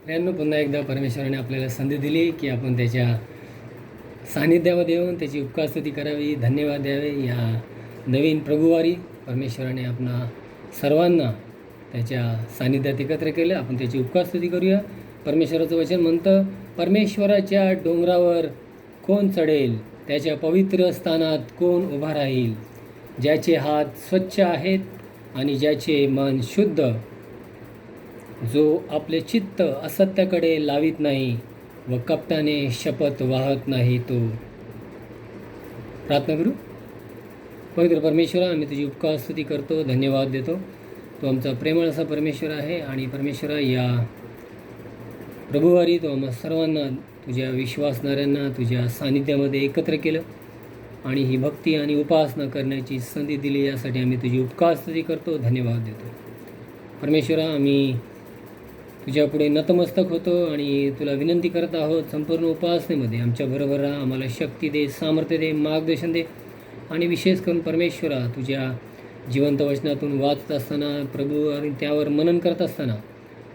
प्रियांनो, पुन्हा एकदा परमेश्वराने आपल्याला संधी दिली की आपण त्याच्या सानिध्यामध्ये येऊन त्याची उपकारस्तुती करावी, धन्यवाद द्यावे. या नवीन प्रभुवारी परमेश्वराने आपणा सर्वांना त्याच्या सानिध्यात एकत्र केलं. आपण त्याची उपकारस्तुती करूया. परमेश्वराचं वचन म्हणतं, परमेश्वराच्या डोंगरावर कोण चढेल, त्याच्या पवित्र स्थानात कोण उभा राहील. ज्याचे हात स्वच्छ आहेत आणि ज्याचे मन शुद्ध, जो आपले चित्त असत्याकडे लावित नाही व कपटाने शपथ वाहत नाही. तो प्रार्थना करू. पवित्र परमेश्वरा, आम्ही तुझी उपकारस्तुती करतो, धन्यवाद देतो. तो आमचा प्रेमळ असा परमेश्वर आहे. आणि परमेश्वरा, या प्रभुवारी तो आम्हा सर्वांना, तुझ्या विश्वासणाऱ्यांना तुझ्या सानिध्यामध्ये एकत्र केलं आणि ही भक्ती आणि उपासना करण्याची संधी दिली. यासाठी आम्ही तुझी उपकारस्तुती करतो, धन्यवाद देतो. परमेश्वरा, आम्ही तुझ्यापुढे नतमस्तक होतो आणि तुला विनंती करत आहोत, संपूर्ण उपासनेमध्ये आमच्याबरोबर राहा. आम्हाला शक्ती दे, सामर्थ्य दे, मार्गदर्शन दे. आणि विशेष करून परमेश्वरा, तुझ्या जिवंत वचनातून वाचत असताना प्रभू आणि त्यावर मनन करत असताना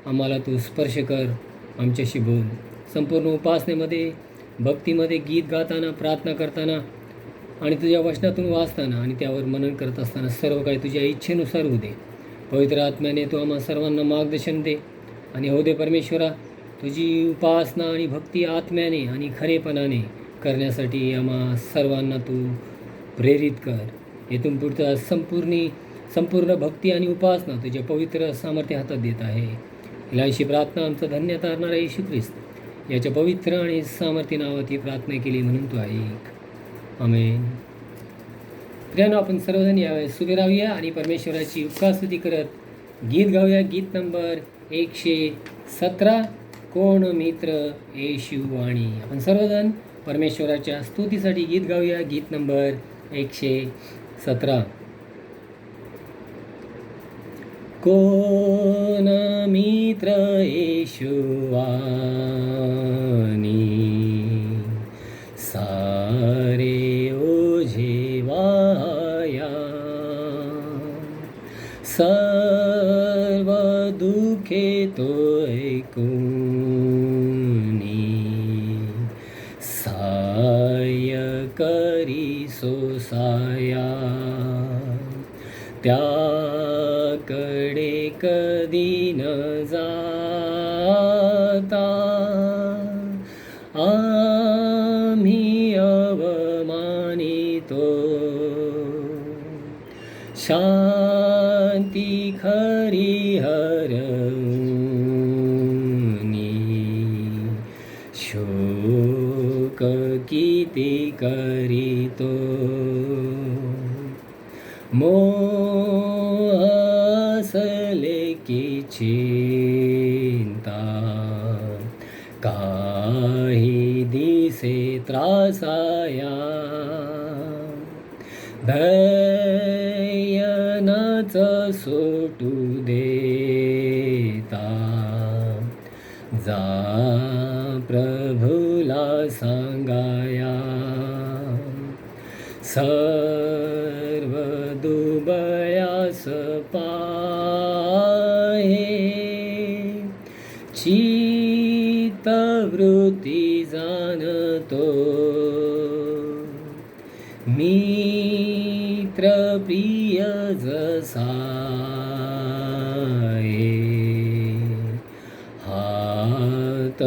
आम्हाला तू स्पर्श कर, आमच्याशी बोल. संपूर्ण उपासनेमध्ये, भक्तीमध्ये, गीत गाताना, प्रार्थना करताना आणि तुझ्या वचनातून वाचताना आणि त्यावर मनन करत असताना सर्व काही तुझ्या इच्छेनुसार होऊ दे. पवित्र आत्म्याने तू आम्हा सर्वांना मार्गदर्शन दे. आणि हो दे परमेश्वरा, तुझी उपासना आणि भक्ती आत्म्याने आणि खरेपणाने करण्यासाठी आम्हा सर्वांना तू प्रेरित कर. येथून पुढचा संपूर्ण भक्ती आणि उपासना तुझ्या पवित्र सामर्थ्य हातात देत आहे. इलांशी प्रार्थना आमचं धन्य तारणारा येशू ख्रिस्त याच्या पवित्र आणि सामर्थ्य नावात ही प्रार्थना केली म्हणून तू ऐक. आमेन. प्रियानो, आपण सर्वजण यावेळेस उभे राहूया आणि परमेश्वराची उपकारस्तुती करत गीत गाऊया. गीत नंबर 117, कोण मित्र येशू वाणी. आपण सर्वजण परमेश्वराच्या स्तुतीसाठी गीत गाऊया. गीत नंबर 117. कोण मित्र येशू वाणी, सारे ओझे वाया, सर्व दुखे तो ऐकूनी, साय करी सोसाया. त्याकडे कधी न जाता आम्ही अवमानितो, शांती खरी हरवूनी, शोक किती करीतो. मोह असले की चिंता, काही दिसे त्रासाया, धैर्यनच सोटू देता, जा प्रभूला सांगाया. सर्व दुबळ्यास पाहे, चित्तवृत्ती जाणतो, मित्र प्रिय जसा हात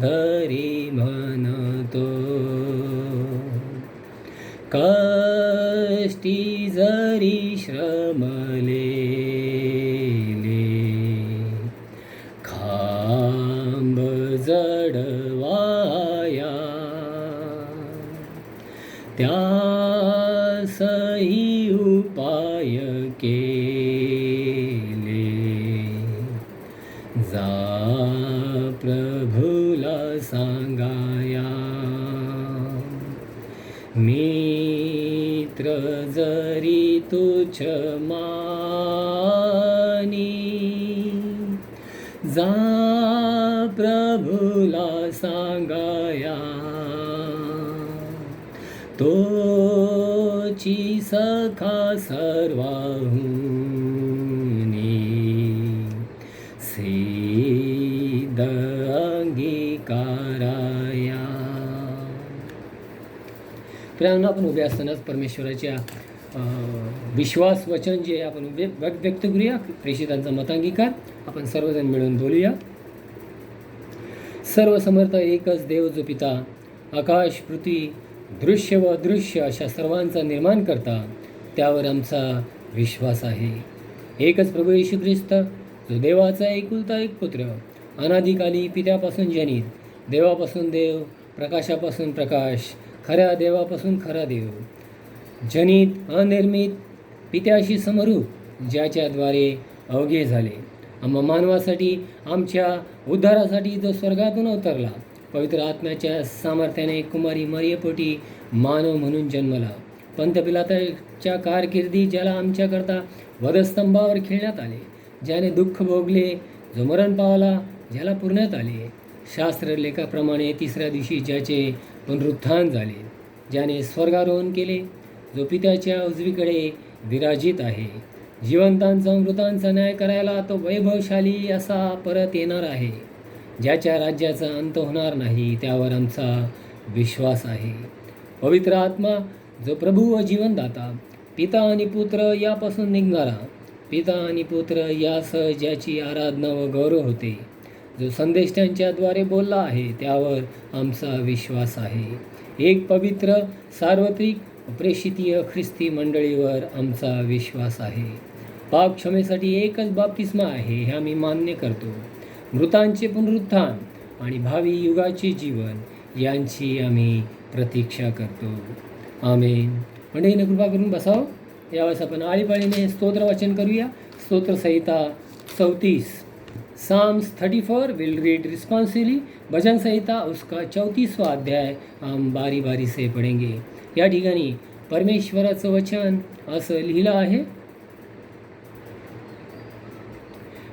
धरी म्हणतो. कष्टी जरी श्रमलेले, खांब जडवाया, त्यासही उपाय केले, जा प्रभूला सांगाया. मित्र जरी तुच्छ मानी, जा प्रभूला सांगाया. तोची सखा सर्वाहुनी, सिद्ध स्वीकाराया. प्रियांनो, आपण उभे असतानाच परमेश्वराच्या विश्वास वचन जे आपण व्यक्त करूया. प्रेषितांचा मतांगीकार आपण सर्वजण मिळून बोलूया. सर्व समर्थ एकच देव जो पिता, आकाश पृथ्वी दृश्य व अदृश्य अशा सर्वांचा निर्माण करता, त्यावर आमचा विश्वास आहे. एकच प्रभू येशू ख्रिस्त, जो देवाचा एकुलता एक पुत्र, अनादिकाली पित्यापासून जनित, देवापासून देव, प्रकाशापासून प्रकाश, खऱ्या देवापासून खरा देव, जनित अनिर्मित, पित्याशी समरूप, ज्याच्याद्वारे अवघे झाले, आम्हा मानवासाठी, आमच्या उद्धारासाठी जो स्वर्गातून अवतरला, पवित्र आत्म्याच्या सामर्थ्याने कुमारी मरियपोटी मानव म्हणून जन्मला, पंत पिलाताच्या कारकिर्दी ज्याला आमच्याकरता वधस्तंभावर खेळण्यात आले, ज्याने दुःख भोगले, जो मरण पावला, ज्याला पुरण्यात आले, शास्त्रलेखाप्रमाणे तिसऱ्या दिवशी ज्याचे पुनरुत्थान झाले, ज्याने स्वर्गारोहण केले, जो पित्याच्या उजवीकडे विराजित आहे, जिवंतांचा मृतांचा न्याय करायला तो वैभवशाली असा परत येणार आहे, ज्याच्या राज्याचा अंत होणार नाही, त्यावर आमचा विश्वास आहे. पवित्र आत्मा, जो प्रभू व जीवनदाता, पिता आणि पुत्र यापासून निघणारा, पिता आणि पुत्र यासह ज्याची आराधना व गौरव होते, जो संदेश त्यांच्याद्वारे बोलला आहे, त्यावर आमचा विश्वास आहे. एक पवित्र सार्वत्रिक प्रेषितीय ख्रिस्ती मंडळीवर आमचा विश्वास आहे. पाप क्षमेसाठी एकच बाप्तिस्मा आहे हे आम्ही मान्य करतो. मृतांचे पुनरुत्थान आणि भावी युगाचे जीवन यांची आम्ही प्रतीक्षा करतो. आमेन. मंडळीने कृपा करून बसावं. यावेळेस आपण आळीपाळीने स्तोत्र वाचन करूया. स्तोत्रसंहिता 34, Psalms 34 विल रीड रिस्पॉन्सिवली. भजन संहिता उसका 34वां अध्याय हम बारी बारी से पढ़ेंगे. या ठिकाणी परमेश्वराचं वचन असं लिहिलं आहे.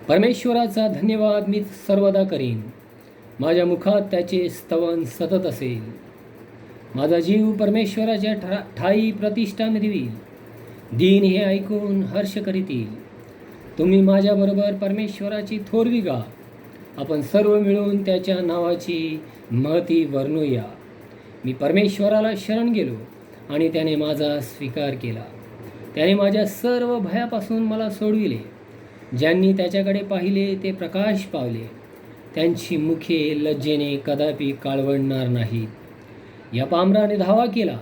परमेश्वराचा धन्यवाद मी सर्वदा करीन, माझ्या मुखात त्याचे स्तवन सतत असेल. माझा जीव परमेश्वराच्या ठाई प्रतिष्ठा मिळवील, दीन हे ऐकून हर्ष करीतील. तुम्ही माझ्याबरोबर परमेश्वराची थोरवी गा, आपण सर्व मिळून त्याच्या नावाची महती वर्णूया. मी परमेश्वराला शरण गेलो आणि त्याने माझा स्वीकार केला. त्याने माझ्या सर्व भयापासून मला सोडविले. ज्यांनी त्याच्याकडे पाहिले ते प्रकाश पावले, त्यांची मुखे लज्जेने कदापि काळवडणार नाहीत. या पामराने धावा केला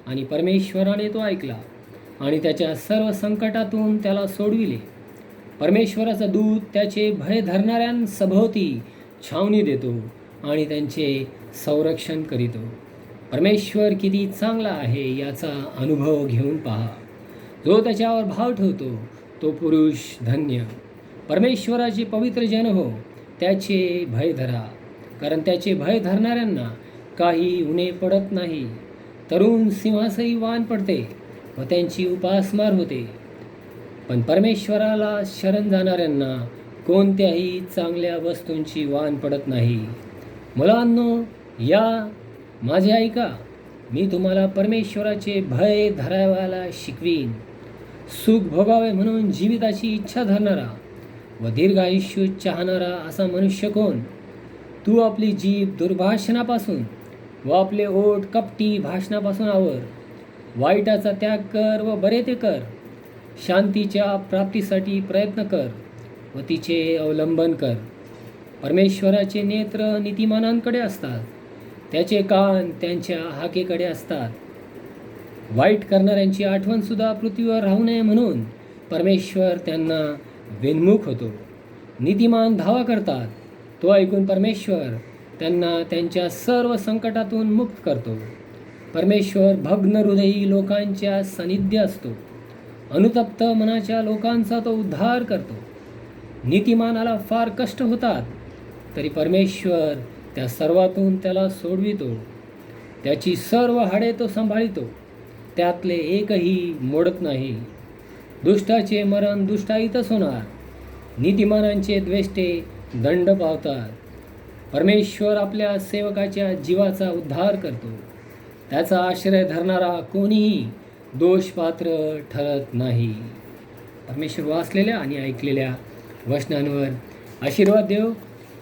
आणि परमेश्वराने तो ऐकला आणि त्याच्या सर्व संकटातून त्याला सोडविले. परमेश्वराचा दूत त्याचे भय धरणाऱ्यांसभोवती छावणी देतो आणि त्यांचे संरक्षण करीतो. परमेश्वर किती चांगला आहे याचा अनुभव घेऊन पहा. जो त्याच्यावर भाव ठेवतो तो पुरुष धन्य. परमेश्वराचे पवित्र जन हो, त्याचे भय धरा, कारण त्याचे भय धरणाऱ्यांना काही उणे पडत नाही. तरुण सिंहासही वान पडते व त्यांची उपासमार होते, पण परमेश्वराला शरण जाणाऱ्यांना कोणत्याही चांगल्या वस्तूंची वान पडत नाही. मुलांनो, या माझे ऐका, मी तुम्हाला परमेश्वराचे भय धरावायला शिकवीन. सुख भोगावे म्हणून जीविताची इच्छा धरणारा व दीर्घ आयुष्य चाहणारा असा मनुष्य कोण? तू आपली जीभ दुर्भाषणापासून व आपले ओठ कपटी भाषणापासून आवर. वाईटाचा त्याग कर व बरे ते कर. शांतीच्या प्राप्तीसाठी प्रयत्न कर व तिचे अवलंबन कर. परमेश्वराचे नेत्र नीतिमानांकडे असतात, त्याचे कान त्यांच्या हाकेकडे असतात. वाईट करणाऱ्यांची आठवणसुद्धा पृथ्वीवर राहू नये म्हणून परमेश्वर त्यांना विन्मुख होतो. नीतिमान धावा करतात, तो ऐकून परमेश्वर त्यांना त्यांच्या सर्व संकटातून मुक्त करतो. परमेश्वर भग्न हृदयी लोकांच्या सानिध्य असतो. अनुतप्त मनाच्या लोकांचा तो उद्धार करतो. नीतिमानाला फार कष्ट होतात, तरी परमेश्वर त्या सर्वातून त्याला सोडवितो. त्याची सर्व हाडे तो सांभाळितो, त्यातले एकही मोडत नाही. दुष्टाचे मरण दुष्टाईतच होणार, नीतिमानांचे द्वेष्टे दंड पावतात. परमेश्वर आपल्या सेवकाच्या जीवाचा उद्धार करतो. त्याचा आश्रय धरणारा कोणीही दोषपात्र ठरत नाही. परमेश्वर वाचलेल्या आणि ऐकलेल्या वचनांवर आशीर्वाद देव.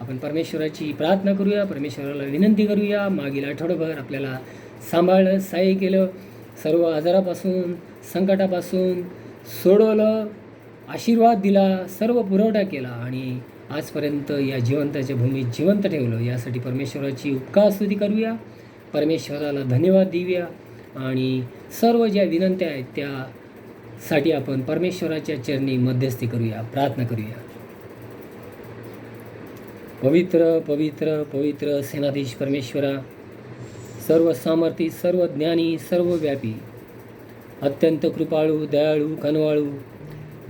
आपण परमेश्वराची प्रार्थना करूया, परमेश्वराला विनंती करूया. मागील आठवडाभर आपल्याला सांभाळलं, सहाय्य केलं, सर्व आजारापासून, संकटापासून सोडवलं, आशीर्वाद दिला, सर्व पुरवठा केला आणि आजपर्यंत या जिवंताच्या भूमीत जिवंत ठेवलं. यासाठी परमेश्वराची उपकार स्तुती करूया, परमेश्वराला धन्यवाद देऊया आणि सर्व ज्या विनंत्या आहेत त्यासाठी आपण परमेश्वराच्या चरणी मध्यस्थी करूया, प्रार्थना करूया. पवित्र पवित्र पवित्र सेनाधीश परमेश्वरा, सर्व सामर्थी, सर्व ज्ञानी, सर्व व्यापी, अत्यंत कृपाळू, दयाळू, कनवाळू,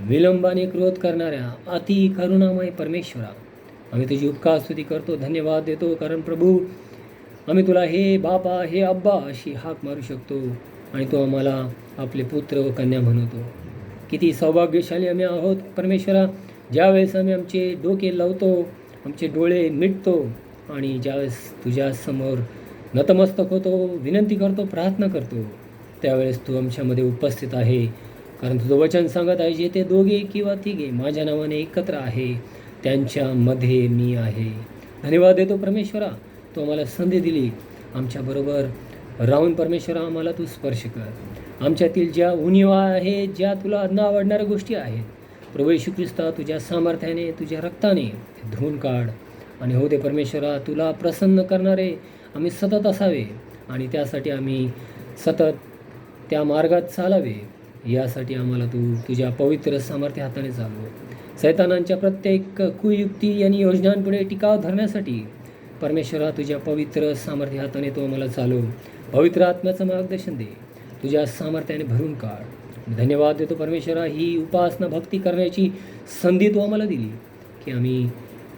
विलंबाने क्रोध करणाऱ्या अति करुणामय परमेश्वरा, आम्ही तुझी उपकार स्तुती करतो, धन्यवाद देतो. कारण प्रभू, आम्ही तुला हे बापा, हे अब्बा अशी हाक मारू शकतो आणि तो आम्हाला आपले पुत्र व कन्या म्हणतो. किती सौभाग्यशाली आम्ही आहोत परमेश्वरा, ज्यावेळेस आम्ही आमचे डोके लावतो, आमचे डोळे मिटतो आणि ज्यावेळेस तुझ्यासमोर नतमस्तक होतो, विनंती करतो, प्रार्थना करतो, त्यावेळेस तू आमच्यामध्ये उपस्थित आहे. कारण तुझं वचन सांगत आहे, जे ते दोघे किंवा तिघे माझ्या नावाने एकत्र आहे त्यांच्यामध्ये मी आहे. धन्यवाद देतो परमेश्वरा, तू आम्हाला संधी दिली, आमच्याबरोबर राहून परमेश्वरा आम्हाला तू स्पर्श कर. आमच्यातील ज्या उणिवा आहेत, ज्या तुला न आवडणाऱ्या गोष्टी आहेत, प्रभू येशू ख्रिस्ता, तुझ्या सामर्थ्याने, तुझ्या रक्ताने धुवून काढ. आणि हो दे परमेश्वरा, तुला प्रसन्न करणारे आम्ही सतत असावे आणि त्यासाठी आम्ही सतत त्या मार्गात चालावे. यासाठी आम्हाला तू तुझ्या पवित्र सामर्थ्य हाताने चालव. सैतानांच्या प्रत्येक कुयुक्ती आणि योजनांपुढे टिकाव धरण्यासाठी परमेश्वरा तुझ्या पवित्र सामर्थ्य हाताने तो आम्हाला चालव. पवित्र आत्म्याचं मार्गदर्शन दे, तुझ्या सामर्थ्याने भरून काढ. धन्यवाद देतो परमेश्वरा, ही उपासना भक्ती करण्याची संधी तू आम्हाला दिली की आम्ही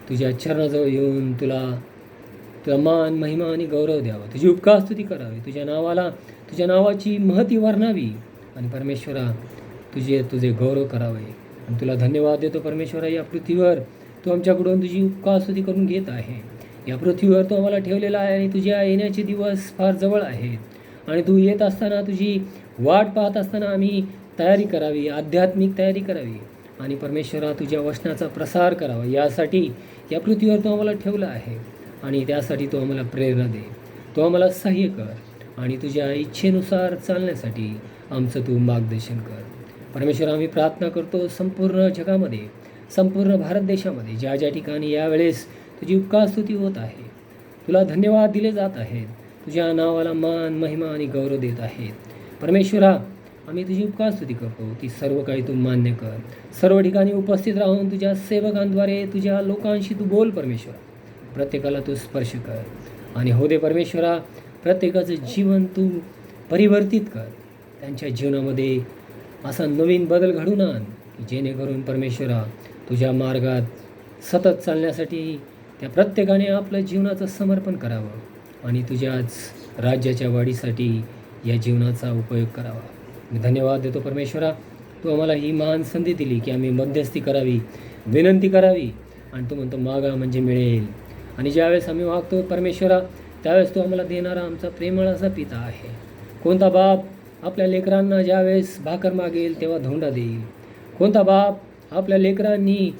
तुझ्या चरणाजवळ येऊन तुला मान, महिमा आणि गौरव द्यावा, तुझी उपकार स्तुती करावी, तुझ्या नावाची महती वर्णावी आणि परमेश्वरा तुझे गौरव करावे. आणि तुला धन्यवाद देतो परमेश्वरा, या पृथ्वीवर तू आमच्याकडून तुझी उपकार स्तुती करून घेत आहे. या पृथ्वीवर तू आम्हाला ठेवलेला आहे आणि तुझ्या येण्याचे दिवस फार जवळ आहेत आणि तू येत असताना, तुझी वाट पाहत असताना आम्ही तयारी करावी, आध्यात्मिक तयारी करावी आणि परमेश्वरा तुझ्या वचनाचा प्रसार करावा. यासाठी या पृथ्वीवर तू आम्हाला ठेवलं आहे आणि त्यासाठी तू आम्हाला प्रेरणा दे, तू आम्हाला सहाय्य कर आणि तुझ्या इच्छेनुसार चालण्यासाठी आमचं तू मार्गदर्शन कर. परमेश्वर, आम्ही प्रार्थना करतो संपूर्ण जगामध्ये, संपूर्ण भारत देशामध्ये ज्या ज्या ठिकाणी यावेळेस तुझी उपकार स्तुती होत आहे, तुला धन्यवाद दिले जात आहेत, तुझ्या नावाला मान, महिमा आणि गौरव देत आहेत. परमेश्वरा, आम्ही तुझी उपकार स्तुती करतो, ती सर्व काही तू मान्य कर. सर्व ठिकाणी उपस्थित राहून तुझ्या सेवकांद्वारे तुझ्या लोकांशी तू बोल परमेश्वरा, प्रत्येकाला तू स्पर्श कर आणि हो दे परमेश्वरा, प्रत्येकाचं जीवन तू परिवर्तित कर. त्यांच्या जीवनामध्ये असा नवीन बदल घडून आण की जेणेकरून परमेश्वरा तुझ्या मार्गात सतत चालण्यासाठी त्या प्रत्येकाने आपलं जीवनाचं समर्पण करावं आणि तुझ्याच राज्याच्या वाढीसाठी या जीवनाचा उपयोग करावा. मी धन्यवाद देतो परमेश्वरा, तू आम्हाला ही महान संधी दिली की आम्ही मध्यस्थी करावी, विनंती करावी आणि तू म्हणतो मागा म्हणजे मिळेल. आणि ज्यावेळेस आम्ही मागतो परमेश्वरा, त्यावेळेस तू आम्हाला देणारा आमचा प्रेमळ असा पिता आहे. कोणता बाप आपल्या लेकरांना ज्यावेळेस भाकर मागेल तेव्हा धोंडा देईल? कोणता बाप आपल्या लेकरांनी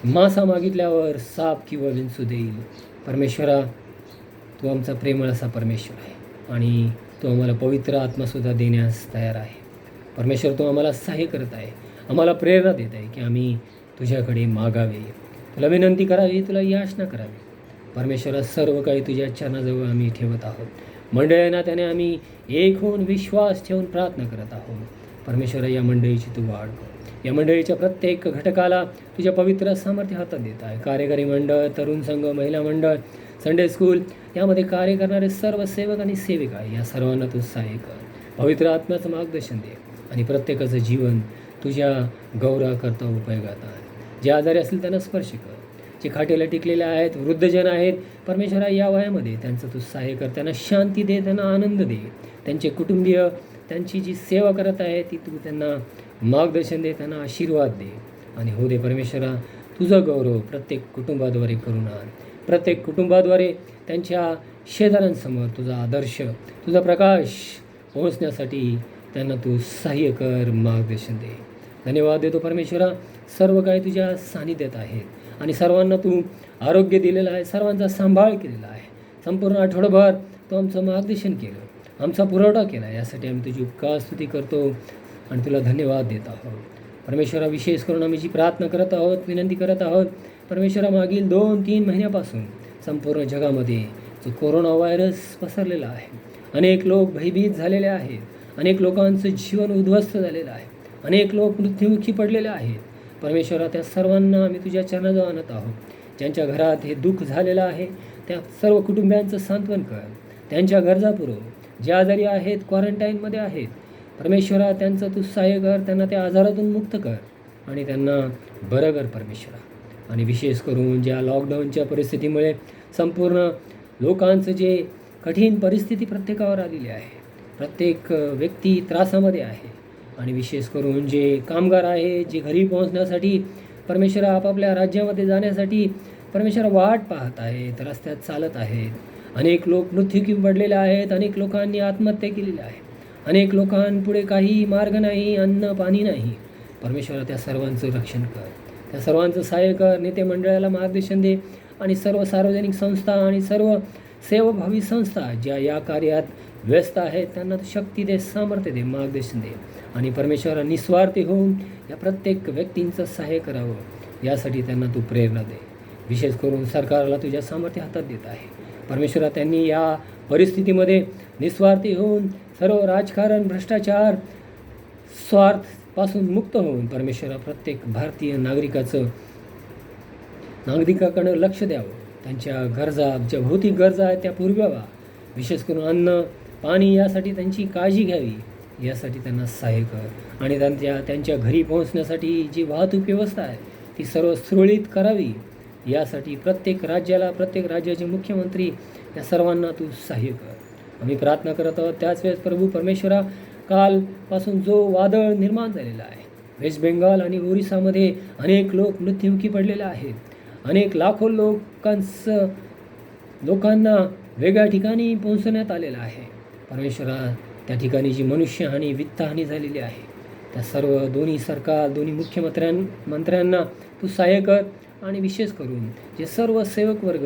मासा मागितल्यावर साप किंवा विंचू देईल? परमेश्वरा, तू आमचा प्रेमळ असा परमेश्वर आहे आणि तो आम्हाला पवित्र आत्मासुद्धा देण्यास तयार आहे. परमेश्वर, तो आम्हाला सहाय्य करत आहे, आम्हाला प्रेरणा देत आहे की आम्ही तुझ्याकडे मागावे, तुला विनंती करावी, तुला याचना करावी. परमेश्वरा, सर्व काही तुझ्या चरणाजवळ आम्ही ठेवत आहोत. मंडळींना त्याने आम्ही एक होऊन विश्वास ठेवून प्रार्थना करत आहोत. परमेश्वरा, या मंडळीची तू वाढ कर. या मंडळीच्या प्रत्येक घटकाला तुझ्या पवित्र सामर्थ्य हातात देत आहे. कार्यकारी मंडळ, तरुण संघ, महिला मंडळ, संडे स्कूल, यामध्ये कार्य करणारे सर्व सेवक आणि सेविका, या सर्वांना तू सहाय्य कर. पवित्र आत्म्याचं मार्गदर्शन दे आणि प्रत्येकाचं जीवन तुझ्या गौरवाकरता उपयोगात आण. जे आजारी असतील त्यांना स्पर्श कर, जे खाटेला टिकलेले आहेत, वृद्धजन आहेत, परमेश्वरा या वयामध्ये त्यांचं तू सहाय्य कर, त्यांना शांती दे, त्यांना आनंद दे. त्यांचे कुटुंबीय त्यांची जी सेवा करत आहे ती तू त्यांना मार्गदर्शन दे, त्यांना आशीर्वाद दे. आणि हो दे परमेश्वरा, तुझं गौरव प्रत्येक कुटुंबाद्वारे करून आण. प्रत्येक कुटुंबाद्वारे त्यांच्या शेजाऱ्यांसमोर तुझा आदर्श, तुझा प्रकाश पोहोचण्यासाठी त्यांना तू सहाय्य कर, मार्गदर्शन दे. धन्यवाद देतो परमेश्वरा, सर्व काही तुझ्या सानिध्यात आहेत आणि सर्वांना तू आरोग्य दिलेलं आहे, सर्वांचा सांभाळ केलेला आहे. संपूर्ण आठवडाभर तो आमचं मार्गदर्शन केलं, आमचा पुरवठा केला. यासाठी आम्ही तुझी उपकार स्तुती करतो आणि तुला धन्यवाद देत आहोत. परमेश्वरा, विशेष करून आम्ही जी प्रार्थना करत आहोत, विनंती करत आहोत परमेश्वरा, मागील 2-3 महिन्यापासून संपूर्ण जगामध्ये जो कोरोना व्हायरस पसरलेला आहे, अनेक लोक भयभीत झालेले आहेत, अनेक लोकांचं जीवन उद्ध्वस्त झालेलं आहे, अनेक लोक मृत्युमुखी पडलेले आहेत. परमेश्वरा, त्या सर्वांना आम्ही तुझ्या चरणाजवळ आणत आहोत. ज्यांच्या घरात हे दुःख झालेलं आहे त्या सर्व कुटुंबियांचं सांत्वन कर, त्यांच्या गरजा पुरव. जे आजारी आहेत, क्वारंटाईनमध्ये आहेत, परमेश्वरा त्यांचं तू सहाय्य कर, त्यांना त्या आजारातून मुक्त कर आणि त्यांना बरं कर परमेश्वरा. आणि विशेष करून ज्या लॉकडाऊनच्या परिस्थितीमुळे संपूर्ण लोकांचं जे कठीण परिस्थिती प्रत्येकावर आलेली आहे, प्रत्येक व्यक्ती त्रासामध्ये आहे. आणि विशेष करून जे कामगार आहे, जे घरी पोहोचण्यासाठी परमेश्वरा आपापल्या राज्यामध्ये जाण्यासाठी परमेश्वरा वाट पाहत आहेत, रस्त्यात चालत आहेत. अनेक लोक मृत्युमुखी पडलेले आहेत, अनेक लोकांनी आत्महत्या केलेल्या आहे, अनेक लोकांपुढे काही मार्ग नाही, अन्न पाणी नाही. परमेश्वरा, त्या सर्वांचं रक्षण कर, त्या सर्वांचं सहाय्य कर. नेते मंडळाला मार्गदर्शन दे आणि सर्व सार्वजनिक संस्था आणि सर्व सेवाभावी संस्था ज्या या कार्यात व्यस्त आहेत त्यांना शक्ती दे, सामर्थ्य दे, मार्गदर्शन दे. आणि परमेश्वरा, निस्वार्थी होऊन या प्रत्येक व्यक्तींचं सहाय्य करावं यासाठी त्यांना तू प्रेरणा दे. विशेष करून सरकारला तुझ्या सामर्थ्य हातात देत आहे परमेश्वरा. त्यांनी या परिस्थितीमध्ये निस्वार्थी होऊन सर्व राजकारण, भ्रष्टाचार, स्वार्थपासून मुक्त होऊन परमेश्वरा प्रत्येक भारतीय नागरिकाकडं लक्ष द्यावं. त्यांच्या गरजा, ज्या भौतिक गरजा आहेत त्या पुरवाव्या. विशेष करून अन्न पाणी यासाठी त्यांची काळजी घ्यावी, यासाठी त्यांना सहाय्य कर. आणि त्यांच्या घरी पोहोचण्यासाठी जी वाहतूक व्यवस्था आहे ती सर्व सुरळीत करावी, यासाठी प्रत्येक राज्याचे मुख्यमंत्री या सर्वांना तू सहाय्य कर. आम्ही प्रार्थना करत आहोत. त्याच वेळेस प्रभू परमेश्वरा, कालपासून जो वादळ निर्माण झालेला आहे वेस्ट बेंगाल आणि ओरिसामध्ये अनेक लोक मृत्युमुखी पडलेले आहेत. अनेक लाखो लोकांना वेगळ्या ठिकाणी पोहोचवण्यात आलेलं आहे. परमेश्वरा, त्या ठिकाणी जी मनुष्यहानी, वित्तहानी झालेली आहे त्या सर्व दोन्ही मुख्यमंत्र्यांना तू सहाय्य कर. आणि विशेष करून जे सर्व सेवक वर्ग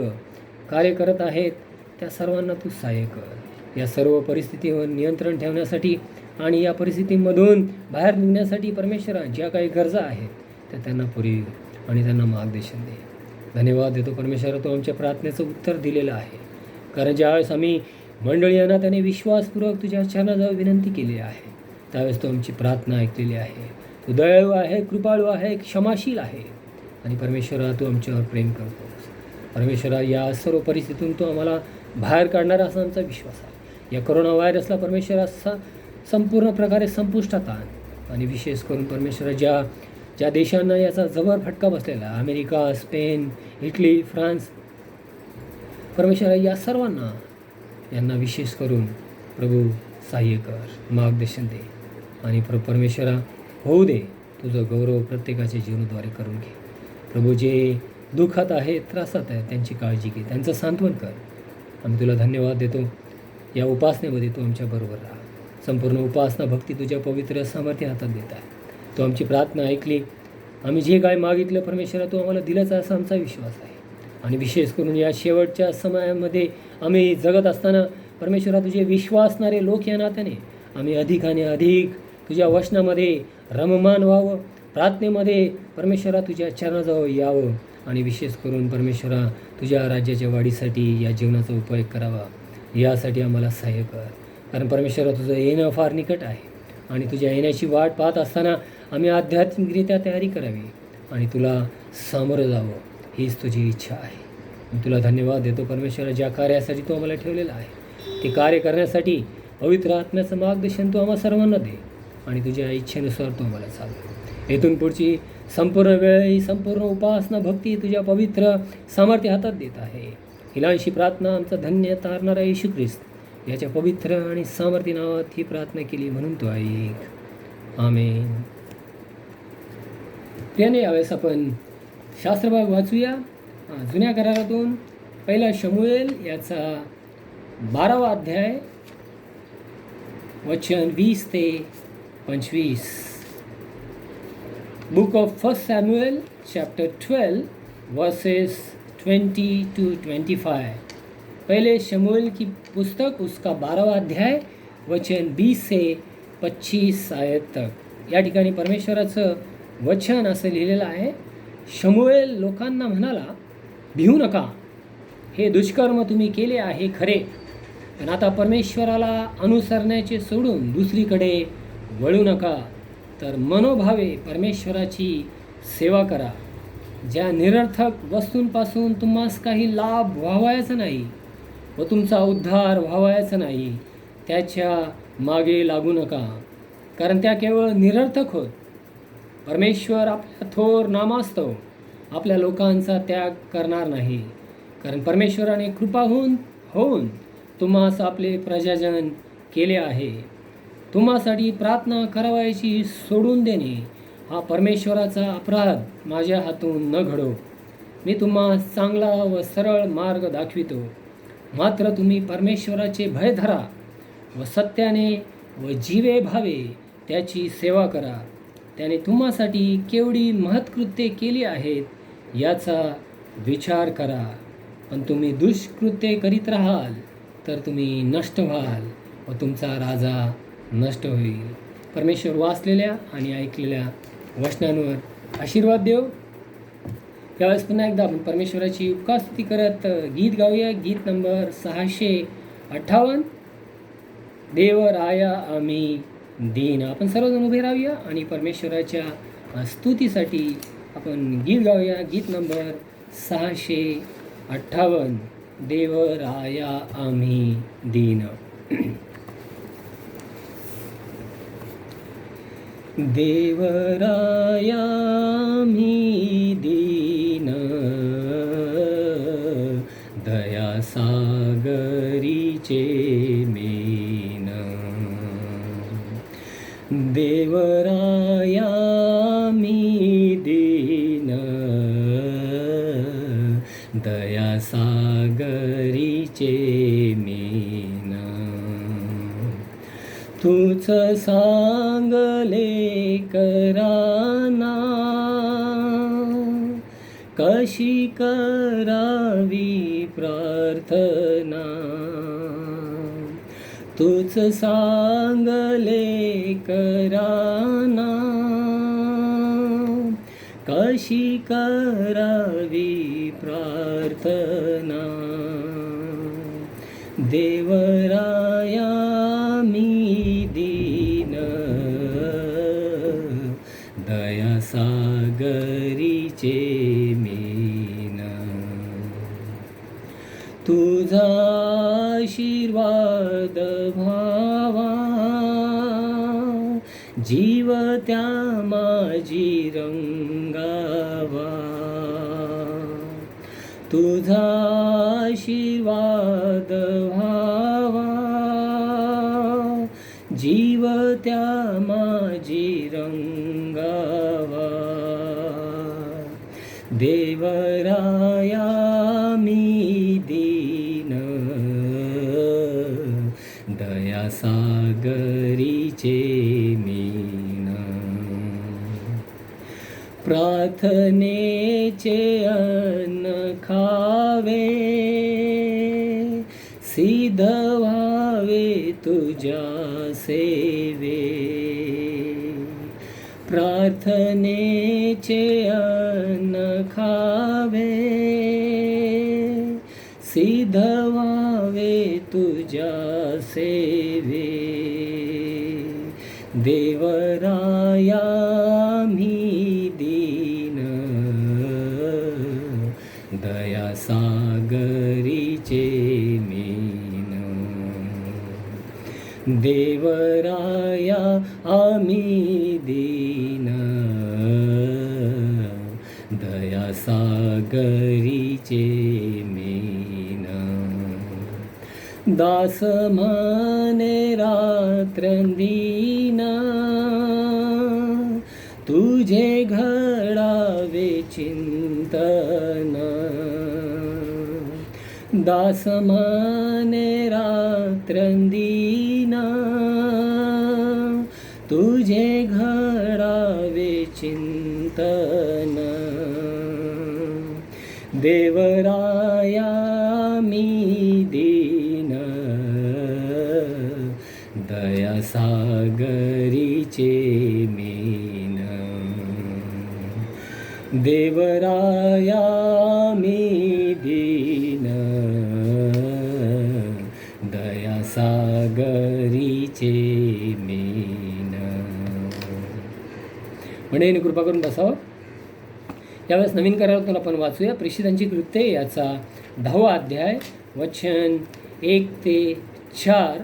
कार्य करत आहेत त्या सर्वांना तू सहाय्य कर. या सर्व परिस्थितीवर नियंत्रण ठेवण्यासाठी आणि या परिस्थितीमधून बाहेर निघण्यासाठी परमेश्वरा ज्या काही गरजा आहेत त्या त्यांना पुरवी आणि त्यांना मार्गदर्शन दे. धन्यवाद देतो परमेश्वरा, तो आमच्या प्रार्थनेचं उत्तर दिलेलं आहे. कारण ज्यावेळेस आम्ही मंडळी यांना त्याने विश्वासपूर्वक तुझ्या चरणाजवळ विनंती केली आहे त्यावेळेस तो आमची प्रार्थना ऐकलेली आहे. तू दयाळू आहे, कृपाळू आहे, क्षमाशील आहे आणि परमेश्वरा तू आमच्यावर प्रेम करतोस. परमेश्वरा, या सर्व परिस्थितीतून तो आम्हाला बाहेर काढणारा असा आमचा विश्वास आहे. या कोरोना व्हायरसला परमेश्वरा संपूर्ण प्रकारे संपुष्टात आण. आणि विशेष करून परमेश्वरा, ज्या देशांना याचा जबर फटका बसलेला, अमेरिका, स्पेन, इटली, फ्रान्स, परमेश्वरा या सर्वांना यांना विशेष करून प्रभू सहाय्य कर, मार्गदर्शन दे. आणि परमेश्वरा, होऊ दे तुझं गौरव प्रत्येकाच्या जीवनाद्वारे करून घे. प्रभू, जे दुःखात आहेत, त्रासात आहेत त्यांची काळजी घे, त्यांचं सांत्वन कर. आम्ही तुला धन्यवाद देतो. या उपासनेमध्ये तू आमच्याबरोबर राहा. संपूर्ण उपासना भक्ती तुझ्या पवित्र सामर्थ्य हातात देत आहे. तू आमची प्रार्थना ऐकली. आम्ही जे काय मागितलं परमेश्वरा तू आम्हाला दिलंच असा आमचा विश्वास आहे. आणि विशेष करून या शेवटच्या समयामध्ये आम्ही जगत असताना परमेश्वरा तुझे विश्वासणारे लोक या नात्याने आम्ही अधिक आणि अधिक तुझ्या वचनामध्ये रममान व्हावं, प्रार्थनेमध्ये परमेश्वरा तुझ्या चरणाजवळ यावं. आणि विशेष करून परमेश्वरा तुझ्या राज्याच्या वाढीसाठी या जीवनाचा उपयोग करावा, यासाठी आम्हाला सहाय्य कर. कारण परमेश्वरा तुझं येणं फार निकट आहे आणि तुझ्या येण्याची वाट पाहत असताना आम्ही आध्यात्मिकरित्या तयारी करावी आणि तुला सामोरं जावं, हीच तुझी इच्छा आहे. मी तुला धन्यवाद देतो परमेश्वरा, ज्या कार्यासाठी तू आम्हाला ठेवलेलं आहे ते कार्य करण्यासाठी पवित्र आत्म्याचं मार्गदर्शन तू आम्हाला सर्वांना दे आणि तुझ्या इच्छेनुसार तू आम्हाला चालव. येथून पुढची संपूर्ण वेळ ही संपूर्ण उपासना भक्ती तुझ्या पवित्र सामर्थ्य हातात देत आहे. हिलांशी प्रार्थना आमचा धन्य तारणारा येशू ख्रिस्त याच्या पवित्र आणि सामर्थ्य नावात ही प्रार्थना केली म्हणून तो ऐक. आमेन. त्याने यावेळेस आपण शास्त्रभाग वाचूया. जुन्या करारातून पहिला शमूएल याचा 12वा अध्याय वचन 20 ते 25. Book of 1 Samuel chapter 12 versus 20-25। पहले शमूएल की पुस्तक उसका 12वां अध्याय वचन 20 से 25 आयत तक। या ठिकाणी परमेश्वराचं वचन असं लिहिलेलं आहे, शमूएल लोकांना म्हणाला, भिवू नका, हे दुष्कर्म तुम्ही केले आहे खरे, पण आता परमेश्वराला अनुसरण्याचे सोडून दुसरीकडे वळू नका, तर मनोभावे परमेश्वराची सेवा करा. ज्या निरर्थक वस्तूंपासून तुम्हास काही लाभ व्हावायचा नाही व तुमचा उद्धार व्हावायचा नाही, त्याच्या मागे लागू नका, कारण त्या केवळ निरर्थक होत. परमेश्वर आपल्या थोर नामास्तव आपल्या लोकांचा त्याग करणार नाही, कारण परमेश्वराने कृपा होऊन तुम्हास आपले प्रजाजन केले आहे. तुम्हासाठी प्रार्थना करावयाची सोडून देणे हा परमेश्वराचा अपराध माझ्या हातून न घडो. मी तुम्हास चांगला व सरळ मार्ग दाखवितो, मात्र तुम्ही परमेश्वराचे भय धरा व सत्याने व जीवे भावे त्याची सेवा करा. त्याने तुम्हासाठी केवढी महत्कृत्ये केली आहेत याचा विचार करा. पण तुम्ही दुष्कृत्ये करीत राहाल तर तुम्ही नष्ट व्हाल व तुमचा राजा नष्ट होईल. परमेश्वर वाचलेल्या आणि ऐकलेल्या वचनांवर आशीर्वाद देव. यावेळेस पुन्हा एकदा आपण परमेश्वराची उपकास्तुती करत गीत गाऊया. गीत नंबर 658, देव राया आम्ही दीन. आपण सर्वजण उभे राहूया आणि परमेश्वराच्या स्तुतीसाठी आपण गीत गाऊया. गीत नंबर 658, देव राया आम्ही दीन. देव राया आम्ही दीन, दया सागरीचे मेन. देव राया आम्ही दीन, दया सागरीचे मेन. तूच सांगले कराना, कशी करावी प्रार्थना. तूच सांगले कराना, कशी करावी प्रार्थना. देव राया आम्ही दीन, दया सागरीचे मेन. तुझा आशीर्वाद व्हावा, जीव त्या माझी रंगावा. तुझा आशीर्वाद व्हावा, जीव त्या माझी रंगावा. देव राया आम्ही दीन, दया सागरीचे मेन. प्रार्थनेचे अन्न खावे, सिद्ध व्हावे तुझ्या सेवे. प्रार्थनेचे अन्न खावे, सिद्ध व्हावे तुझ्या सेवे. देव राया आम्ही दीन, दया सागरीचे मेन. देव राया आम्ही दीन, दया सागरीचे मेन. दास म्हणे रात्रंदिना, तुझे घडावे चिंतन. दास म्हणे रात्रंदिना, तुझे घडावे चिंतन. देवराया मी दीन, दया सागरीचे मीन. देवराया मी दीन, दया सागरीचे मीन. म्हणजे कृपा करून बसावं. यावेळेस नवीन करारातून आपण वाचूया प्रेषितांची कृत्ये याचा 10वा अध्याय वचन 1 ते 4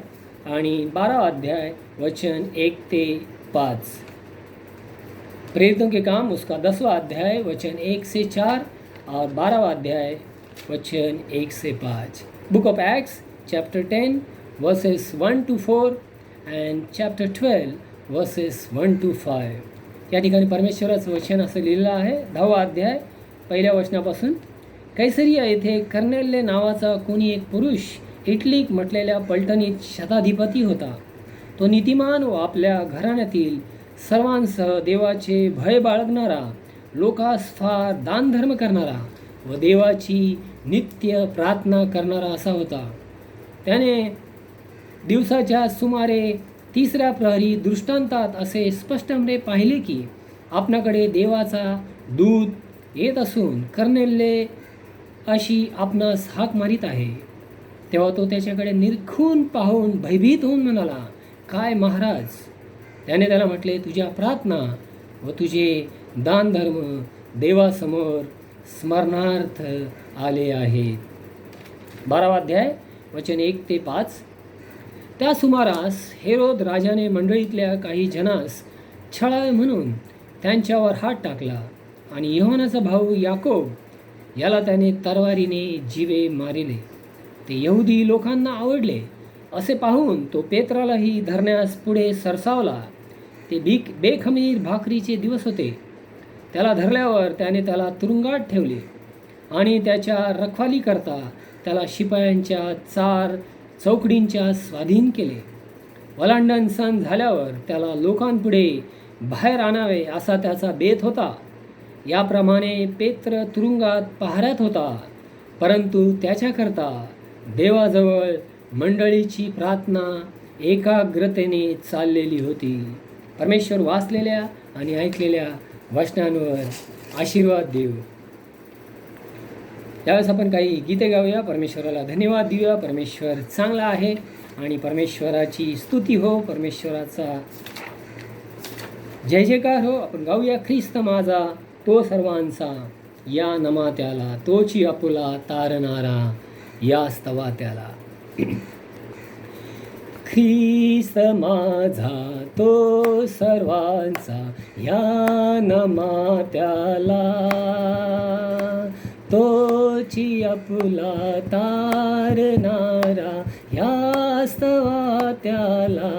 आणि 12वा अध्याय वचन 1 ते 5. प्रेरितों के काम उसका 10वां अध्याय वचन 1 से 4 और 12वां अध्याय वचन 1 से 5. Book of acts chapter 10 versus 1 to 4 and chapter 12 versus 1 to 5. या ठिकाणी परमेश्वराचं वचन असं लिहिलं आहे. 10वा अध्याय पहिल्या वचनापासून. कैसरिया येथे कर्नेल्य नावाचा कोणी एक पुरुष इटलीक म्हटलेल्या पलटणीत शताधिपती होता. तो नीतिमान व आपल्या घराण्यातील सर्वांसह देवाचे भय बाळगणारा, लोकास फार दानधर्म करणारा व देवाची नित्य प्रार्थना करणारा असा होता. त्याने दिवसाच्या सुमारे 3ऱ्या प्रहरी दृष्टांतात असे स्पष्टपणे पाहिले की आपणाकडे देवाचा दूत येत असून कर्नेल्य अशी आपणास हाक मारित आहे. तेव्हा तो त्याच्याकडे निरखून पाहून भयभीत होऊन म्हणाला, काय महाराज? त्याने त्याला म्हटले, तुझ्या प्रार्थना व तुझे दानधर्म देवासमोर स्मरणार्थ आले आहेत. 12वा अध्याय वचन 1 ते 5. त्या सुमारास हेरोद राजाने मंडळीतल्या काही जनास छळावे म्हणून त्यांच्यावर हात टाकला आणि योहानाचा भाऊ याकोब याला त्याने तलवारीने जीवे मारिले. ते यहुदी लोकांना आवडले असे पाहून तो पेत्रालाही धरण्यास पुढे सरसावला. ते बेखमीर भाकरीचे दिवस होते. त्याला धरल्यावर त्याने त्याला तुरुंगात ठेवले आणि त्याच्या रखवालीकरता त्याला शिपायांच्या 4 चौकडींच्या स्वाधीन केले. वलांडण सण झाल्यावर त्याला लोकांपुढे बाहेर आणावे असा त्याचा बेत होता. याप्रमाणे पेत्र तुरुंगात पहाऱ्यात होता, परंतु त्याच्याकरता देवाजवळ मंडळीची प्रार्थना एकाग्रतेने चाललेली होती. परमेश्वर वाचलेल्या आणि ऐकलेल्या वचनांवर आशीर्वाद देऊ. त्यावेळेस आपण काही गीते गाऊया, परमेश्वराला धन्यवाद देऊया. परमेश्वर चांगला आहे आणि परमेश्वराची स्तुती हो, परमेश्वराचा जय जयकार हो. आपण गाऊया, ख्रिस्त माझा तो सर्वांचा, या नमा त्याला, तोची आपुला तारणारा, या स्तवा त्याला. ख्रिस्त माझा तो सर्वांचा, या नमा त्याला, तोची आपुला तारणारा, या स्तवा त्याला.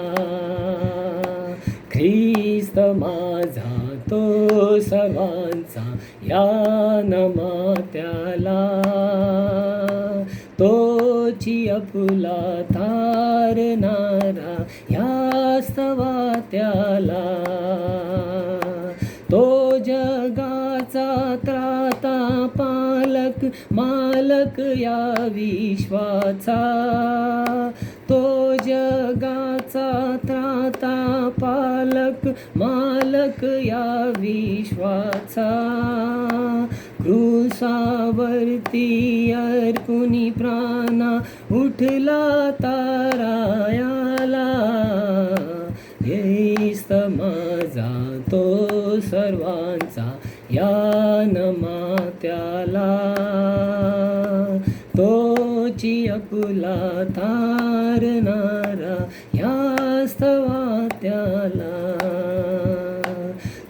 ख्रिस्त माझा तो सर्वांचा, या नमा त्याला, तोची आपुला तारणारा, या स्तवा त्याला. तो जगाचा त्राता पालक मालक या विश्वाचा, तो जगाचा त्राता पालक मालक या विश्वाचा. क्रूसावरती अर्पुनी प्राणा उठला तारायाला. ख्रिस्त माझा तो सर्वांचा, या नमा त्याला, तोची आपुला तारणारा, या स्तवा त्याला.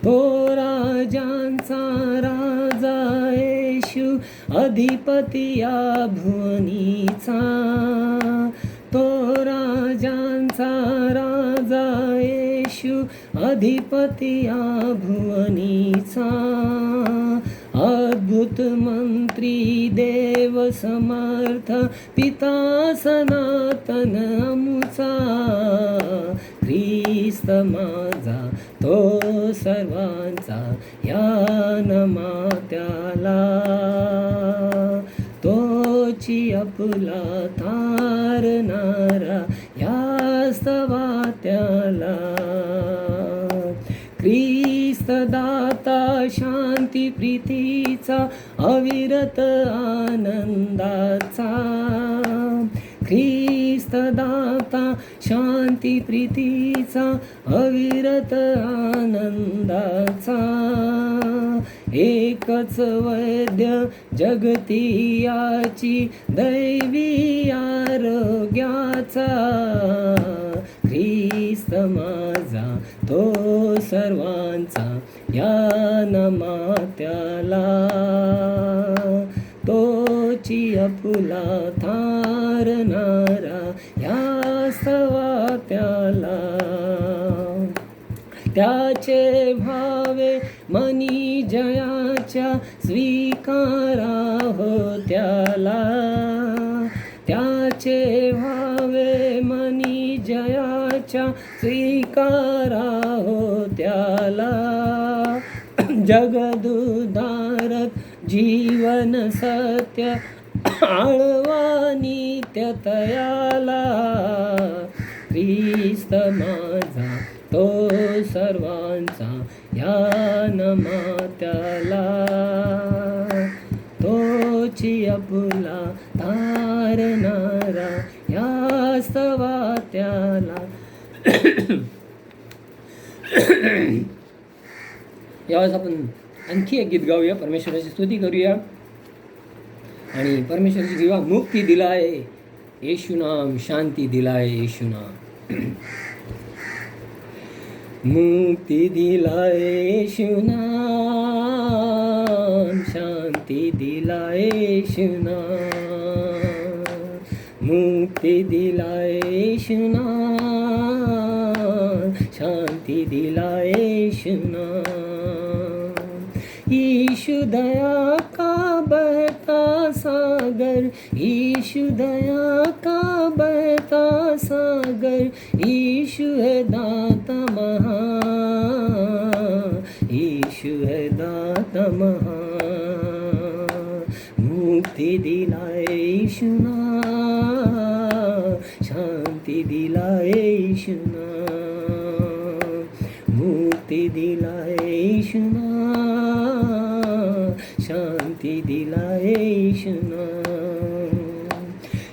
तो राजांचा राजा येशू, अधिपती या भुवनीचा. तो राजांचा राजा येशू, अधिपती या भुवनीचा. अद्भुत मंत्री देव समर्थ, पिता सनातन अमुचा. ख्रिस्त माझा तो सर्वांचा या नमात्याला, तोची आपुला तारणारा या स्तवात्याला. ख्रिस्त दाता शांती प्रीतीचा अविरत आनंदाचा, ख्रिस्त दाता शांती प्रीतीचा अविरत आनंदाचा. एकच वैद्य जगतियाची दैवी आरोग्याचा, ख्रिस्त माझा तो सर्वांचा या नमात्याला, तोची आपुला तारणारा या स्तवात्याला. त्याचे भावे मनी जयाच्या स्वीकारा हो त्याला, त्याचे भावे मनी जयाच्या स्वीकारा हो त्याला. जगदुधारक जीवन सत्य आळवा नित्य तयाला, ख्रिस्त माझा तो सर्वांचा या नमात्याला, तोची आपुला तारणारा या स्तवात्याला. यावेळेस आपण आणखी एक गीत गाऊया, परमेश्वराची स्तुती करूया आणि परमेश्वराची जीवा मुक्ती दिलाय येशू नाम, शांती दिलाय येशू नाम. मुक्ती दिलाय येशू नाम, शांती दिलाय येशू नाम. मुक्ती दिलाय येशू नाम, शांती दिलाय येशू नाम. यीशु दया का बहता सागर, यीशु दया का बहता सागर, यीशु है दाता महान, यीशु है दाता महान. मुक्ति दिलाए यीशु नाम, शांति दिलाए यीशु नाम. मुक्ति दिलाए यीशु नाम, शांति दिलाए यीशु नाम.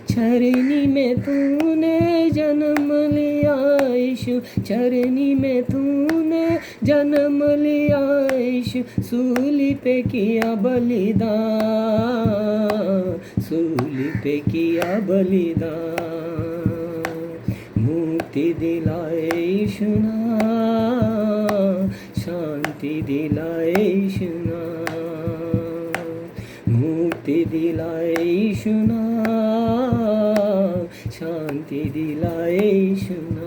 चरनी में तूने जन्म लिया यीशु, चरनी में तूने जन्म लिया यीशु. सूली पे किया बलिदान, सूली पे किया बलिदान. मुक्ति दिलाए यीशु नाम, शांति दिलाए यीशु नाम. मुक्ति दिलाए यीशु नाम, शांति दिलाए यीशु नाम.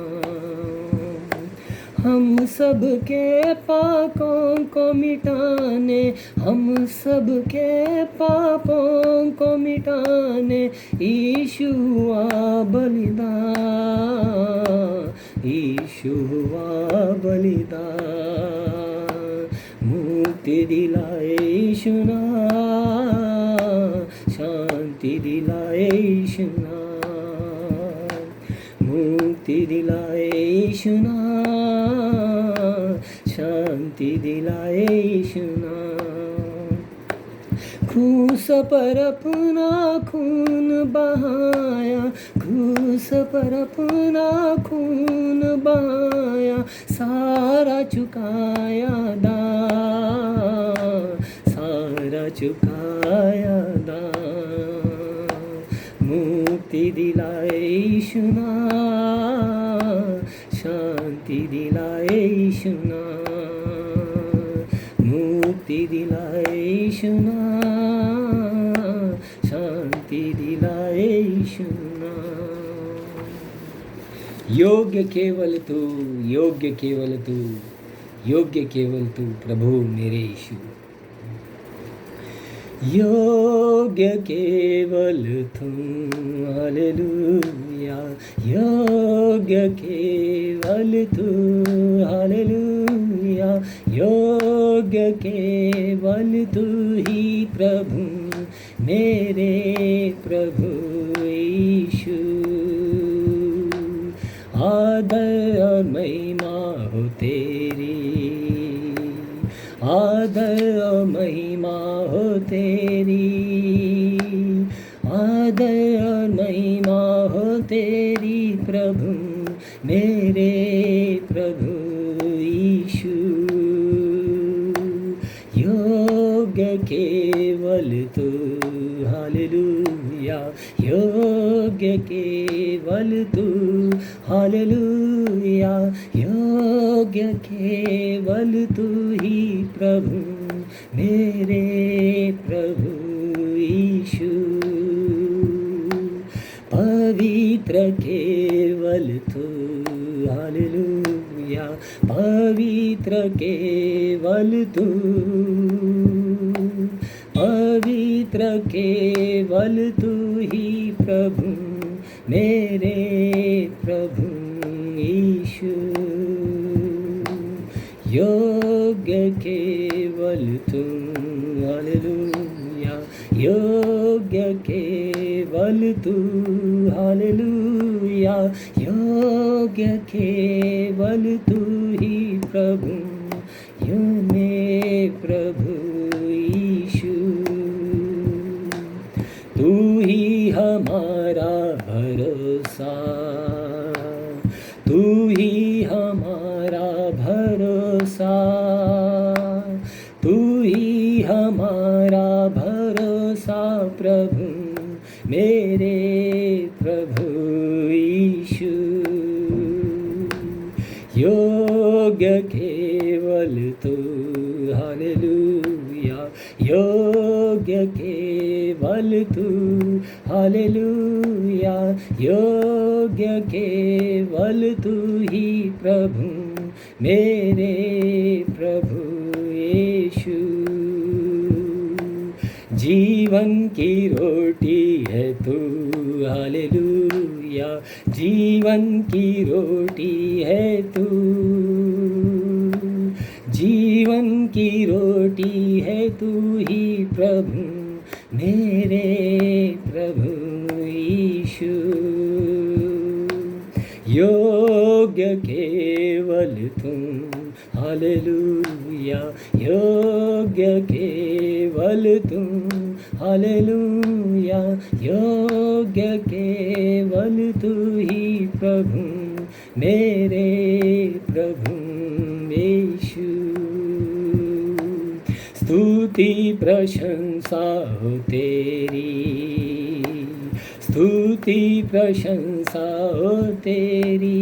हम सब के पापों को मिटाने, हम सब के पापों को मिटाने यीशु हुआ बलिदान, यीशु हुआ बलिदान. मुक्ति दिलाए यीशु नाम, शांति दिलाए यीशु नाम. मुक्ति दिलाए यीशु नाम, शांति दिलाए यीशु नाम. क्रूस पर अपना खून बहाया, क्रूस पर अपना खून बहाया. सारा चुकाया दान, सारा चुकाया दान. मुक्ति दिलाए यीशु नाम, शांति दिलाए यीशु नाम. मुक्ति दिलाए यीशु नाम, शांति दिलाए यीशु नाम. योग्य केवल तू, योग्य केवल तू, योग्य केवल तू प्रभु मेरे यीशु. योग्य केवल तू, हालेलुया. योग्य केवल तू, हालेलुया. योग्य केवल तू ही प्रभु, मेरे प्रभु यीशु। आदर और महिमा हो तेरी, आदर और महिमा हो तेरी, आदर और महिमा हो तेरी प्रभु, मेरे प्रभु यीशु। योग्य केवल तू, हालेलुया, योग्य केवल तू, हालेलुया, योग्य केवल तू ही प्रभु, मेरे प्रभु यीशु। पवित्र केवल तू, हालेलुया, पवित्र केवल तू, पवित्र केवल तू ही प्रभु, मेरे प्रभु यीशु। योग्य केवल तू, हालेलुया, योग्य केवल तू, हालेलुया, योग्य केवल तू ही प्रभु, मेरे प्रभु यीशु। तू ही हमारा भरोसा, तू ही हमारा भरोसा, तू ही हमारा भरोसा प्रभु, मेरे प्रभु यीशु। योग्य केवल तू, हालेलुया, योग्य केवल तू, हालेलुया, योग्य केवल तू ही प्रभु, मेरे प्रभु यीशु। जीवन की रोटी है तू, हालेलुया, जीवन की रोटी है तू, जीवन की रोटी है तू ही प्रभु, मेरे प्रभु यीशु। योग्य केवल तू, हालेलुया, योग्य केवल तू, हालेलुया, योग्य केवल तू ही प्रभु, मेरे प्रभु यीशु। स्तुति प्रशंसा हो तेरी, स्तुति प्रशंसा हो तेरी,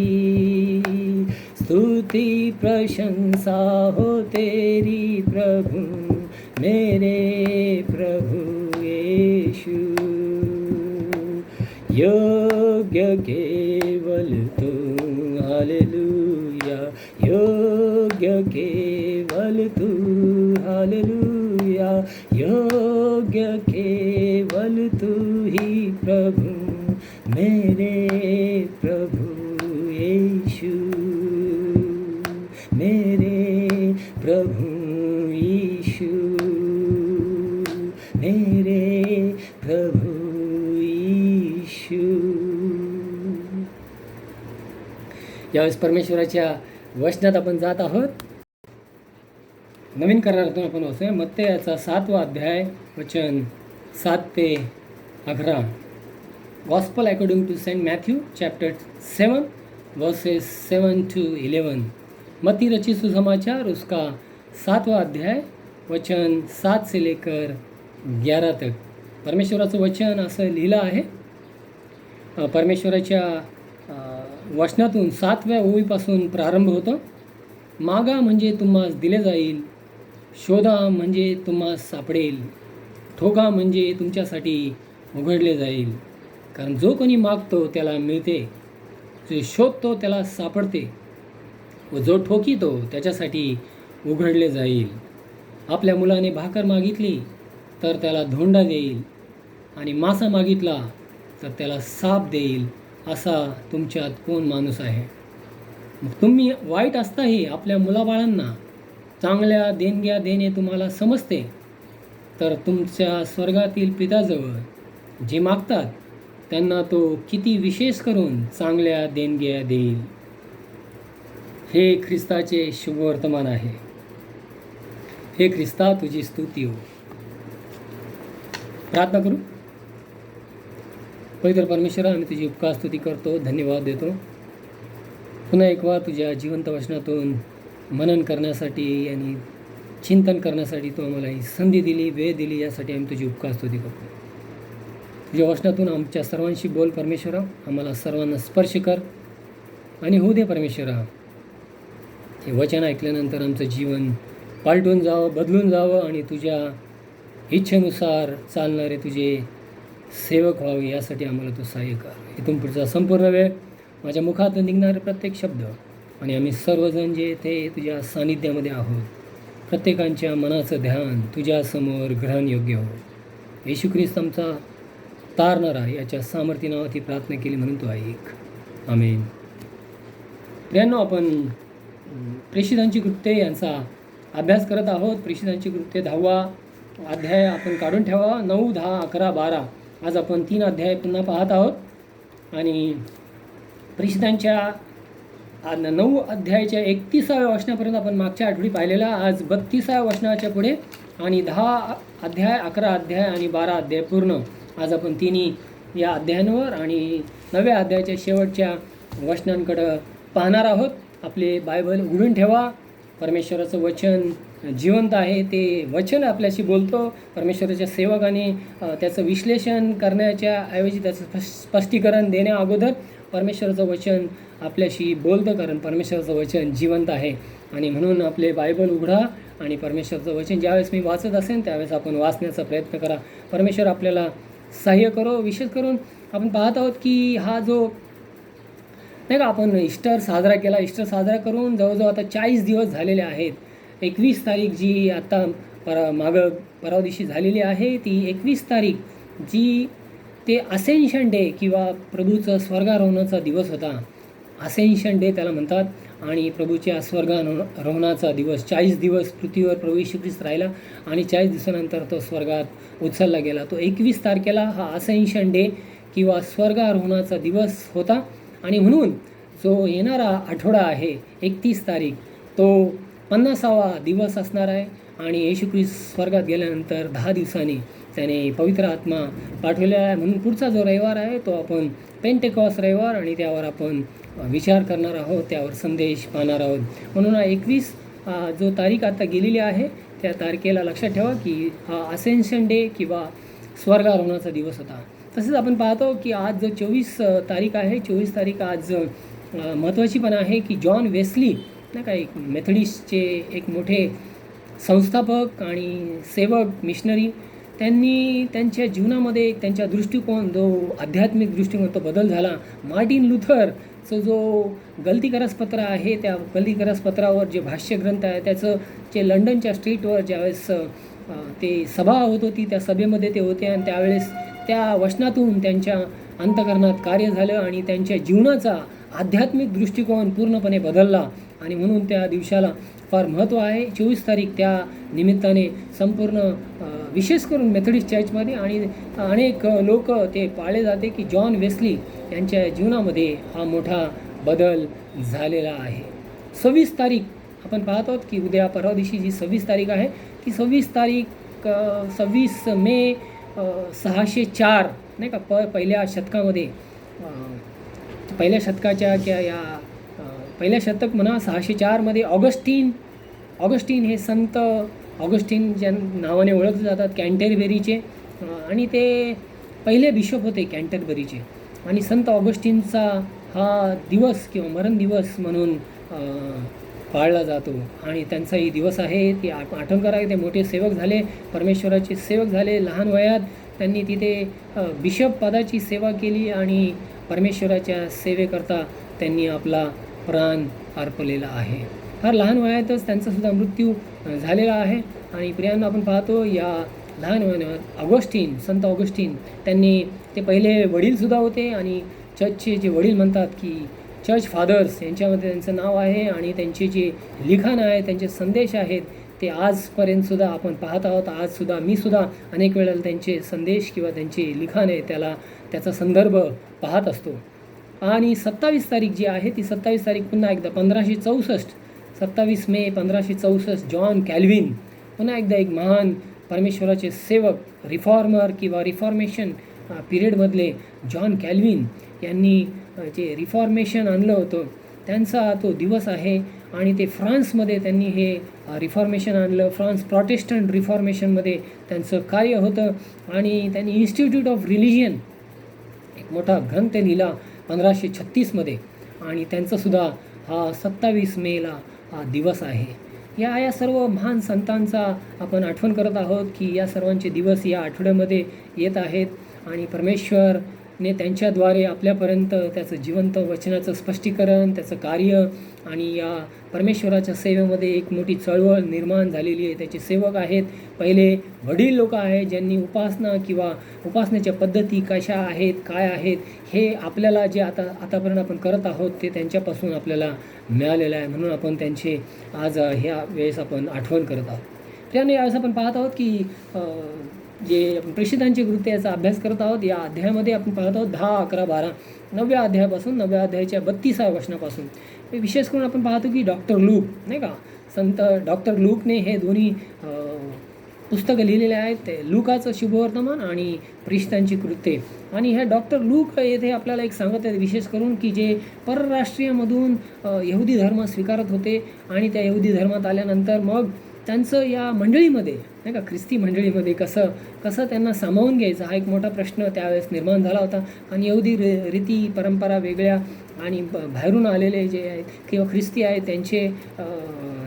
स्तुति प्रशंसा हो तेरी प्रभु, मेरे प्रभु यीशु। योग्य केवल तू, हालेलुया, योग्य केवल तू, हालेलुया, योग्य केवल तू ही प्रभु, मेरे प्रभु यीशु, मेरे प्रभु यीशु, मेरे प्रभु यीशु। यावेळेस परमेश्वराच्या वचनात आपण जात आहोत. नवीन करारातून आपण वाचूया मत्तेयाचा 7वा अध्याय वचन 7 ते 11. Gospel according to Saint Matthew chapter 7 verses 7 to 11. मत्ती रचित सुसमाचार उसका 7वां अध्याय वचन 7 से लेकर 11 तक. परमेश्वराचं वचन असं लिहिलं आहे. परमेश्वराच्या वचनातून 7व्या ओळीपासून प्रारंभ होतो. मागा म्हणजे तुम्हास दिले जाईल, शोधा म्हणजे तुम्हास सापडेल, ठोका म्हणजे तुमच्यासाठी उघडले जाईल. कारण जो कोणी मागतो त्याला मिळते, जो शोधतो त्याला सापडते, व जो ठोकीतो त्याच्यासाठी उघडले जाईल. आपल्या मुलाने भाकर मागितली तर त्याला धोंडा देईल, आणि मासा मागितला तर त्याला साप देईल. असा तुमच्यात कोण माणूस आहे? मग तुम्ही वाईट असताही आपल्या मुलाबाळांना चांगल्या देणग्या देणे तुम्हाला समजते, तर तुमच्या स्वर्गातील पित्याजवळ जे मागतात त्यांना तो किती विशेष करून चांगल्या देणग्या देईल. हे ख्रिस्ताचे शुभवर्तमान आहे. हे ख्रिस्ता, तुझी स्तुती हो. प्रार्थना करू. पवित्र परमेश्वरा, आम्ही तुझी उपकार स्तुती करतो, धन्यवाद देतो. पुन्हा एक वार तुझ्या जिवंत वचनातून मनन करण्यासाठी आणि चिंतन करण्यासाठी तू आम्हाला ही संधी दिली, वेळ दिली, यासाठी आम्ही तुझी उपकार स्तुती करतो. तुझ्या वचनातून आमच्या सर्वांशी बोल परमेश्वरा, आम्हाला सर्वांना स्पर्श कर आणि होऊ दे परमेश्वरा. हे वचन ऐकल्यानंतर आमचं जीवन पालटून जावं, बदलून जावं आणि तुझ्या इच्छेनुसार चालणारे तुझे सेवक व्हावे, यासाठी आम्हाला तू सहाय्य कर. इथून पुढचा संपूर्ण वेळ माझ्या मुखातून निघणारे प्रत्येक शब्द आणि आम्ही सर्वजण जे ते तुझ्या सानिध्यामध्ये आहोत, प्रत्येकांच्या मनाचं ध्यान तुझ्यासमोर ग्रहणयोग्य हो. येशू ख्रिस्त आमचा तारणारा, याच्या सामर्थ्य नावाची प्रार्थना केली म्हणून तू ऐक. आमेन. प्रियांनो, आपण प्रेषितांची कृत्ये यांचा अभ्यास करत आहोत. प्रेषितांची कृत्ये 10वा अध्याय आपण काढून ठेवा. 9, 10, 11, 12 आज आपण 3 अध्याय पुन्हा पाहत आहोत. आणि प्रेषितांच्या 9 अध्यायाच्या 31व्या वचनापर्यंत आपण मागच्या आठवडी पाहिलेला. आज 32व्या वचनाच्या पुढे आणि 10 अध्याय, 11 अध्याय आणि 12 अध्याय पूर्ण आज आपण तिन्ही या अध्यायांवर आणि 9व्या अध्यायाच्या शेवटच्या वचनांकडं पाहणार आहोत. आपले बायबल उघडून ठेवा. परमेश्वराचं वचन जिवंत आहे. ते वचन आपल्याशी बोलतो. परमेश्वराच्या सेवकाने त्याचं विश्लेषण करण्याच्या ऐवजी त्याचं स्पष्टीकरण देण्या अगोदर परमेश्वराचं वचन आपल्याशी बोलतं, कारण परमेश्वराचं वचन जिवंत आहे. आणि म्हणून आपले बायबल उघडा आणि परमेश्वराचं वचन ज्यावेळेस मी वाचत असेन त्यावेळेस आपण वाचण्याचा प्रयत्न करा. परमेश्वर आपल्याला सहाय्य करो. विशेष करून आपण पाहत आहोत की हा जो नाही का, आपण ईस्टर साजरा केला. ईस्टर साजरा करून जवळजवळ आता 40 दिवस झालेले आहेत. 21 तारीख जी आता परवा दिवशी झालेली आहे, ती 21 तारीख जी ते असेन्शन डे किंवा प्रभूचं स्वर्गारोहणाचा दिवस होता. असेन्शन डे त्याला म्हणतात. आणि प्रभूच्या स्वर्गारोहणाचा दिवस, 40 दिवस पृथ्वीवर प्रभू येशू ख्रिस्त राहिला आणि 40 दिवसानंतर तो स्वर्गात उचलला गेला. तो 21 तारखेला हा असेन्शन डे किंवा स्वर्गारोहणाचा दिवस होता. आणि म्हणून जो येणारा आठवडा आहे 31 तारीख, तो 50वा दिवस असणार आहे. आणि येशू ख्रिस्त स्वर्गात गेल्यानंतर 10 दिवसांनी त्याने पवित्र आत्मा पाठवलेला आहे. म्हणून पुढचा जो रविवार आहे तो आपण पेंटेकॉस्ट रविवार, आणि त्यावर आपण विचार करणार आहोत, त्यावर संदेश पाहणार आहोत. म्हणून 21 जो तारीख आता गेलेली आहे त्या तारखेला लक्षात ठेवा की हा असेन्शन डे किंवा स्वर्गारोहणाचा दिवस होता. तसेच आपण पाहतो की आज जो 24 तारीख आहे, 24 तारीख आज महत्त्वाची पण आहे की जॉन वेस्ली नाही का, एक मेथडिस्टचे एक मोठे संस्थापक आणि सेवक, मिशनरी, त्यांनी त्यांच्या जीवनामध्ये त्यांच्या दृष्टिकोन, जो आध्यात्मिक दृष्टिकोन, तो बदल झाला. मार्टिन लुथरचं जो गलतीकरसपत्र आहे, त्या गलतीकरसपत्रावर जे भाष्यग्रंथ आहे त्याचं जे लंडनच्या स्ट्रीटवर ज्यावेळेस ते सभा होत होती, त्या सभेमध्ये ते होते आणि त्यावेळेस त्या वचनातून त्यांच्या अंतःकरणात कार्य झालं आणि त्यांच्या जीवनाचा आध्यात्मिक दृष्टिकोन पूर्णपणे बदलला. आणि म्हणून त्या दिवसाला फार महत्त्व आहे. 24 तारीख त्या निमित्ताने संपूर्ण विशेष करून मेथडिस्ट चर्चमध्ये आणि अनेक लोक ते पाळले जाते की जॉन वेस्ली यांच्या जीवनामध्ये हा मोठा बदल झालेला आहे. 26 तारीख आपण पाहत आहोत की उद्या परवा दिवशी जी 26 तारीख आहे, ती 26 तारीख 26 मे 604 नाही का, पहिल्या शतकामध्ये, पहिल्या शतकाच्या किंवा या पहिल्या शतक म्हणा 604मध्ये ऑगस्टीन हे संत ऑगस्टीन ज्या नावाने ओळखले जातात, कॅन्टरबरीचे, आणि ते पहिले बिशप होते कॅन्टरबरीचे. आणि संत ऑगस्टीनचा हा दिवस किंवा मरण दिवस म्हणून पाळला जातो. आणि त्यांचाही दिवस आहे. ते आठवण करा, ते मोठे सेवक झाले, परमेश्वराचे सेवक झाले. लहान वयात त्यांनी तिथे बिशप पदाची सेवा केली आणि परमेश्वराच्या सेवेकरता त्यांनी आपला प्राण अर्पलेला आहे. फार लहान वयातच त्यांचासुद्धा मृत्यू झालेला आहे. आणि प्रियांना आपण पाहतो या लहान वयात संत ऑगस्टीन त्यांनी, ते पहिले वडीलसुद्धा होते आणि चर्चचे जे वडील म्हणतात की चर्च फादर्स यांच्यामध्ये त्यांचं नाव आहे आणि त्यांचे जे लिखाण आहे, त्यांचे संदेश आहेत, ते आजपर्यंतसुद्धा आपण पाहत आहोत. आजसुद्धा मीसुद्धा अनेक वेळेला त्यांचे संदेश किंवा त्यांचे लिखाण आहे त्याचा संदर्भ पाहत असतो. आणि 27 तारीख जी आहे ती 27 तारीख पुन्हा एकदा 1564, 27 मे 1564, जॉन कॅल्विन, पुन्हा एकदा एक महान परमेश्वराचे सेवक, रिफॉर्मर किंवा रिफॉर्मेशन पिरियडमधले जॉन कॅल्विन यांनी जे रिफॉर्मेशन आणलं होतं त्यांचा तो दिवस आहे. आणि ते फ्रान्समध्ये त्यांनी हे रिफॉर्मेशन आणलं. फ्रान्स प्रॉटेस्टंट रिफॉर्मेशनमध्ये त्यांचं कार्य होतं. आणि त्यांनी इन्स्टिट्यूट ऑफ रिलिजियन एक मोठा ग्रंथ लिहिला 1536मध्ये. आणि त्यांचासुद्धा हा 27 मेला हा दिवस आहे. या सर्व महान संतांचा आपण आठवण करत आहोत की या सर्वांचे दिवस या आठवड्यामध्ये येत आहेत. आणि परमेश्वरने त्यांच्याद्वारे आपल्यापर्यंत त्याचं जिवंत वचनाचं स्पष्टीकरण, त्याचं कार्य आणि या परमेश्वराच्या सेवेमध्ये एक मोठी चळवळ निर्माण झालेली आहे. त्याचे सेवक आहेत, पहिले वडील लोक आहेत ज्यांनी उपासना किंवा उपासनेच्या पद्धती कशा आहेत, काय आहेत, हे आपल्याला जे आतापर्यंत आपण करत आहोत ते त्यांच्यापासून आपल्याला मिळालेलं आहे. म्हणून आपण त्यांचे आज ह्या वेळेस आपण आठवण करत आहोत. त्याने यावेळेस आपण पाहत आहोत की जे आपण प्रेषितांचे कृत्य याचा अभ्यास करत आहोत. या अध्यायामध्ये आपण पाहत आहोत 10, 11, 12 9व्या अध्यायापासून 9व्या अध्यायाच्या 32व्या वचनापासून. विशेष करून आपण पाहतो की डॉक्टर लूक, नाही का, संत डॉक्टर लूकने हे दोन्ही पुस्तकं लिहिलेले आहेत. ते लूकाचं शुभवर्तमान आणि प्रेषितांची कृत्ये. आणि हे डॉक्टर लूक येथे आपल्याला एक सांगत आहेत विशेष करून की जे परराष्ट्रीयमधून यहुदी धर्म स्वीकारत होते आणि त्या यहुदी धर्मात आल्यानंतर मग त्यांचं या मंडळीमध्ये, नाही का, ख्रिस्ती मंडळीमध्ये कसं त्यांना सामावून घ्यायचं हा एक मोठा प्रश्न त्यावेळेस निर्माण झाला होता. आणि यहुदी रीती परंपरा वेगळ्या आणि बाहेरून आलेले जे आहेत किंवा ख्रिस्ती आहेत त्यांचे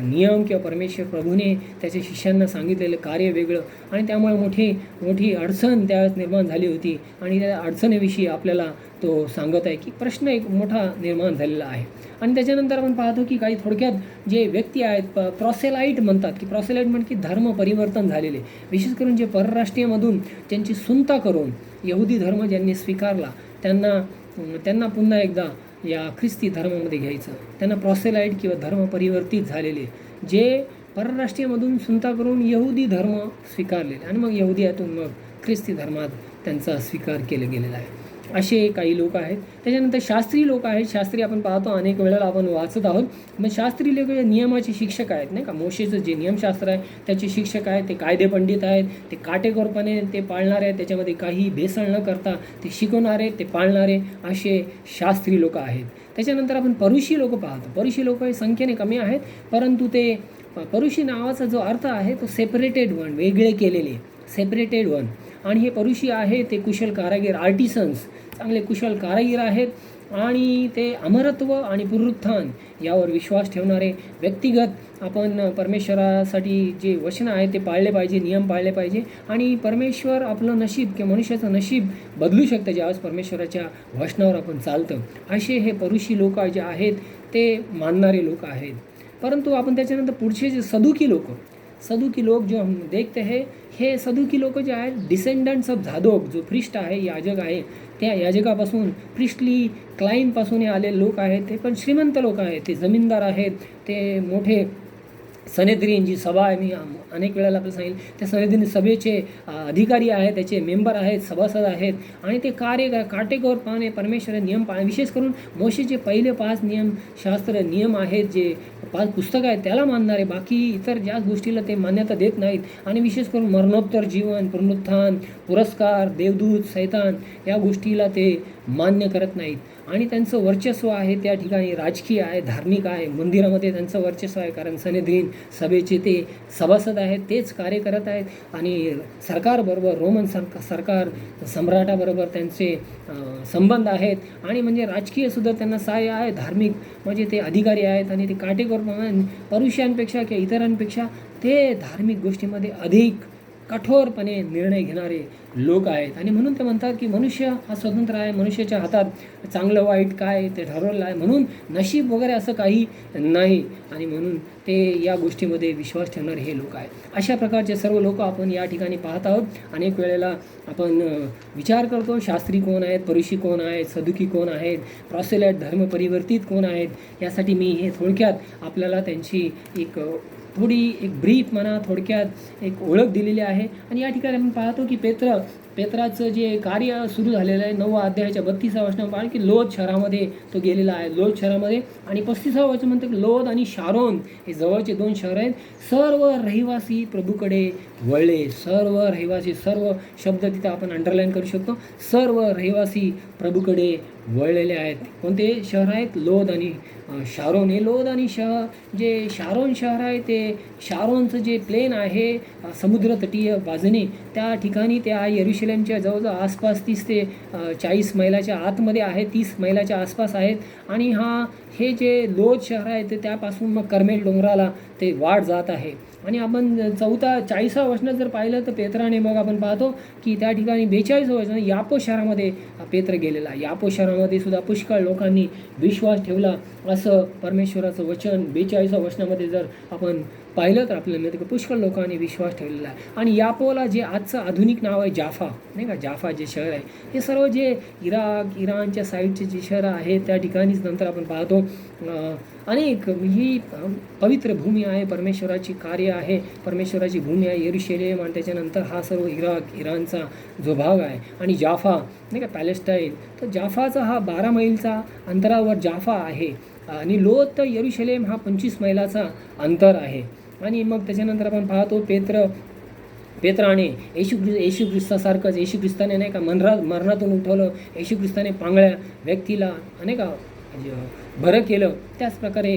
नियम किंवा परमेश्वर प्रभूने त्याच्या शिष्यांना सांगितलेलं कार्य वेगळं. आणि त्यामुळे मोठी अडचण त्यावेळेस निर्माण झाली होती. आणि त्या अडचणीविषयी आपल्याला तो सांगत आहे की प्रश्न एक मोठा निर्माण झालेला आहे. आणि त्याच्यानंतर आपण पाहतो की काही थोडक्यात जे व्यक्ती आहेत प्रॉसेलाईट म्हणतात की प्रॉसेलाईट म्हणजे की धर्म परिवर्तन झालेले, विशेष करून जे परराष्ट्रीयमधून त्यांची सुनता करून यहुदी धर्म ज्यांनी स्वीकारला त्यांना पुन्हा एकदा या ख्रिस्ती धर्मामध्ये घ्यायचं. त्यांना प्रॉसेलाईट किंवा धर्म परिवर्तित झालेले, जे परराष्ट्रीयमधून सुनता करून यहुदी धर्म स्वीकारलेले आणि मग यहुदियातून मग ख्रिस्ती धर्मात त्यांचा स्वीकार केला गेलेला आहे. असे काही लोक आहेत. त्याच्यानंतर शास्त्री लोक आहेत. शास्त्री आपण पाहतो अनेक वेळेला आपण वाचत आहोत. मग शास्त्री लोक नियमाचे शिक्षक आहेत, नाही का. मोशेचं जे नियमशास्त्र आहे त्याचे शिक्षक आहेत, ते कायदे पंडित आहेत, ते काटेकोरपणे ते पाळणारे आहेत, त्याच्यामध्ये काही भेसळ न करता ते शिकवणारे, ते पाळणारे असे शास्त्री लोक आहेत. त्याच्यानंतर आपण परुषी लोक पाहतो. परुषी लोक हे संख्येने कमी आहेत, परंतु ते परुषी नावाचा जो अर्थ आहे तो सेपरेटेड वन, वेगळे केलेले, सेपरेटेड वन. आणि हे परुषी आहे ते कुशल कारागीर, आर्टिसन्स, चांगले कुशल कारागीर आहेत. आणि ते अमरत्व आणि पुनरुत्थान यावर विश्वास ठेवणारे, व्यक्तिगत आपण परमेश्वरासाठी जे वचन आहे ते पाळले पाहिजे, नियम पाळले पाहिजे. आणि परमेश्वर आपलं नशीब किंवा मनुष्याचं नशीब बदलू शकतं ज्यावेळेस परमेश्वराच्या वचनावर आपण चालतं. असे हे परुषी लोक जे आहेत ते मानणारे लोक आहेत. परंतु आपण त्याच्यानंतर पुढचे जे सदुकी लोक जो हम देखते हैं, हे सदुकी लोक जे आहेत डिसेंडंट्स ऑफ झादोक, जो प्रिस्ट आहे, याजक आहे, त्या याजकापासून प्रिस्टली क्लाइनपासून हे आलेले लोक आहेत. ते पण श्रीमंत लोक आहेत, ते जमीनदार आहेत, ते मोठे सनेद्रीन जी सभा आहे, मी अनेक वेळेला आपल्याला सांगितलं, त्या सनेद्रीन सभेचे अधिकारी आहेत, त्याचे मेंबर आहेत, सभासद आहेत. आणि ते कार्य काटेकोरपणे परमेश्वर नियम विशेष करून मोशेचे पहिले 5 नियम आहेत, जे 5 पुस्तकं आहेत त्याला मानणारे, बाकी इतर ज्या गोष्टीला ते मान्यता देत नाहीत. आणि विशेष करून मरणोत्तर जीवन, पुनरुत्थान, पुरस्कार, देवदूत, सैतान या गोष्टीला ते मान्य करत नाहीत. आणि त्यांचं वर्चस्व आहे त्या ठिकाणी राजकीय आहे, धार्मिक आहे. मंदिरामध्ये त्यांचं वर्चस्व आहे कारण सनेद्रीन सभेचे ते सभासद आहेत, तेच कार्य करत आहेत. आणि सरकारबरोबर, रोमन सरकार सम्राटाबरोबर त्यांचे संबंध आहेत. आणि म्हणजे राजकीयसुद्धा त्यांना सहाय्य आहे, धार्मिक म्हणजे ते अधिकारी आहेत. आणि ते काटेकोरपणे परुषांपेक्षा किंवा इतरांपेक्षा ते धार्मिक गोष्टीमध्ये अधिक कठोरपणे निर्णय घेणारे लोक आहेत. आणि म्हणून ते म्हणतात की मनुष्य हा स्वतंत्र आहे, मनुष्याच्या हातात चांगलं वाईट काय ते ठरवलेलं आहे, म्हणून नशीब वगैरे असं काही नाही. आणि म्हणून ते या गोष्टीमध्ये विश्वास ठेवणारे हे लोक आहेत. अशा प्रकारचे सर्व लोक आपण या ठिकाणी पाहत आहोत. अनेक वेळेला आपण विचार करतो शास्त्री कोण आहेत, फरीसी कोण आहेत, सदुकी कोण आहेत, प्रॉसेलाइट धर्म परिवर्तित कोण आहेत. यासाठी मी हे थोडक्यात आपल्याला त्यांची एक थोडी एक ब्रीफ म्हणा, थोडक्यात एक ओळख दिलेली आहे. आणि या ठिकाणी आपण पाहतो की पेत्राचं जे कार्य सुरू झालेलं आहे 9व्या अध्यायाच्या 32व्या वचनात पाहा की लोद शहरामध्ये तो गेलेला आहे. लोद शहरामध्ये आणि 35व्या वचन म्हणतं की लोद आणि शारोन हे जवळचे 2 शहर आहेत. सर्व रहिवासी प्रभूकडे वळले. सर्व रहिवासी, सर्व शब्द तिथे आपण अंडरलाईन करू शकतो. सर्व रहिवासी प्रभूकडे वळलेले आहेत. कोणते शहर आहेत? लोद आणि शारोन. हे लोद आणि जे शारोन शहर आहे ते शारोनचं जे प्लेन आहे समुद्र तटीय बाजूने, त्या ठिकाणी त्या येरुशलेमच्या जवळजवळ आसपास 30 ते 40 मैलाच्या आतमध्ये आहे, 30 मैलाच्या आसपास आहेत. आणि हे जे लोद शहर आहे ते त्यापासून मग कर्मेल डोंगराला ते वाढ जात आहे. आणि आपण 40व्या वचनात जर पाहिलं तर पेत्राने मग आपण पाहतो की त्या ठिकाणी 42व्या वचन यापो शहरामध्ये पेत्र गेलेला. यापो शहरामध्ये सुद्धा पुष्कळ लोकांनी विश्वास ठेवला असं परमेश्वराचं वचन 42व्या वचनामध्ये जर आपण पाहिलं तर आपल्याला मिळतं की पुष्कळ लोकांनी विश्वास ठेवलेला आहे. आणि यापोला जे आजचं आधुनिक नाव आहे जाफा, नाही का, जाफा जे शहर आहे, हे सर्व जे इराणच्या साईडचे जे शहरं आहेत त्या ठिकाणीच नंतर आपण पाहतो अनेक ही पवित्र भूमी आहे, परमेश्वराची कार्य आहे, परमेश्वराची भूमी आहे येरुशलेम. आणि त्याच्यानंतर हा सर्व इराणचा जो भाग आहे. आणि जाफा, नाही का, पॅलेस्टाईन, तर जाफाचा हा 12 मैलचा अंतरावर जाफा आहे. आणि लोद तर येरुशलेम हा 25 मैलाचा अंतर आहे. आणि मग त्याच्यानंतर आपण पाहतो पेत्राने येशू ख्रिस्तासारखंच, येशू ख्रिस्ताने नाही का मरणातून उठवलं, येशू ख्रिस्ताने पांगळ्या व्यक्तीला नाही का बरं केलं. त्याचप्रकारे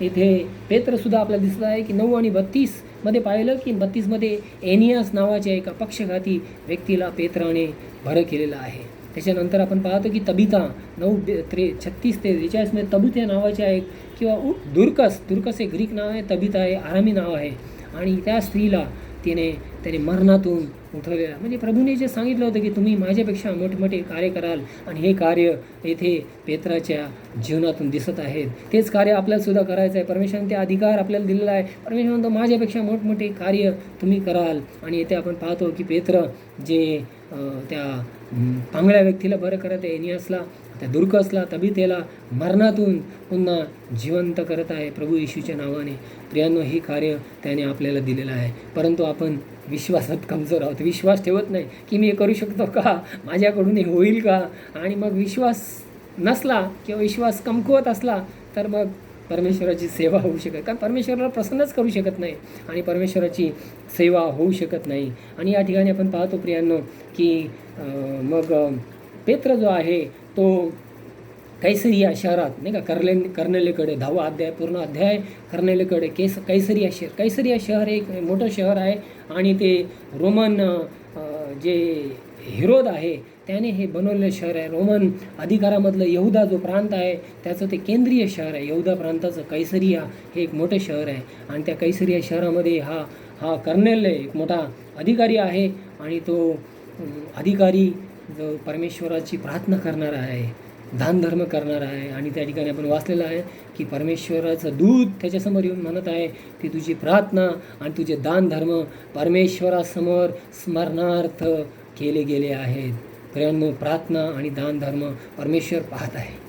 इथे पेत्रसुद्धा आपल्याला दिसत आहे की 9 आणि 32मध्ये पाहिलं की 32मध्ये एनियास नावाच्या एका पक्षघाती व्यक्तीला पेत्राने बरं केलेलं आहे. त्याच्यानंतर आपण पाहतो की तबिता 9:36 ते 43मध्ये तबिता नावाच्या एक किंवा दुर्कस हे ग्रीक नाव आहे, तबिता हे आरामी नाव आहे. आणि त्या स्त्रीला त्याने मरणातून उठवलेला. म्हणजे प्रभूने जे सांगितलं होतं की तुम्ही माझ्यापेक्षा मोठमोठे कार्य कराल, आणि हे कार्य येथे पेत्राच्या जीवनातून दिसत आहेत. तेच कार्य आपल्याला सुद्धा करायचं आहे. परमेश्वराने ते अधिकार आपल्याला दिलेला आहे. परमेश्वर म्हणतो माझ्यापेक्षा मोठमोठे कार्य तुम्ही कराल. आणि येथे आपण पाहतो की पेत्र जे त्या पांगळ्या व्यक्तीला बरं करत आहे, एनियासला, त्या दुर्कसला, तबितेला मरणातून पुन्हा जिवंत करत आहे प्रभू येशूच्या नावाने. प्रियांनो, हे कार्य त्याने आपल्याला दिलेलं आहे. परंतु आपण विश्वासात कमजोर आहोत, विश्वास ठेवत नाही की मी हे करू शकतो का, माझ्याकडून हे होईल का. आणि मग विश्वास नसला किंवा विश्वास कमकुवत असला तर मग परमेश्वराची सेवा होऊ शकत, कारण परमेश्वराला प्रसन्नच करू शकत नाही आणि परमेश्वराची सेवा होऊ शकत नाही. आणि या ठिकाणी आपण पाहतो प्रियांनो की मग पेत्र जो आहे तो कैसरिया शहरात, नाही का, कर्नेलेकडे 10वा अध्याय पूर्ण अध्याय कर्नेलेकडे कैसरिया शहर एक मोठं शहर आहे. आणि ते रोमन जे हेरोद आहे त्याने हे बनवलेलं शहर आहे. रोमन अधिकारामधलं यहुदा जो प्रांत आहे त्याचं ते केंद्रीय शहर आहे. यहुदा प्रांताचं कैसरिया हे एक मोठं शहर आहे. आणि त्या कैसरिया शहरामध्ये हा कर्नेल एक मोठा अधिकारी आहे. आणि तो अधिकारी जो परमेश्वराची प्रार्थना करणारा आहे, दानधर्म करणारा आहे. आणि त्या ठिकाणी आपण वाचलेलं आहे की परमेश्वराचं दूत त्याच्यासमोर येऊन म्हणत आहे की तुझी प्रार्थना आणि तुझे दानधर्म परमेश्वरासमोर स्मरणार्थ केले गेले आहेत. प्रियांनो, प्रार्थना आणि दानधर्म परमेश्वर पाहत आहे.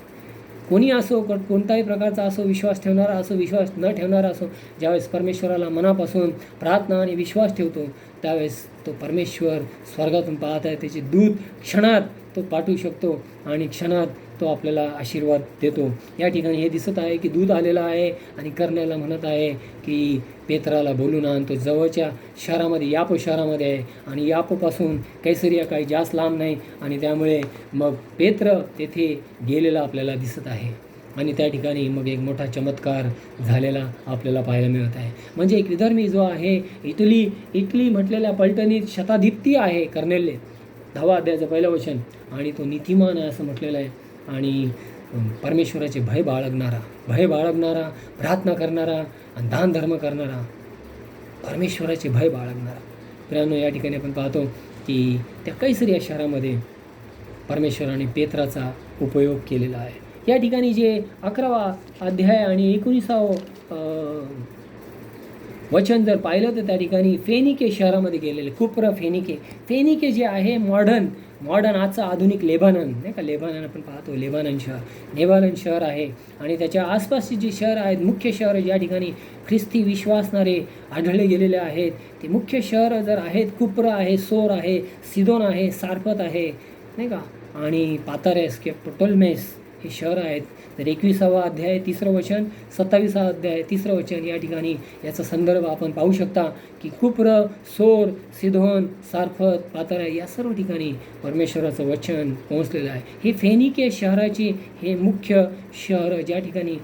कोणी असो, कोणताही प्रकारचा असो, विश्वास ठेवणारा असो, विश्वास न ठेवणारा असो, ज्यावेळेस परमेश्वराला मनापासून प्रार्थना आणि विश्वास ठेवतो त्यावेळेस तो परमेश्वर स्वर्गातून पाहत आहे. त्याचे दूत क्षणात तो पाठवू शकतो आणि क्षणात तो आपल्याला आशीर्वाद देतो. या ठिकाणी हे दिसत आहे की दूत आलेला आहे आणि कर्नेलला म्हणत आहे की पेत्राला बोलून आण. तो जवळच्या शहरामध्ये, यापो शहरामध्ये आहे. आणि यापोपासून कैसरिया काही जास्त लांब नाही. आणि त्यामुळे मग पेत्र तेथे गेलेला आपल्याला दिसत आहे. आणि त्या ठिकाणी मग एक मोठा चमत्कार झालेला आपल्याला पाहायला मिळत आहे. म्हणजे एक विधर्मी जो आहे, इटली म्हटलेल्या पलटणीत शताधिपती आहे कर्नेलने, 10वा अध्यायाचं 1 वचन. आणि तो नीतिमान आहे असं म्हटलेलं आहे. आणि परमेश्वराचे भय बाळगणारा, प्रार्थना करणारा आणि दानधर्म करणारा, परमेश्वराचे भय बाळगणारा. प्रियांनो, या ठिकाणी आपण पाहतो की त्या कैसर या शहरामध्ये परमेश्वराने पेत्राचा उपयोग केलेला आहे. या ठिकाणी जे 11वा अध्याय आणि 19वा वचन जर पाहिलं तर त्या ठिकाणी फेनिके शहरामध्ये गेलेले. कुप्र फेनिके जे आहे मॉडर्न आजचं आधुनिक लेबानन, नाही का, लेबानन आपण पाहतो, लेबानन शहर आहे. आणि त्याच्या आसपासचे जे शहर आहेत, मुख्य शहर ज्या ठिकाणी ख्रिस्ती विश्वासणारे आढळले गेलेले आहेत, ते मुख्य शहर जर आहेत, कुप्र आहे, सोर आहे, सिदोन आहे, सारफत आहे, नाही का, आणि पातारेस किंवा टोलमेस हे शहर आहेत. तर 21वा अध्याय 3रं वचन, 27वा अध्याय 3रं वचन, या ठिकाणी याचा संदर्भ आपण पाहू शकता की कुप्र, सोर, सिदोन, सारफत, पातारा या सर्व ठिकाणी परमेश्वराचं वचन पोहोचलेलं आहे. हे फेनिके शहराचे हे मुख्य शहर ज्या ठिकाणी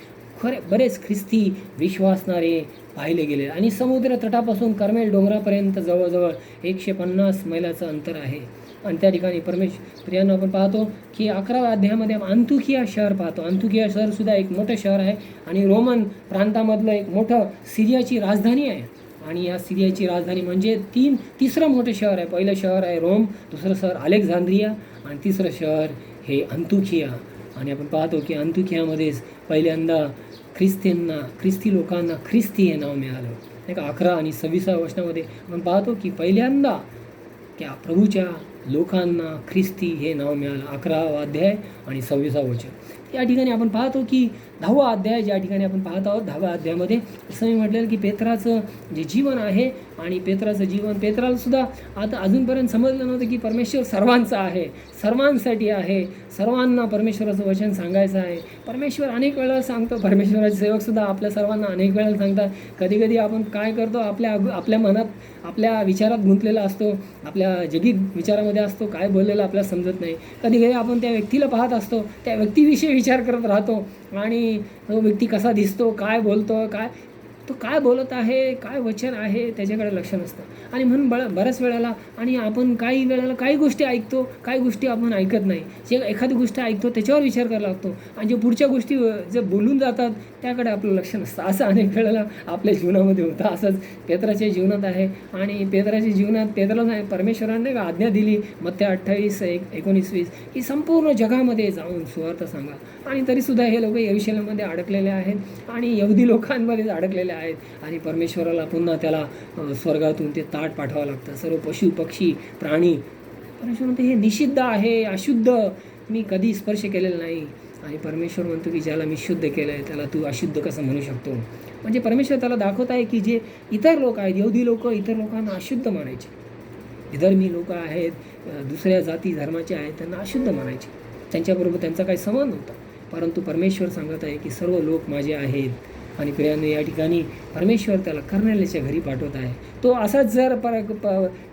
बरेच ख्रिस्ती विश्वासणारे पाहिले गेले. आणि समुद्र तटापासून कर्मेल डोंगरापर्यंत जवळजवळ 150 मैलाचं अंतर आहे. आणि त्या ठिकाणी प्रियांनो, आपण पाहतो की 11व्या अध्यायामध्ये अंतुकिया शहर पाहतो. अंतुकिया शहरसुद्धा एक मोठं शहर आहे आणि रोमन प्रांतामधलं एक मोठं सिरियाची राजधानी आहे. आणि या सिरियाची राजधानी म्हणजे तिसरं मोठं शहर आहे. पहिलं शहर आहे रोम, दुसरं शहर अलेक्झांद्रिया आणि तिसरं शहर हे अंतुकिया. आणि आपण पाहतो की अंतुकियामध्येच पहिल्यांदा ख्रिस्ती लोकांना ख्रिस्ती हे नाव मिळालं, नाही का. 11 आणि 26व्या वचनामध्ये आपण पाहतो की पहिल्यांदा त्या प्रभूच्या लोकांना ख्रिस्ती हे नाव मिळालं. 11वा अध्याय आणि 26वा वचन. या ठिकाणी आपण पाहतो की 10वा अध्याय ज्या ठिकाणी आपण पाहत आहोत, 10व्या अध्यायामध्ये असं मी म्हटलेलं की पेत्राचं जे जीवन आहे आणि पेत्राचं जीवन, पेत्राला सुद्धा आता अजूनपर्यंत समजलं नव्हतं की परमेश्वर सर्वांचा आहे, सर्वांसाठी आहे, सर्वांना परमेश्वराचं वचन सांगायचं आहे. परमेश्वर अनेक वेळा सांगतो, परमेश्वराचे सेवकसुद्धा आपल्या सर्वांना अनेक वेळा सांगतात. कधी आपण काय करतो, आपल्या मनात, आपल्या विचारात गुंतलेला असतो, आपल्या जगी विचारामध्ये असतो, काय बोललेलं आपल्याला समजत नाही. कधी आपण त्या व्यक्तीला पाहत असतो, त्या व्यक्तीविषयी विचार करत राहतो आणि तो व्यक्ती कसा दिसतो, काय बोलतो, तो काय बोलत आहे, काय वचन आहे, त्याच्याकडे लक्ष नसतं. आणि म्हणून बऱ्याच वेळेला आणि आपण काही वेळेला काही गोष्टी ऐकतो, काही गोष्टी आपण ऐकत नाही. जे एखादी गोष्ट ऐकतो त्याच्यावर विचार करायला लागतो आणि जे पुढच्या गोष्टी जे बोलून जातात त्याकडे आपलं लक्ष नसतं. असं अनेक वेळेला आपल्या जीवनामध्ये होतं. असंच पेत्राच्या जीवनात आहे. आणि पेत्राच्या जीवनात पेत्राला परमेश्वराने आज्ञा दिली, मत्ती 28:19-20 की संपूर्ण जगामध्ये जाऊन सुवार्ता सांगा. आणि तरीसुद्धा हे लोक यरूशलेममध्ये अडकलेले आहेत आणि यहुदी लोकांमध्येच अडकलेले आहेत. आणि परमेश्वराला पुन्हा त्याला स्वर्गातून ते ताट पाठवावं लागतं. सर्व पशु पक्षी प्राणी, परमेश्वर म्हणतो हे निषिद्ध आहे, अशुद्ध, मी कधी स्पर्श केलेला नाही. आणि परमेश्वर म्हणतो की ज्याला मी शुद्ध केलं आहे त्याला तू अशुद्ध कसं म्हणू शकतो. म्हणजे परमेश्वर त्याला दाखवत आहे की जे इतर लोक आहेत, यहुदी लोक इतर लोकांना अशुद्ध मानायचे, विधर्मी लोक आहेत, दुसऱ्या जाती धर्माचे आहेत, त्यांना अशुद्ध मानायचे, त्यांच्याबरोबर त्यांचा काही संबंध नव्हता. परंतु परमेश्वर सांगत आहे की सर्व लोक माझे आहेत. आणि प्रियांनो, या ठिकाणी परमेश्वर त्याला कर्नेल्याच्या घरी पाठवत आहे. तो असाच जर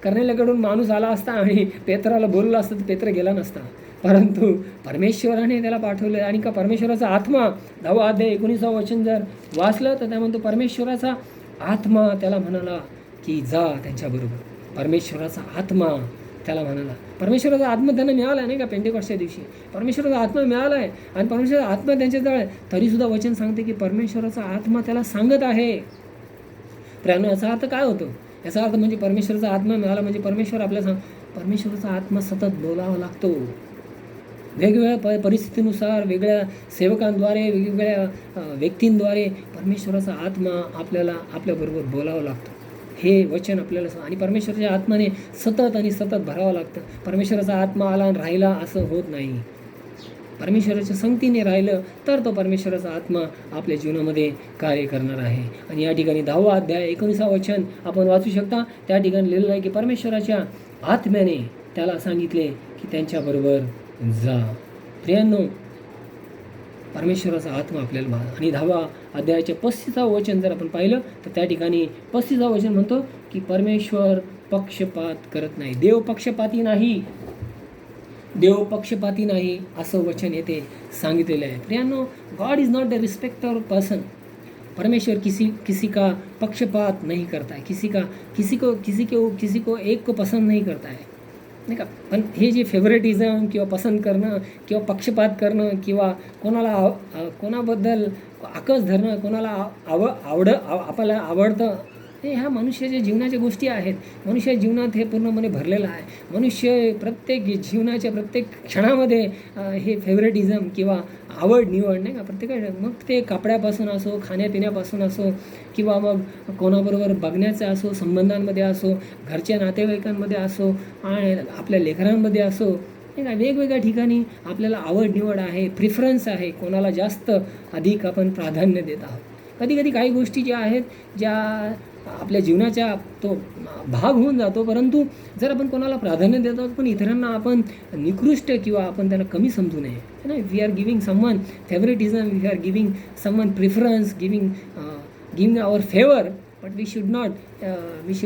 कर्नेल्याकडून माणूस आला असता आणि पेत्राला बोलला असता तर पेत्र गेला नसता. परंतु परमेश्वराने त्याला पाठवलं. आणि का परमेश्वराचा आत्मा, 10वा अध्याय 19वा वचन जर वाचलं तर त्या म्हणतो परमेश्वराचा आत्मा त्याला म्हणाला की जा त्यांच्याबरोबर. परमेश्वराचा आत्मा त्याला म्हणाला. परमेश्वराचा आत्मा त्यांना मिळाला नाही का, पेंटेकॉस्टच्या दिवशी परमेश्वराचा आत्मा मिळाला आहे. आणि परमेश्वराचा आत्मा त्यांच्याजवळ आहे. तरीसुद्धा वचन सांगते की परमेश्वराचा आत्मा त्याला सांगत आहे. प्रियांनो, याचा अर्थ काय होतो? याचा अर्थ म्हणजे परमेश्वराचा आत्मा मिळाला म्हणजे परमेश्वर आपल्याला परमेश्वराचा आत्मा सतत बोलावा लागतो. वेगवेगळ्या परिस्थितीनुसार, वेगळ्या सेवकांद्वारे, वेगवेगळ्या व्यक्तींद्वारे परमेश्वराचा आत्मा आपल्याला आपल्याबरोबर बोलावं लागतो. हे वचन आपल्याला आणि परमेश्वराच्या आत्म्याने सतत भरावं लागतं. परमेश्वराचा आत्मा आला आणि राहिला असं होत नाही. परमेश्वराच्या संगतीने राहिलं तर तो परमेश्वराचा आत्मा आपल्या जीवनामध्ये कार्य करणार आहे. आणि या ठिकाणी 10वा अध्याय 19वा वचन आपण वाचू शकता. त्या ठिकाणी लिहिलेलं आहे की परमेश्वराच्या आत्म्याने त्याला सांगितले की त्यांच्याबरोबर जा. प्रियांनो, परमेश्वराचा आत्मा आपल्याला आणि 10वा अध्यायाच्या 35वा वचन जर आपण पाहिलं तर त्या ठिकाणी 35वा वचन म्हणतो की परमेश्वर पक्षपात करत नाही. देव पक्षपाती नाही असं वचन येथे सांगितलेलं आहे. प्रियांनो, God is not the respecter of person. परमेश्वर किसी का पक्षपात नहीं करता है, किसी को एक को पसंद नहीं करता है, नाही का. पण हे जे फेवरेटिझम किंवा पसंत करणं किंवा पक्षपात करणं किंवा कोणाबद्दल आकस धरणं, कोणाला आपल्याला आवडतं हे ह्या मनुष्याच्या जीवनाच्या गोष्टी आहेत. मनुष्य जीवनात हे पूर्णपणे भरलेलं आहे. मनुष्य प्रत्येक जीवनाच्या प्रत्येक क्षणामध्ये हे फेवरेटिझम किंवा आवड निवड नाही का प्रत्येक, मग ते कपड्यापासून असो, खाण्यापिण्यापासून असो, किंवा मग कोणाबरोबर बघण्याचं असो, संबंधांमध्ये असो, घरच्या नातेवाईकांमध्ये असो, आणि आपल्या लेकरांमध्ये असो, नाही का वेगवेगळ्या ठिकाणी आपल्याला आवड निवड आहे, प्रिफरन्स आहे, कोणाला जास्त अधिक आपण प्राधान्य देत आहोत. कधी कधी काही गोष्टी ज्या आहेत ज्या आपल्या जीवनाच्या तो भाग होऊन जातो, परंतु जर आपण कोणाला प्राधान्य देतो पण इतरांना आपण निकृष्ट किंवा आपण त्यांना कमी समजू नये ना. We are giving someone favouritism, we are giving someone preference, giving our favour, but we should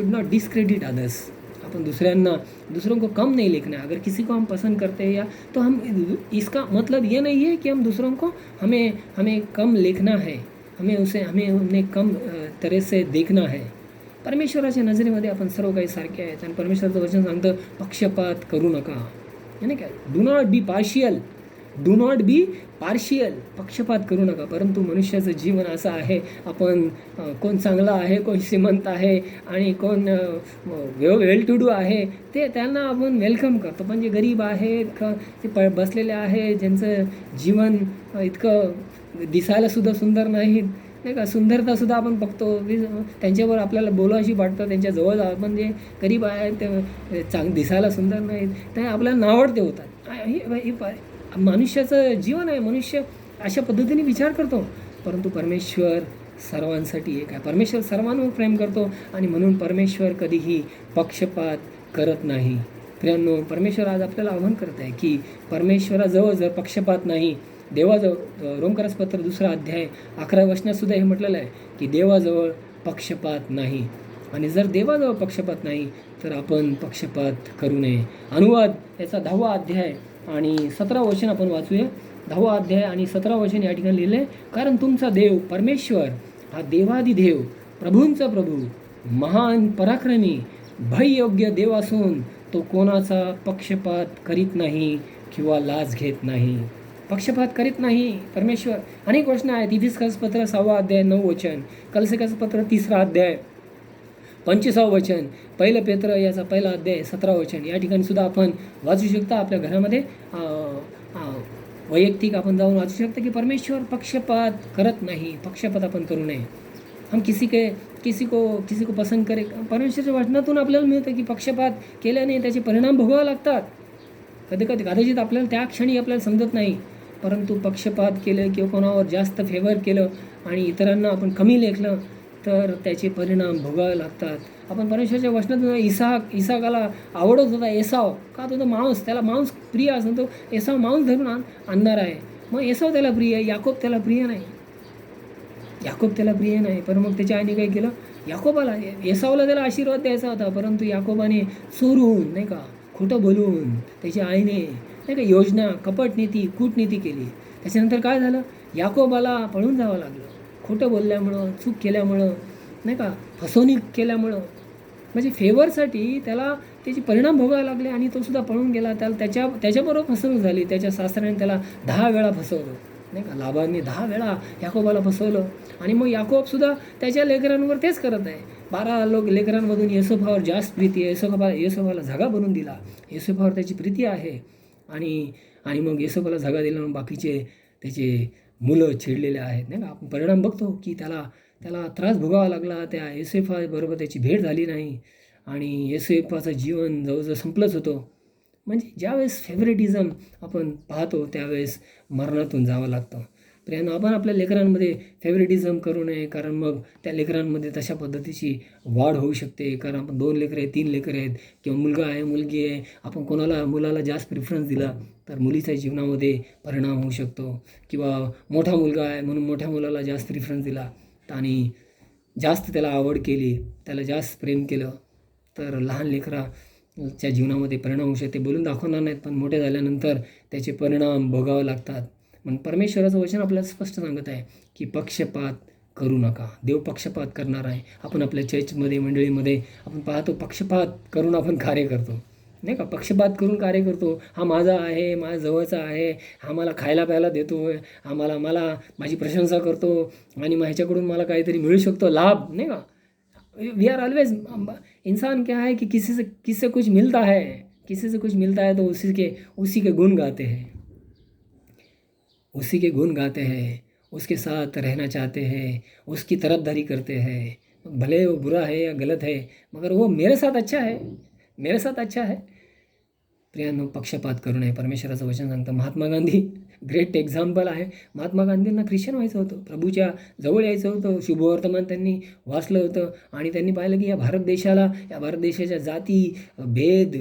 not discredit others. अपन दूसरों को कम नहीं लिखना है. अगर किसी को हम पसंद करते हैं या तो हम, इसका मतलब ये नहीं है कि हम दूसरों को हमें कम लिखना है, हमें उन्हें कम तरह से देखना है. परमेश्वराच्या नजरेमध्ये आपण सर्व काही सारखे आहेत. आणि परमेश्वराचं वचन सांगतं पक्षपात करू नका. यानी काय, डू नॉट बी पार्शियल, पक्षपात करू नका. परंतु मनुष्याचं जीवन असं आहे, आपण कोण चांगला आहे, कोण श्रीमंत आहे आणि कोण वेल टू डू आहे ते त्यांना आपण वेलकम करतो. पण जे गरीब आहेत, ते बसलेले आहे, ज्यांचं जीवन इतकं दिसायलासुद्धा सुंदर नाहीत नाही का, सुंदरतासुद्धा आपण बघतो, त्यांच्यावर आपल्याला बोलावशी वाटतं, त्यांच्याजवळ आपण जे गरीब आहेत ते दिसायला सुंदर नाहीत, ते आपल्याला नावडते होतात. मनुष्याचं जीवन आहे, मनुष्य अशा पद्धतीने विचार करतो. परंतु परमेश्वर सर्वांसाठी एक आहे. परमेश्वर सर्वांवर प्रेम करतो आणि म्हणून परमेश्वर कधीही पक्षपात करत नाही. प्रियांनो, परमेश्वर आज आपल्याला आव्हान करत आहे की परमेश्वराजवळ जर पक्षपात नाही, देवाजवळ, रोमकरास पत्र 2 अध्याय 11 वचनातसुद्धा हे म्हटलेलं आहे की देवाजवळ पक्षपात नाही. आणि जर देवाजवळ पक्षपात नाही तर आपण पक्षपात करू नये. अनुवाद याचा 10वा अध्याय आणि 17 वचन आपण वाचूया. 10वा अध्याय आणि 17 वचन या ठिकाणी लिहिले, कारण तुमचा देव परमेश्वर हा देवादिदेव, प्रभूंचा प्रभू, महान पराक्रमी, भययोग्य देव असून तो कोणाचा पक्षपात करीत नाही किंवा लाज घेत नाही. पक्षपात करीत नाही परमेश्वर. अनेक वचन आहेत. इफिसकास पत्र 6वा अध्याय 9 वचन, कलसिकास पत्र 3रा अध्याय 25वा वचन, 1 पेत्र याचा 1ला अध्याय 17 वचन. या ठिकाणी सुद्धा आपण वाचू शकता. आपल्या घरामध्ये वैयक्तिक आपण जाऊन वाचू शकता की परमेश्वर पक्षपात करत नाही. पक्षपात आपण करू नये. हम किसी को पसंद करे. परमेश्वराच्या वचनातून आपल्याला मिळतं की पक्षपात केल्याने त्याचे परिणाम भोगावे लागतात. कदाचित आपल्याला त्या क्षणी आपल्याला समजत नाही, परंतु पक्षपात केलं किंवा कोणावर जास्त फेवर केलं आणि इतरांना आपण कमी लेखलं तर त्याचे परिणाम भोगावे लागतात. आपण परमेश्वराच्या वचनातून इसाकाला आवडत होता एसाव, का तो मांस, त्याला मांस प्रिय असं, तो एसाव मांस धरून आणणार आहे. मग एसाव त्याला प्रिय आहे, याकोब त्याला प्रिय नाही. पण मग त्याच्या आईने काय केलं, याकोबाला, एसावला त्याला आशीर्वाद द्यायचा होता, परंतु याकोबाने चोरून नाही का, खोटं बोलून त्याच्या आईने नाही का योजना, कपटनीती, कूटनीती केली. त्याच्यानंतर काय झालं, याकोबाला पळून जावं लागलं. खोटं बोलल्यामुळं, चूक केल्यामुळं नाही का, फसवणूक केल्यामुळं, म्हणजे फेवरसाठी त्याला त्याचे परिणाम भोगावे लागले आणि तो सुद्धा पळून गेला. त्याच्याबरोबर फसवणूक झाली. त्याच्या सासऱ्याने त्याला 10 वेळा फसवलं नाही का, लाबांनी 10 वेळा याकोबाला फसवलं. आणि मग याकोबसुद्धा त्याच्या लेकरांवर तेच करत आहे. 12 लेकरांमधून योसेफावर जास्त प्रीती आहे. योसेफाला झगा बनवून दिला. योसेफावर त्याची प्रीती आहे आणि मग योसेफाला झगा दिला, मग बाकीचे त्याचे मुलं चिडलेले आहेत नाही का. आपण परिणाम बघतो की त्याला त्रास भोगावा लागला. त्या योसेफाबरोबर त्याची भेट झाली नाही आणि योसेफाचं जीवन जवळजवळ संपलंच होतं. म्हणजे ज्यावेळेस फेवरेटिझम आपण पाहतो त्यावेळेस मरणातून जावं लागतं. प्रियांनो, आपण आपल्या लेकरांमध्ये फेवरेटिझम करू नये, कारण मग त्या लेकरांमध्ये तशा पद्धतीची वाढ होऊ शकते. कारण आपण 2 लेकरं आहेत, 3 लेकरं आहेत किंवा मुलगा आहे, मुलगी आहे, आपण मुलाला जास्त प्रिफरन्स दिला तर मुलीच्या जीवनामध्ये परिणाम होऊ शकतो. किंवा मोठा मुलगा आहे म्हणून मोठ्या मुलाला जास्त प्रिफरन्स दिला आणि जास्त त्याला आवड केली, त्याला जास्त प्रेम केलं तर लहान लेकराच्या जीवनामध्ये परिणाम होऊ शकते. बोलून दाखवणार नाहीत, पण मोठे झाल्यानंतर त्याचे परिणाम भोगावे लागतात. मग परमेश्वराचं वचन आपल्याला स्पष्ट सांगत आहे की पक्षपात करू नका. देव पक्षपात करणार आहे. आपण आपल्या चर्चमध्ये, मंडळीमध्ये आपण पाहतो पक्षपात करून आपण कार्य करतो नाही का. पक्षपात करून कार्य करतो. हा माझा आहे, माझ्या जवळचा आहे, हा मला खायला प्यायला देतो, मला माझी प्रशंसा करतो आणि ह्याच्याकडून मला काहीतरी मिळू शकतो लाभ नाही का. वी आर ऑलवेज, इंसान क्या है कि किसी से कुछ मिलता है, किसी से कुछ मिलता है तो उसी के गुण गाते हैं, उसी के गुण गाते हैं, उसके साथ रहना चाहते हैं, उसकी तरफदारी करते हैं, भले वो बुरा है या गलत है, मगर वो मेरे साथ अच्छा है, मेरे साथ अच्छा है. प्रियांनो, पक्षपात करू नये. परमेश्वराचं वचन सांगतं. महात्मा गांधी ग्रेट एक्झाम्पल आहे. महात्मा गांधींना ख्रिश्चन व्हायचं होतं, प्रभूच्या जवळ यायचं होतं, शुभवर्तमान त्यांनी वाचलं होतं आणि त्यांनी पाहिलं की या भारत देशाच्या जाती, भेद,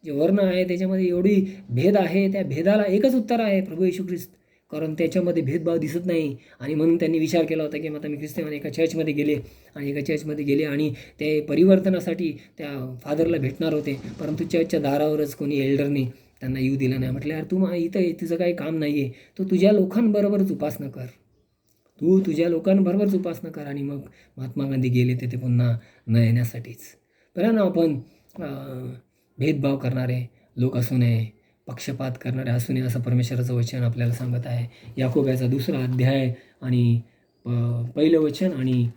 जे वर्ण आहे त्याच्यामध्ये एवढी भेद आहे, त्या भेदाला एकच उत्तर आहे, प्रभू येशू ख्रिस्त. कारण त्याच्यामध्ये भेदभाव दिसत नाही आणि म्हणून त्यांनी विचार केला होता की मग आता मी ख्रिस्ती एका चर्चमध्ये गेले आणि ते परिवर्तनासाठी त्या फादरला भेटणार होते, परंतु चर्चच्या दारावरच कोणी एल्डरनी त्यांना येऊ दिलं नाही. म्हटलं, यार तू इथं तुझं काही काम नाही आहे, तू तुझ्या लोकांबरोबरच उपासना कर, तू तुझ्या लोकांबरोबरच उपासना कर. आणि मग महात्मा गांधी गेले ते पुन्हा न येण्यासाठीच. पण आपण भेदभाव करणारे लोक असू नये, पक्षपात करणारे असू नये, असं परमेश्वराचं वचन आपल्याला सांगत आहे. याकोबाचा 2 अध्याय आणि 1 वचन आणि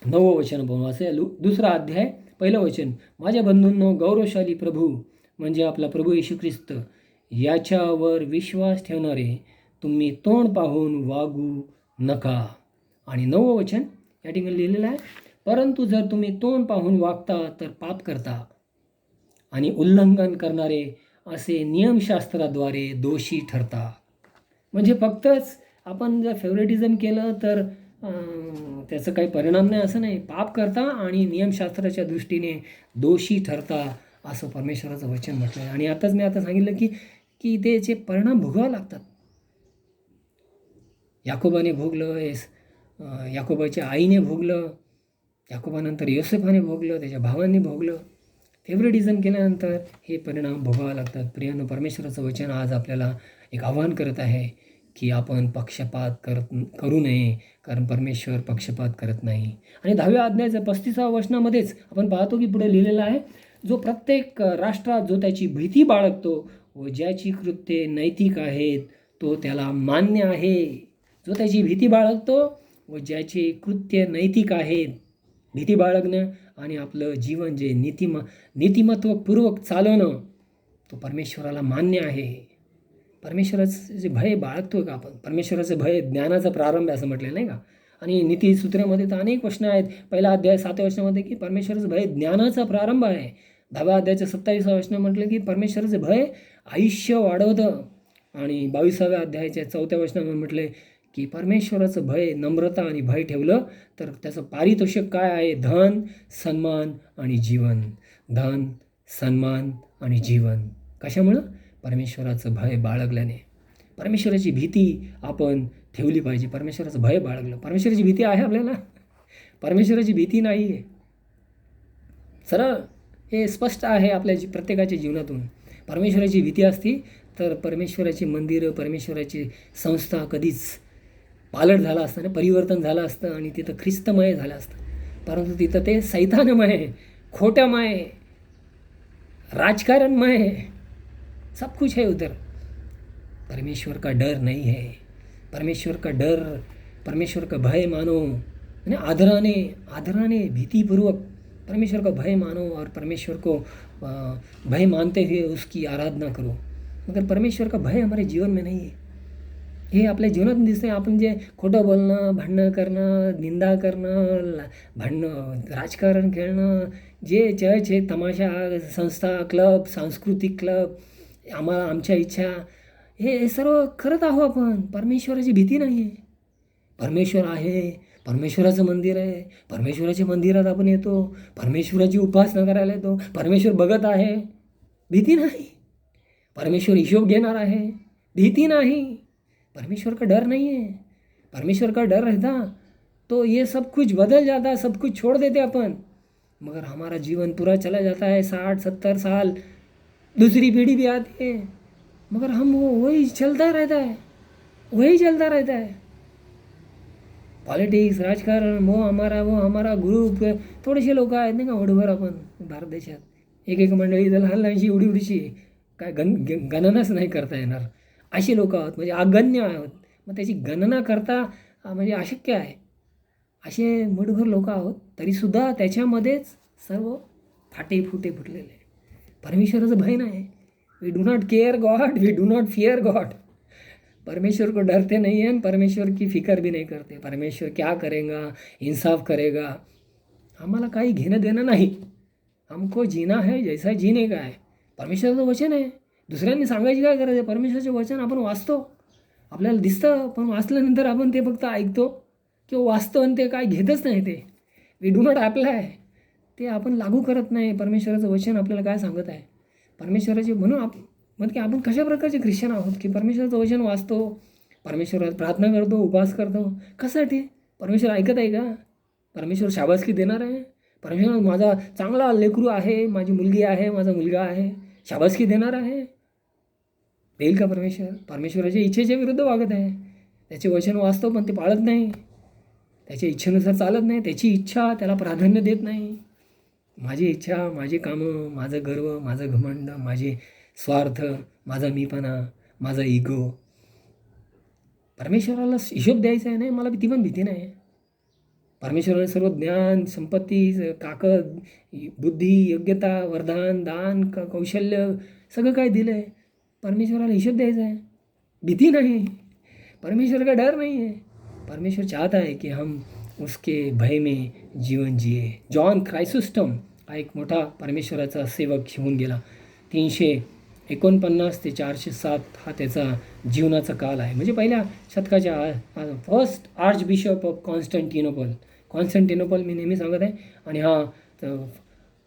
9 वचन आपण वाचूया. 2 अध्याय 1 वचन. माझ्या बंधूंनो, गौरवशाली प्रभू म्हणजे आपला प्रभू येशू ख्रिस्त याच्यावर विश्वास ठेवणारे तुम्ही तोंड पाहून वागू नका. आणि 9 वचन या ठिकाणी लिहिलेलं आहे, परंतु जर तुम्ही तोंड पाहून वागता तर पाप करता आणि उल्लंघन करणारे असे नियमशास्त्राद्वारे दोषी ठरता. म्हणजे फक्तच आपण जर फेवरेटिझम केलं तर त्याचं काही परिणाम नाही असं नाही, पाप करता आणि नियमशास्त्राच्या दृष्टीने दोषी ठरता, असं परमेश्वराचं वचन म्हटलं आहे. आणि आताच मी सांगितलं की त्याचे परिणाम भोगावे लागतात. याकोबाने भोगलं, याकोबाच्या आईने भोगलं, याकोबानंतर योसेफाने भोगलं, त्याच्या भावांनी भोगलं. फेवरेटिझम केल्यानंतर हे परिणाम भोगावे लागतात. प्रियांनो, परमेश्वराचं वचन आज आपल्याला एक आव्हान करत आहे की आपण पक्षपात करू नये, कारण परमेश्वर पक्षपात करत नाही. आणि 10व्या अध्यायाच्या 35व्या वचनामध्येच आपण पाहतो की पुढे लिहिलेलं आहे, जो प्रत्येक राष्ट्रात जो त्याची भीती बाळगतो व ज्याची कृत्ये नैतिक आहेत तो त्याला मान्य आहे. जो त्याची भीती बाळगतो व ज्याचे कृत्य नैतिक आहेत, भीती बाळगणं आणि आपलं जीवन जे नीतिमत्वपूर्वक चालवणं, तो परमेश्वराला मान्य आहे. परमेश्वराचं जे भय बाळगतो का आपण? परमेश्वराचं भय ज्ञानाचा प्रारंभ आहे असं म्हटलं नाही का? आणि नीतिसूत्रामध्ये तर अनेक वचनं आहेत. 1 अध्याय 7व्या वचनामध्ये की परमेश्वराचं भय ज्ञानाचा प्रारंभ आहे. 10व्या अध्यायाच्या 27व्या वचनं म्हटलं की परमेश्वराचं भय आयुष्य वाढवतं. आणि 22व्या अध्यायाच्या 4थ्या वचनामध्ये म्हटले की परमेश्वराचं भय, नम्रता आणि भय ठेवलं तर त्याचं पारितोषिक काय आहे? धन, सन्मान आणि जीवन. धन, सन्मान आणि जीवन. कशामुळं? परमेश्वराचं भय बाळगल्याने. परमेश्वराची भीती आपण ठेवली पाहिजे. परमेश्वराचं भय बाळगलं. परमेश्वराची भीती आहे आपल्याला? परमेश्वराची भीती नाही आहे. सरळ हे स्पष्ट आहे आपल्या प्रत्येकाच्या जीवनातून. परमेश्वराची भीती असती तर परमेश्वराची मंदिरं, परमेश्वराची संस्था कधीच पालट झाला असतं, परिवर्तन झालं असतं आणि तिथं ख्रिस्तमय झालं असतं. परंतु तिथं ते सैतानमय, खोट्यामय, राजकारणमय, सब कुछ है उधर. परमेश्वर का डर नहीं है. परमेश्वर का डर, परमेश्वर का भय मानो, यानी आदराने भीतिपूर्वक परमेश्वर का भय मानो और परमेश्वर को भय मानते हुए उसकी आराधना करो. मगर परमेश्वर का भय हमारे जीवन में नहीं है. हे आपल्या जीवनात दिसते. आपण जे खोटं बोलणं, भांडणं करणं, निंदा करणं, भांडणं, राजकारण खेळणं, जे चर्च हे तमाशा, संस्था, क्लब, सांस्कृतिक क्लब, आमच्या इच्छा, हे सर्व करत आहो आपण. परमेश्वराची भीती नाही आहे. परमेश्वर आहे, परमेश्वराचं मंदिर आहे, परमेश्वराच्या मंदिरात आपण येतो, परमेश्वराची उपासना करायला येतो, परमेश्वर बघत आहे, भीती नाही. परमेश्वर हिशोब घेणार आहे, भीती नाही. परमेश्वर का डर नहीं है. परमेश्वर का डर रहता तो ये सब कुछ बदल जाता, सब कुछ छोड़ देते अपन. मगर हमारा जीवन पूरा चला जाता है, 60-70 साल, दूसरी पीढ़ी भी आती है, मगर हम वही चलता रहता है. पॉलिटिक्स, राजकारण, वो हमारा ग्रुप, थोडेसे लोक आहेत नाही का वडभर आपण भारत देशात. एक मंडळी लहान लहानशी एवढीशी काय गणनाच नाही करता येणार अशी लोक आहोत. म्हणजे अगण्य आहोत. मग त्याची गणना करता म्हणजे अशक्य आहे. असे मुठभर लोक आहोत, तरीसुद्धा त्याच्यामध्येच सर्व फाटे फुटे फुटलेले आहे. परमेश्वराचं भय नाही. We do not care God, we do not fear God. परमेश्वर को डरते नहीं हैं, परमेश्वर की फिकर भी नहीं करते. परमेश्वर क्या करेगा, इंसाफ करेगा, आम्हाला काही घेणं देणं नाही. हमको जीना है जैसा जीने का है. परमेश्वराचं वचन आहे, दुसऱ्यांनी सांगायची काय गरज आहे. परमेश्वराचे वचन आपण वाचतो, आपल्याला दिसतं, पण वाचल्यानंतर आपण ते फक्त ऐकतो किंवा वाचतो आणि ते काय घेतच नाही. ते वी डू नॉट अप्लाय, ते आपण लागू करत नाही. परमेश्वराचं वचन आपल्याला काय सांगत आहे, परमेश्वराचे म्हणून म्हणजे की आपण कशा प्रकारचे ख्रिश्चन आहोत की परमेश्वराचं वचन वाचतो, परमेश्वरात प्रार्थना करतो, उपवास करतो. कशासाठी? परमेश्वर ऐकत आहे का? परमेश्वर शाबासकी देणार आहे? परमेश्वर माझा चांगला लेकरू आहे, माझी मुलगी आहे, माझा मुलगा आहे, शाबासकी देणार आहे? देईल का परमेश्वर? परमेश्वराच्या इच्छेच्या विरुद्ध वागत आहे. त्याचे वचन वाचतो पण ते पाळत नाही, त्याच्या इच्छेनुसार चालत नाही, त्याची इच्छा त्याला प्राधान्य देत नाही. माझी इच्छा, माझी कामं, माझं गर्व, माझं घमंड, माझे स्वार्थ, माझा मीपणा, माझा इगो. परमेश्वराला हिशोब द्यायचा आहे. नाही, मला ती पण भीती नाही. परमेश्वराने सर्व ज्ञान, संपत्ती, ताकद, बुद्धी, योग्यता, वरदान, दान, कौशल्य सगळं काय दिलं आहे. परमेश्वराला हिशोब द्यायचा आहे, भीती नाही. परमेश्वर का डर नहीं है. परमेश्वर चाहता है कि हम उसके भय में जीवन जिए. जॉन क्रायसोस्टम हा एक मोठा परमेश्वराचा सेवक होऊन गेला. 349 ते 407 हा त्याचा जीवनाचा काल आहे. म्हणजे पहिल्या शतकाच्या फर्स्ट आर्च बिशप ऑफ कॉन्स्टंटिनोपल मी नेहमी सांगत आहे. आणि हा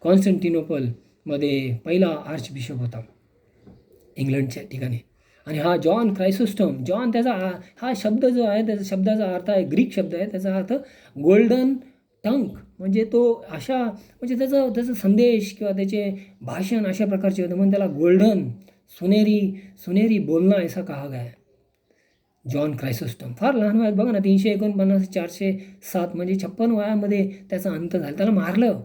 कॉन्स्टंटिनोपलमध्ये पहिला आर्च बिशप होता इंग्लंडच्या ठिकाणी. आणि हा जॉन क्रायसोस्टम, जॉन त्याचा हा शब्द जो आहे त्याचा शब्दाचा अर्थ आहे, ग्रीक शब्द आहे, त्याचा अर्थ गोल्डन टंक. म्हणजे तो अशा म्हणजे त्याचा संदेश किंवा त्याचे भाषण अशा प्रकारचे होते म्हणून त्याला गोल्डन सुनेरी बोलणं ऐसा कहा गया. जॉन क्रायसोस्टम फार लहान वयात, बघा ना, 349 407 म्हणजे 56 वयामध्ये त्याचा अंत झाला. त्याला मारलं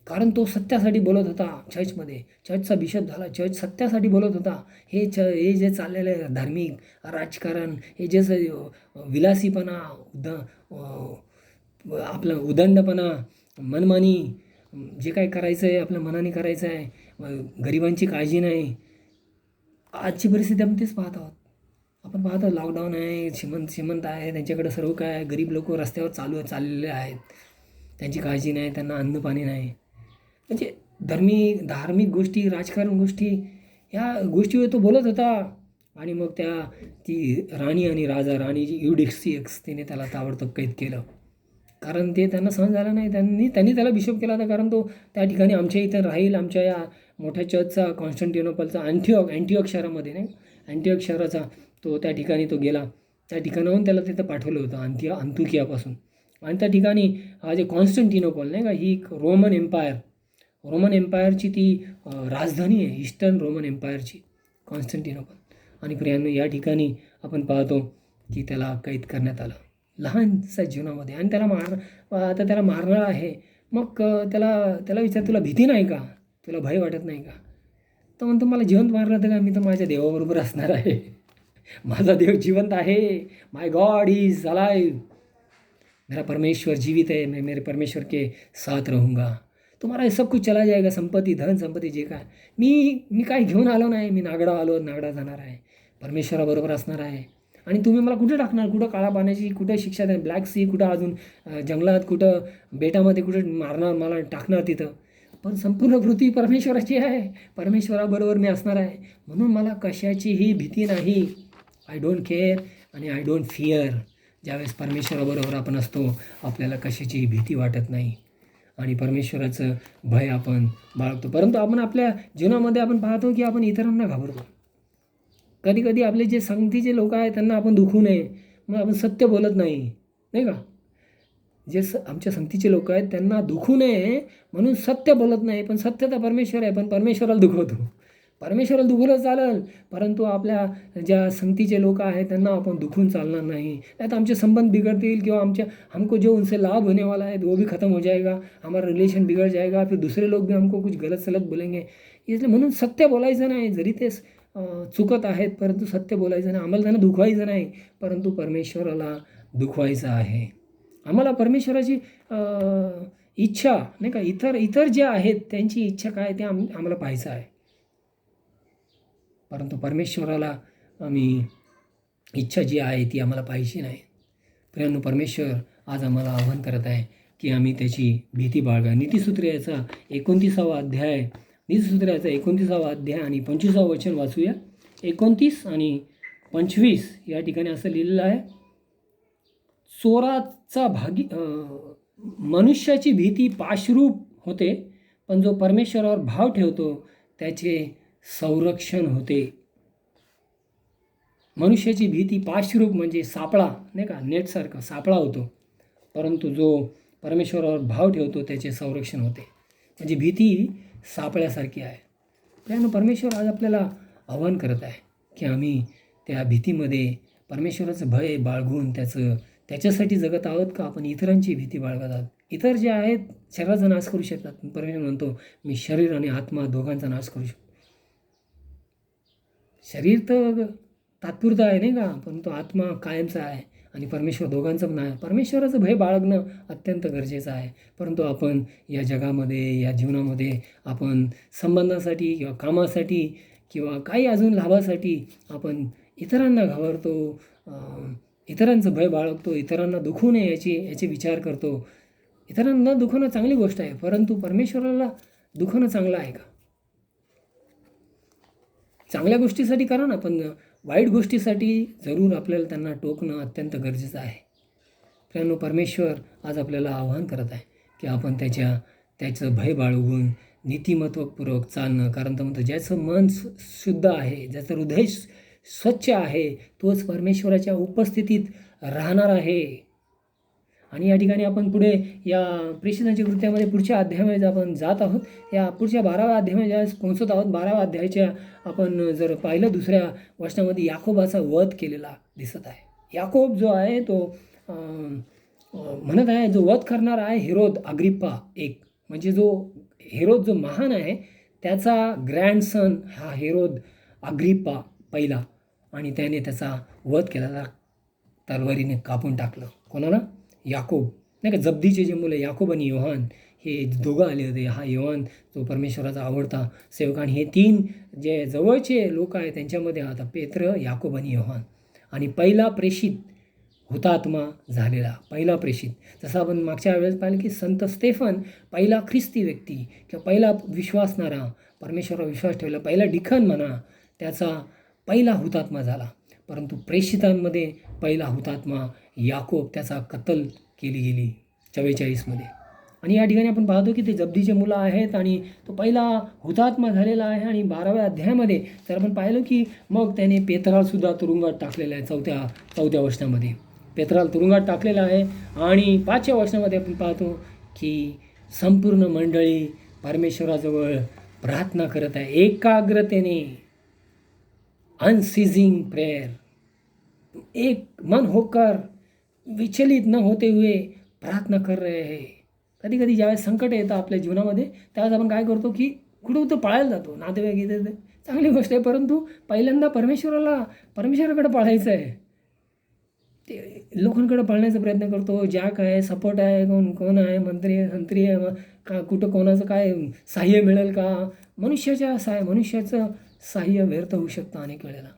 कारण तो सत्यासाठी बोलत होता. चर्चचा बिशप झाला, चर्च सत्यासाठी बोलत होता. हे जे चाललेलं आहे धार्मिक राजकारण, हे जे विलासीपणा, आपलं उदंडपणा, मनमानी, जे काय करायचं आहे आपल्या मनाने करायचं आहे, गरिबांची काळजी नाही. आजची परिस्थिती आपण तेच पाहत आहोत. आपण पाहतो लॉकडाऊन आहे, श्रीमंत आहे, त्यांच्याकडे सर्व काय आहे, गरीब लोक रस्त्यावर चाललेले आहेत, त्यांची काळजी नाही, त्यांना अन्न पाणी नाही. म्हणजे धार्मिक गोष्टी, राजकारण गोष्टी, ह्या गोष्टीवर तो बोलत होता. आणि मग ती राणी आणि राणीची युडिक्सियस तिने त्याला ताबडतोब कैद केलं. कारण ते त्यांना सहन झालं नाही. त्यांनी त्याला बिशप केला होता. कारण तो त्या ठिकाणी आमच्या इथं राहील, आमच्या या मोठ्या चर्चचा कॉन्स्टंटिनोपलचा अँटिओक शहरामध्ये नाही, अँटिओक शहराचा तो त्या ठिकाणी तो गेला. त्या ठिकाणाहून त्याला तिथं पाठवलं होतं अंतुकियापासून. आणि त्या ठिकाणी हा जे कॉन्स्टंटिनोपल नाही का, ही एक रोमन एम्पायरची ती राजधानी आहे, ईस्टर्न रोमन एम्पायरची कॉन्स्टंटिनोपल. आणि प्रियांनो, या ठिकाणी आपण पाहतो की त्याला कैद करण्यात आलं लहानसा जीवनामध्ये. आणि आता त्याला मारणार आहे. मग त्याला विचार, तुला भीती नाही का, तुला भय वाटत नाही का? तर म्हणतो, मला जिवंत मारलं तर का, मी तर माझ्या देवाबरोबर असणार आहे. माझा देव जिवंत आहे. माय गॉड इज अलाइव. मेरा परमेश्वर जीवित है. मैं मेरे परमेश्वर के साथ रहूँगा. तुम्हाला सब कुछ चला जाएगा. संपत्ती, धन संपत्ती जे काय, मी काय घेऊन आलो नाही. मी नागडा जाणार आहे, परमेश्वराबरोबर असणार आहे. आणि तुम्ही मला कुठे टाकणार? कुठं काळा पाण्याची, कुठं शिक्षा देणार? ब्लॅक सी, कुठं अजून जंगलात, कुठं बेटामध्ये, कुठं मारणार मला, टाकणार तिथं? पण संपूर्ण पृथ्वी परमेश्वराची आहे, परमेश्वराबरोबर मी असणार आहे. म्हणून मला कशाचीही भीती नाही. आय डोंट केअर आणि आय डोंट फिअर. ज्यावेळेस परमेश्वराबरोबर आपण असतो, आपल्याला कशाचीही भीती वाटत नाही आणि परमेश्वराचं भय आपण बाळगतो. परंतु आपण आपल्या जीवनामध्ये आपण पाहतो की आपण इतरांना घाबरतो. कधी आपले जे संगतीचे लोक आहेत त्यांना आपण दुखवू नये मग आपण सत्य बोलत नाही का. जे आमच्या संगतीचे लोक आहेत त्यांना दुखवू नये म्हणून सत्य बोलत नाही. पण सत्य तर परमेश्वर आहे, पण परमेश्वराला दुखवतो. परमेश्वराला दुखवलं चालेल, परंतु आपल्या ज्या संगतीचे लोक आहेत त्यांना आपण दुखून चालणार नाही. तर आमचे संबंध बिगड़तील किंवा हमको जो उनसे लाभ होने वाला है वो भी ख़त्म हो जाएगा, हमारा रिलेशन बिगड़ जाएगा, फिर दूसरे लोग भी हमको कुछ गलत सलत बोलेंगे. इसलिए म्हणून सत्य बोलायचं नाही. जरी ते चुकत आहेत परंतु सत्य बोलायचं नाही. आम्हाला त्यांना दुखवायचं नाही, परंतु परमेश्वराला दुखवायचं आहे. आम्हाला परमेश्वराची इच्छा नाही का, इतर जे आहेत त्यांची इच्छा काय ते आम्हाला पाहायचं आहे. परंतु परमेश्वराला आम्ही इच्छा जी आहे ती आम्हाला पाहिजे नाही. प्रियांनो, परमेश्वर आज आम्हाला आवाहन करत आहे की आम्ही त्याची भीती बाळगा. नीतिसूत्रे 29वा अध्याय नीतिसूत्रे 29वा अध्याय आणि 25वा वचन वाचूया. 29 आणि 25 या ठिकाणी असं लिहिलेलं आहे, चोराचा मनुष्याची भीती पाशरूप होते, पण जो परमेश्वरावर भाव ठेवतो त्याचे संरक्षण होते. मनुष्याची भीती पाशरूप म्हणजे सापळा नाही का, नेटसारखा सापळा होतो, परंतु जो परमेश्वरावर भाव ठेवतो त्याचे संरक्षण होते. म्हणजे भीती सापळ्यासारखी आहे. त्यानं परमेश्वर आज आपल्याला आवाहन करत आहे की आम्ही त्या भीतीमध्ये परमेश्वराचं भय बाळगून त्याच्यासाठी जगत आहोत का आपण इतरांची भीती बाळगत आहोत. इतर जे आहेत शरीराचा नाश करू शकतात, परमेश्वर म्हणतो मी शरीर आणि आत्मा दोघांचा नाश करू शकतो. शरीर तर तात्पुरतं आहे नाही का, परंतु आत्मा कायमचा आहे आणि परमेश्वर दोघांचं पण आहे. परमेश्वराचं भय बाळगणं अत्यंत गरजेचं आहे. परंतु आपण या जगामध्ये या जीवनामध्ये आपण संबंधासाठी किंवा कामासाठी किंवा काही अजून लाभासाठी आपण इतरांना घाबरतो, इतरांचं भय बाळगतो, इतरांना दुखवू नये याचे विचार करतो. इतरांना दुखवणं चांगली गोष्ट आहे, परंतु परमेश्वराला दुखवणं चांगलं आहे का? चांगल्या गोष्टीसाठी करा ना, पण वाईट गोष्टीसाठी जरूर आपल्याला त्यांना टोकणं अत्यंत गरजेचं आहे. त्यामुळे परमेश्वर आज आपल्याला आवाहन करत आहे की आपण त्याचं भय बाळगून नीतिमत्वपूर्वक चालणं. कारण तर म्हणतं ज्याचं मन शुद्ध आहे, ज्याचं हृदय स्वच्छ आहे, तोच परमेश्वराच्या उपस्थितीत राहणार आहे. आणि या ठिकाणी आपण पुढे या प्रेषितांच्या कृत्यामध्ये पुढच्या अध्यायामध्ये आपण जात आहोत. या पुढच्या 12व्या अध्यायामध्ये ज्यावेळेस पोहोचत आहोत, 12व्या अध्यायाच्या आपण जर पाहिलं 2ऱ्या वचनामध्ये याकोबाचा वध केलेला दिसत आहे. याकोब जो आहे तो म्हणत आहे, जो वध करणार आहे हेरोद अग्रिप्पा एक, म्हणजे हेरोद जो महान आहे त्याचा ग्रँडसन हा हेरोद अग्रिप्पा पहिला, आणि त्याने त्याचा वध केला, तलवारीने कापून टाकलं. कोणाला? याकोब नाही का, जब्दीचे जे मुलं याकोब आणि योहान हे दोघं आले होते. हा योहान जो परमेश्वराचा आवडता सेवक, आणि हे 3 जे जवळचे लोक आहेत त्यांच्यामध्ये आता पेत्र, याकोब आणि योहान. आणि पहिला प्रेषित हुतात्मा झालेला, पहिला प्रेषित. जसं आपण मागच्या वेळेस पाहिलं की संत स्तेफन पहिला ख्रिस्ती व्यक्ती किंवा पहिला विश्वासणारा, परमेश्वरावर विश्वास ठेवला, पहिला डिखन म्हणा, त्याचा पहिला हुतात्मा झाला. परंतु प्रेषितांमध्ये पहिला हुतात्मा याकोब, त्याचा कत्ल केली गेली 44मध्ये. आणि या ठिकाणी आपण पाहतो की ते जब्दीचे मुलं आहेत आणि तो पहिला हुतात्मा झालेला आहे. आणि 12व्या अध्यायामध्ये जर आपण पाहिलं की मग त्याने पेत्रालासुद्धा तुरुंगात टाकलेला आहे. चौथ्या वचनामध्ये पेत्राला तुरुंगात टाकलेला आहे. आणि 5व्या वचनामध्ये आपण पाहतो की संपूर्ण मंडळी परमेश्वराजवळ प्रार्थना करत आहे एकाग्रतेने, अनसीजिंग प्रेयर, एक मन होकर विचलित न होते हुए प्रार्थना कर रहे हैं. कधी कधी ज्यावेळेस संकट येतं आपल्या जीवनामध्ये त्यावेळेस आपण काय करतो की कुठं पळायला जातो. नातेवाईक इथे चांगली गोष्ट आहे, परंतु पहिल्यांदा परमेश्वराकडे पळायचं आहे. ते लोकांकडे पळण्याचा प्रयत्न करतो. ज्या काय सपोर्ट आहे, कोण आहे, मंत्री आहे का, कुठं कोणाचं काय सहाय्य मिळेल का. मनुष्याचं सहाय्य व्यर्थ होऊ शकतं अनेक वेळेला,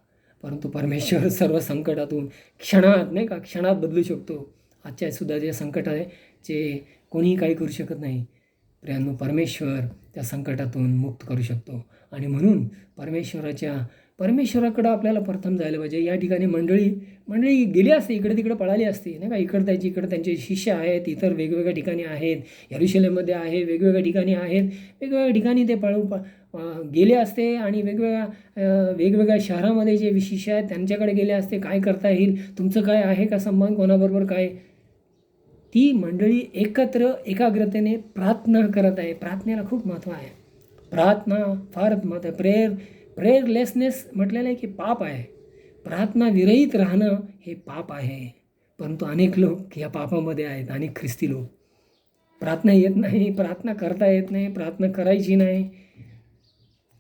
परंतु परमेश्वर सर्व संकटातून क्षणात बदलू शकतो. आजच्या सुद्धा जे संकट आहे जे कोणीही काही करू शकत नाही, प्रियांनो परमेश्वर त्या संकटातून मुक्त करू शकतो. आणि म्हणून परमेश्वराकडं आपल्याला प्रथम जायला पाहिजे. या ठिकाणी मंडळी गेली असते, इकडे तिकडे पळाली असते नाही का. इकडे त्यांचे शिष्य आहेत, इतर वेगवेगळ्या ठिकाणी आहेत, यरुशलेममध्ये आहे, वेगवेगळ्या ठिकाणी आहेत, वेगवेगळ्या ठिकाणी ते गेले असते. आणि वेगवेगळ्या शहरामध्ये जे शिष्य आहेत त्यांच्याकडे गेले असते. काय करता येईल, तुमचं काय आहे का संबंध, कोणाबरोबर काय. ती मंडळी एकत्र एकाग्रतेने प्रार्थना करत आहे. प्रार्थनेला खूप महत्त्व आहे. प्रार्थना फार महत्त्व आहे. प्रेयरलेसनेस म्हटलेलं आहे की पाप आहे. प्रार्थना विरहित राहणं हे पाप आहे. परंतु अनेक लोक या पापामध्ये आहेत. अनेक ख्रिस्ती लोक प्रार्थना येत नाही, प्रार्थना करता येत नाही, प्रार्थना करायची नाही.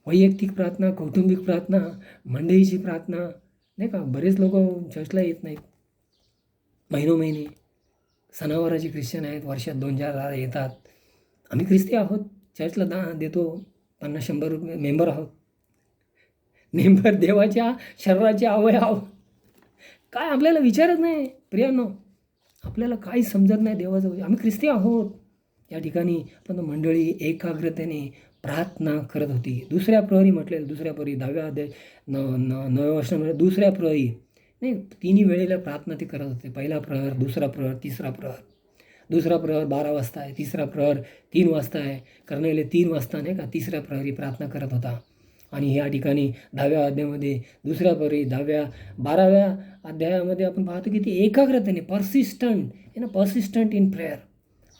वैयक्तिक प्रार्थना, कौटुंबिक प्रार्थना, मंडळीची प्रार्थना नाही का. बरेच लोक चर्चला येत नाहीत महिनोमहिने. सणावाराचे ख्रिश्चन आहेत, वर्षात 2-4 येतात. आम्ही ख्रिस्ती आहोत, चर्चला दान देतो, 50-100 रुपये मेंबर आहोत. मेंबर देवाच्या शरीराचे अवयव. काय आपल्याला विचारत नाही प्रियांनो, आपल्याला काही समजत नाही देवाचं. आम्ही ख्रिस्ती आहोत. या ठिकाणी पण मंडळी एकाग्रतेने प्रार्थना करत होती. दुसऱ्या प्रहरी म्हटलेलं, दुसऱ्या प्रहरी 10व्या अध्याय 9व्या वर्षामध्ये दुसऱ्या प्रहरी नाही, तिन्ही वेळेला प्रार्थना ते करत होते. पहिला प्रहर, दुसरा प्रहर, तिसरा प्रहर. दुसरा प्रहर 12 वाजता आहे, तिसरा प्रहर 3 वाजता आहे. कर्णेले 3 वाजता नाही का तिसऱ्या प्रहरी प्रार्थना करत होता. आणि या ठिकाणी 10व्या अध्यायामध्ये दुसऱ्या प्रहरी 12व्या अध्यायामध्ये आपण पाहतो की ती एकाग्रतेने पर्सिस्टंट इन प्रेयर.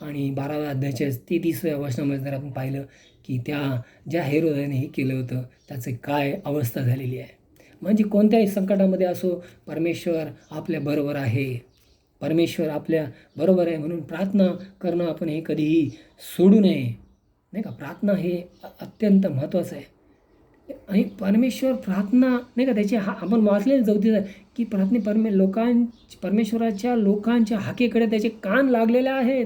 आणि 12व्या अध्यायाच्या 33व्या वचनामध्ये जर आपण पाहिलं की ज्या हेरोदाने हे केलं होतं त्याचं काय अवस्था झालेली आहे. म्हणजे कोणत्याही संकटामध्ये असो, परमेश्वर आपल्याबरोबर आहे. परमेश्वर आपल्या बरोबर आहे म्हणून प्रार्थना करणं आपण हे कधीही सोडू नये, नाही का. प्रार्थना हे अत्यंत महत्त्वाचं आहे. आणि परमेश्वर प्रार्थना नाही का त्याची आपण वाचलेलं चौथीचं की परमेश्वराच्या लोकांच्या हाकेकडे त्याचे कान लागलेले आहेत.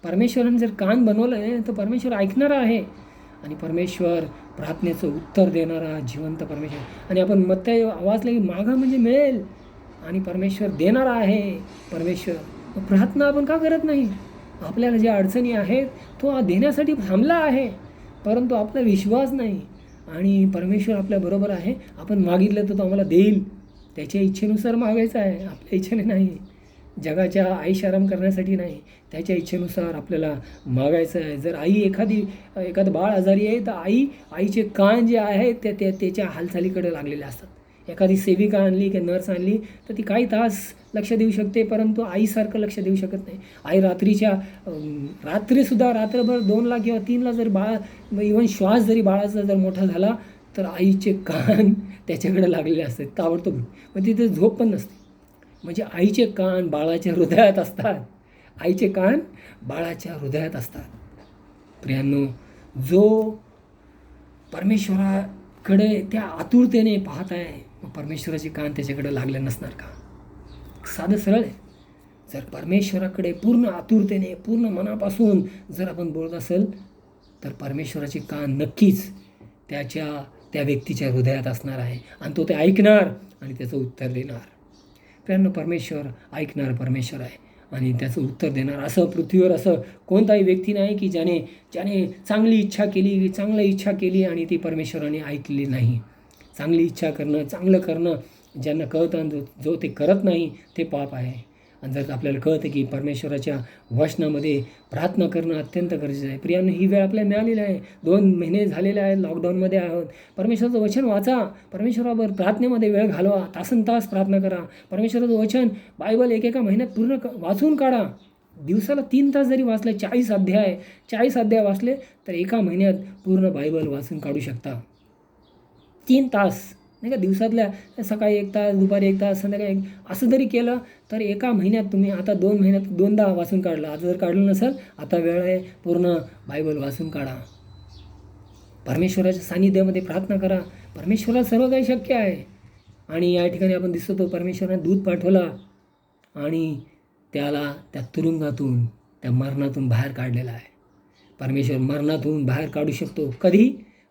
परमेश्वराने जर कान बनवलं तर परमेश्वर ऐकणार आहे. आणि परमेश्वर प्रार्थनेचं उत्तर देणारा जिवंत परमेश्वर. आणि आपण मत्तई वाचलं की मागा म्हणजे मिळेल आणि परमेश्वर देणारा आहे. परमेश्वर प्रार्थना आपण का करत नाही. आपल्याला ज्या अडचणी आहेत तो देण्यासाठी थांबला आहे, परंतु आपला विश्वास नाही. आणि परमेश्वर आपल्याबरोबर आहे. आपण मागितलं तर तो आम्हाला देईल. त्याच्या इच्छेनुसार मागायचं आहे, आपल्या इच्छेने नाही. जगाच्या आराम करण्यासाठी नाही, त्याच्या इच्छेनुसार आपल्याला मागायचं आहे. जर एखादं बाळ आजारी आहे तर आईचे कान जे आहेत त्याच्या हालचालीकडे लागलेले असतात. एखादी सेविका आणली की नर्स आणली तर ती काही तास लक्ष देऊ शकते, परंतु आईसारखं लक्ष देऊ शकत नाही. आई रात्रीसुद्धा रात्रभर 2ला किंवा 3ला जर इव्हन श्वास जरी बाळाचा जर मोठा झाला तर आईचे कान त्याच्याकडे लागलेले असतात ताबडतोब. मग तिथे झोप पण नसते. म्हणजे आईचे कान बाळाच्या हृदयात असतात. आईचे कान बाळाच्या हृदयात असतात. प्रियांनो, जो परमेश्वराकडे त्या आतुरतेने पाहत आहे, मग परमेश्वराचे कान त्याच्याकडे लागले नसणार का. साधं सरळ आहे. जर परमेश्वराकडे पूर्ण आतुरतेने पूर्ण मनापासून जर आपण बोलत असेल तर परमेश्वराचे कान नक्कीच त्या व्यक्तीच्या हृदयात असणार आहे. आणि तो ते ऐकणार आणि त्याचं उत्तर देणार. प्रियांनो, परमेश्वर ऐकणार परमेश्वर आहे आणि त्याचं उत्तर देणार. असं पृथ्वीवर असं कोणताही व्यक्ती नाही की ज्याने चांगली इच्छा केली आणि ती परमेश्वराने ऐकली नाही. चांगली इच्छा करणं, चांगलं करणं ज्यांना कळतं जो ते करत नाही ते पाप आहे. आणि जर आपल्याला कळतं की परमेश्वराच्या वचनामध्ये प्रार्थना करणं अत्यंत गरजेचं आहे. प्रियांनो, ही वेळ आपल्याला मिळालेली आहे. 2 महिने झालेले आहेत, लॉकडाऊनमध्ये आहोत. परमेश्वराचं वचन वाचा, परमेश्वरावर प्रार्थनेमध्ये वेळ घालवा, तासनतास प्रार्थना करा. परमेश्वराचं वचन बायबल एकेका महिन्यात पूर्ण वाचून काढा. दिवसाला 3 तास जरी वाचले, 40 अध्याय वाचले तर एका महिन्यात पूर्ण बायबल वाचून काढू शकता. 3 तास नाही का, दिवसातल्या सकाळी 1 तास, दुपारी 1 तास, संध्याकाळी असं जरी केलं तर एका महिन्यात तुम्ही आता 2 महिन्यात 2दा वाचून काढलं. आता जर काढलं नसेल, आता वेळ आहे, पूर्ण बायबल वाचून काढा. परमेश्वराच्या सानिध्यामध्ये प्रार्थना करा. परमेश्वराला सर्व काही शक्य आहे. आणि या ठिकाणी आपण दिसतो तो परमेश्वराने दूत पाठवला आणि त्याला त्या तुरुंगातून, त्या मरणातून बाहेर काढलेला आहे. परमेश्वर मरणातून बाहेर काढू शकतो. कधी?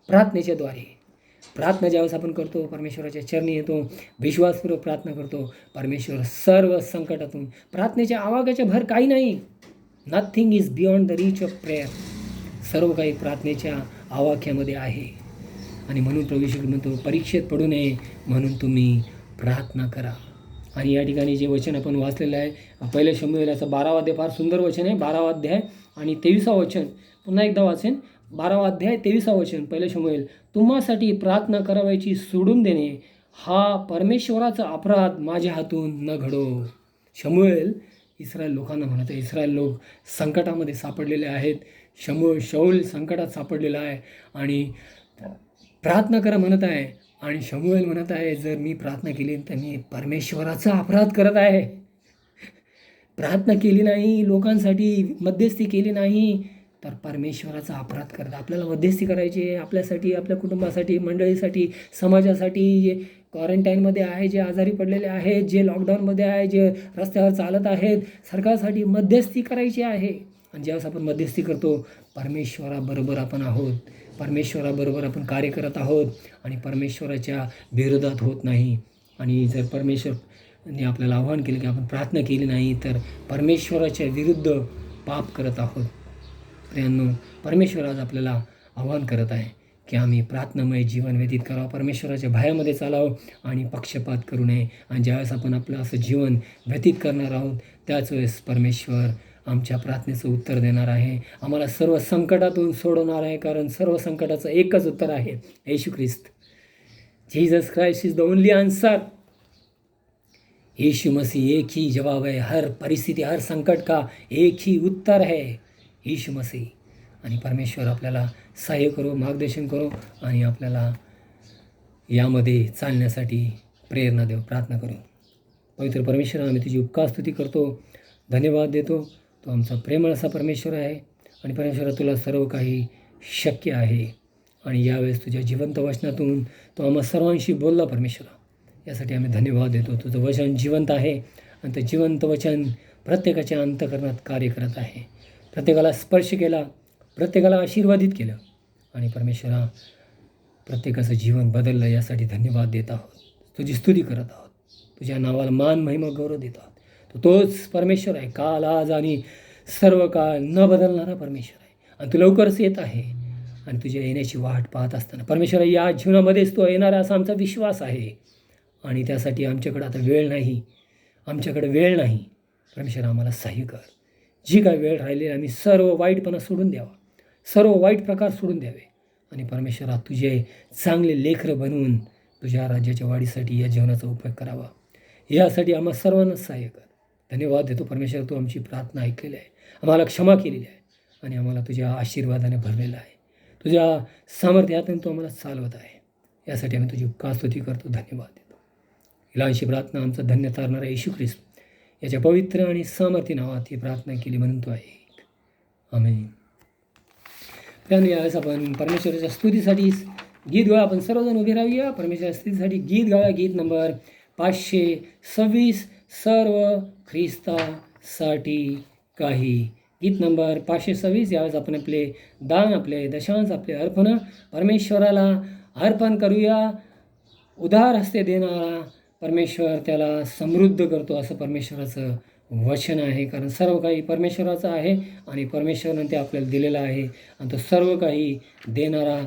प्रार्थनेच्या द्वारे. प्रार्थना ज्यावेळेस आपण करतो, परमेश्वराच्या चरणी येतो, विश्वासपूर्वक प्रार्थना करतो, परमेश्वर सर्व संकटातून, प्रार्थनेच्या आवाक्याच्या भर काही नाही. Nothing is beyond the reach of prayer. सर्व काही प्रार्थनेच्या आवाक्यामध्ये आहे. आणि म्हणून प्रभू येशू म्हणतो, परीक्षेत पडू नये म्हणून तुम्ही प्रार्थना करा. आणि या ठिकाणी जे वचन आपण वाचलेलं आहे, पहिल्या शमूएलाचं 12वा अध्याय फार सुंदर वचन आहे. 12वा अध्याय आणि 23वा वचन पुन्हा एकदा वाचेन. 12वा अध्याय 23वा वचन, पहिलं शमूएल. तुम्हासाठी प्रार्थना करावयाची सोडून देणे हा परमेश्वराचा अपराध माझ्या हातून न घडो. शमूएल इस्रायल लोकांना म्हणत आहे. इस्रायल लोक संकटामध्ये सापडलेले आहेत. शाऊल संकटात सापडलेला आहे आणि प्रार्थना करा म्हणत आहे. आणि शमूएल म्हणत आहे, जर मी प्रार्थना केली तर मी परमेश्वराचा अपराध करत आहे. प्रार्थना केली नाही, लोकांसाठी मध्यस्थी केली नाही तर परमेश्वराचा अपराध करत. आपल्याला मध्यस्थी करायची आहे आपल्यासाठी, आपल्या कुटुंबासाठी, मंडळीसाठी, समाजासाठी, क्वारंटाईनमध्ये आहे, जे आजारी पडलेले आहेत, जे लॉकडाऊनमध्ये आहे, जे रस्त्यावर चालत आहेत, सरकारसाठी मध्यस्थी करायची आहे. आणि ज्यावेळेस आपण मध्यस्थी करतो, परमेश्वराबरोबर आपण आहोत, परमेश्वराबरोबर आपण कार्य करत आहोत आणि परमेश्वराच्या विरोधात होत नाही. आणि जर परमेश्वरने आपल्याला आव्हान केलं की आपण प्रार्थना केली नाही, तर परमेश्वराच्या विरुद्ध पाप करत आहोत. प्रियांनो, परमेश्वर आज आपल्याला आव्हान करत आहे की आम्ही प्रार्थनामय जीवन व्यतीत करावं, परमेश्वराच्या भयामध्ये चालावं आणि पक्षपात करू नये. आणि ज्यावेळेस आपण आपलं असं जीवन व्यतीत करणार आहोत, त्याच वेळेस परमेश्वर आमच्या प्रार्थनेचं उत्तर देणार आहे, आम्हाला सर्व संकटातून सोडवणार आहे. कारण सर्व संकटाचं एकच उत्तर आहे, येशू ख्रिस्त. Jesus Christ is the only answer. यीशु मसीह एक ही जवाब है, हर परिस्थिती, हर संकट का एक ही उत्तर है, यीशु मसीह. आणि परमेश्वर आपल्याला सहाय्य करो, मार्गदर्शन करो आणि आपल्याला यामध्ये चालण्यासाठी प्रेरणा देऊ. प्रार्थना करू. पवित्र परमेश्वर, आम्ही तुझी उपकार स्तुती करतो, धन्यवाद देतो. तो आमचा प्रेमळ असा परमेश्वर आहे आणि परमेश्वरा तुला सर्व काही शक्य आहे. आणि यावेळेस तुझ्या जिवंत वचनातून तो आम्हा सर्वांशी बोलला परमेश्वरा, यासाठी आम्ही धन्यवाद देतो. तुझं वचन जिवंत आहे आणि ते जिवंत वचन प्रत्येकाच्या अंतःकरणात कार्य करत आहे, प्रत्येकाला स्पर्श केला, प्रत्येकाला आशीर्वादित केलं आणि परमेश्वरा प्रत्येकाचं जीवन बदललं, यासाठी धन्यवाद देत आहोत. तुझी स्तुती करत आहोत, तुझ्या नावाला मान, महिमा, गौरव देत आहोत. तो तोच परमेश्वर आहे, काल, आज आणि सर्व काळ न बदलणारा परमेश्वर आहे. आणि तू लवकरच येत आहे आणि तुझ्या येण्याची वाट पाहत असताना परमेश्वर या जीवनामध्येच तो येणार असा आमचा विश्वास आहे. आणि त्यासाठी आमच्याकडे आता वेळ नाही, आमच्याकडे वेळ नाही. परमेश्वर आम्हाला सहाय्य कर. जी काय वेळ राहिली आम्ही सर्व वाईटपणा सोडून द्यावा, सर्व वाईट प्रकार सोडून द्यावे आणि परमेश्वरा तुझे चांगले लेकरं बनवून तुझ्या राज्याच्या वाढीसाठी या जीवनाचा उपयोग करावा, यासाठी आम्हा सर्वांना सहाय्य कर. धन्यवाद देतो परमेश्वर, तू आमची प्रार्थना ऐकलेली आहे, आम्हाला क्षमा केलेली आहे आणि आम्हाला तुझ्या आशीर्वादाने भरलेला आहे. तुझ्या सामर्थ्यातून तू आम्हाला चालवत आहे, यासाठी आम्ही तुझी उपकार स्तुती करतो, धन्यवाद देतो. लहानशी प्रार्थना आमचा धन्य तारणारा येशू ख्रिस्त याच्या पवित्र आणि सामर्थ्य नावात ही प्रार्थना केली म्हणून तो आहे. आमेन. त्यामुळे यावेळेस आपण परमेश्वराच्या स्तुतीसाठी गीत गाऊया. आपण सर्वजण उभे राहूया. परमेश्वराच्या स्तुतीसाठी गीत गाऊया. गीत नंबर 526, सर्व ख्रिस्तासाठी काही. गीत नंबर 526. यावेळेस आपण आपले दान, आपले दशांश, आपले अर्पण परमेश्वराला अर्पण करूया. उदार हस्ते देणारा परमेश्वर त्याला समृद्ध करतो, असं परमेश्वराचं वचन आहे. कारण सर्व काही परमेश्वराचं आहे आणि परमेश्वराने ते आपल्याला दिलेलं आहे आणि तो सर्व काही देणारा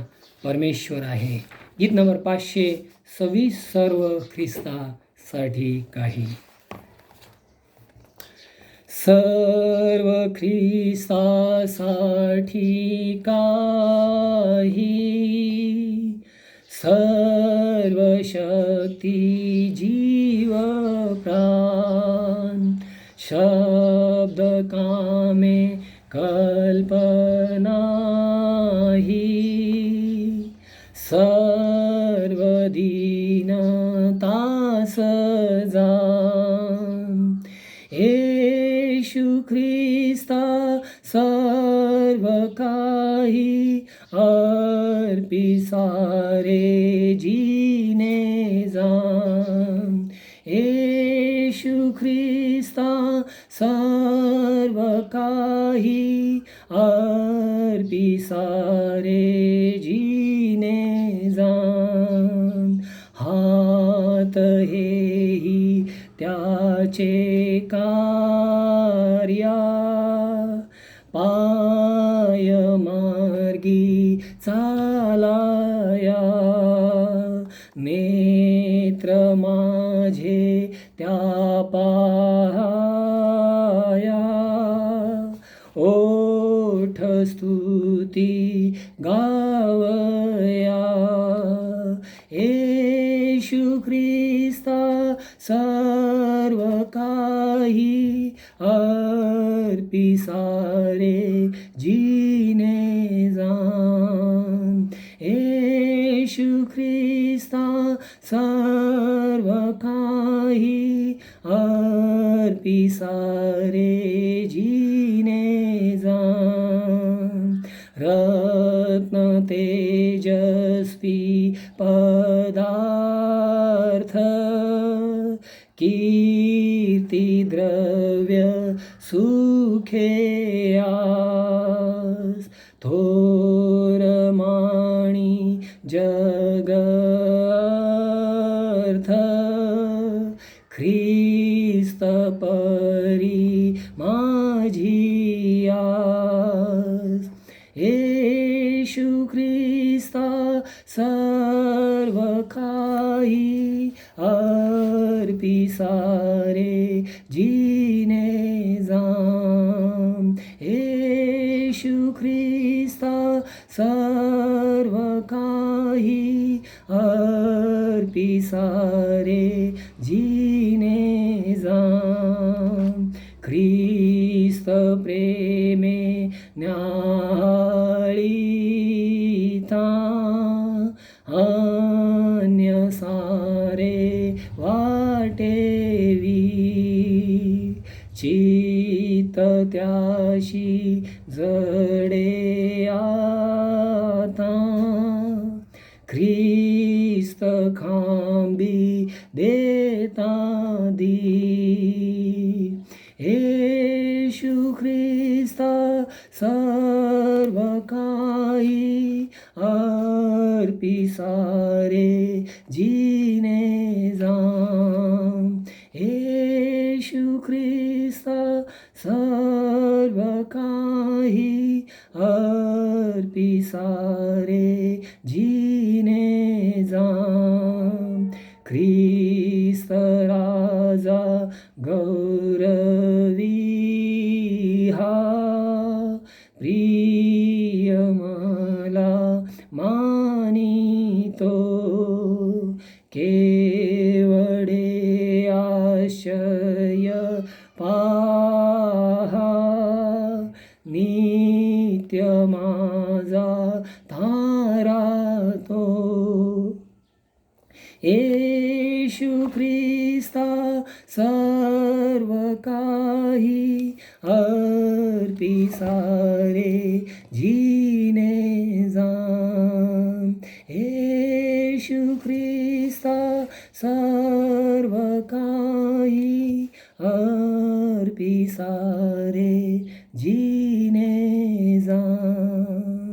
परमेश्वर आहे. गीत नंबर 526, सर्व ख्रिस्तासाठी काही. सर्व ख्रिस्तासाठी काही, सर्व शक्ती, जीव, प्राण, शब्द, कामे, कल्पनाही, सर्व दीनता सजान, येशू ख्रिस्ता सर्व काही अर्पी सारे जीने जान, येशू ख्रिस्ता सर्व काही अर्पी सारे जीने जान, हात हेही त्याचे कार्या, पाय मार्गी चालाया, नेत्र माझे त्या पाया, ओठ स्तुती गावया, येशू ख्रिस्ता सर्व काही अर्पी सारे जीने जान, येशू ख्रिस्ता सर्व काही अर्पी सारे जीने जान, रक्त तेजस्वी पदार्थ कीर्ती द्रव्य सुखे आस थोरमाणी जगर्थ ख्रिस्त परी माझी आस येशू ख्रिस्ता सर्व काही अर्पी सारे जीने जाम येशू ख्रिस्ता सर्व काही अर्पी सारे जीने जाम ख्रिस्त प्रेमे न्याळीता अन्य सारे वाटेवी चित्त त्याशी जडे आता ख्रिस्त खांबी देता दी येशू ख्रिस्ता सर्व काही अर्पी सारे जीने जाम येशू ख्रिस्ता सर्व काही अर्पी सारे जीने जाम ख्रिस्त राजा गौरवी हा प्रिय मला मानितो केवडे आशय पाहा नित्य माझा तारा तो येशू ख्रिस्ता सर्व काही अर्पी सारे जीने जाम येशू ख्रिस्ता सर्व काही अर्पी सारे जीने जाम.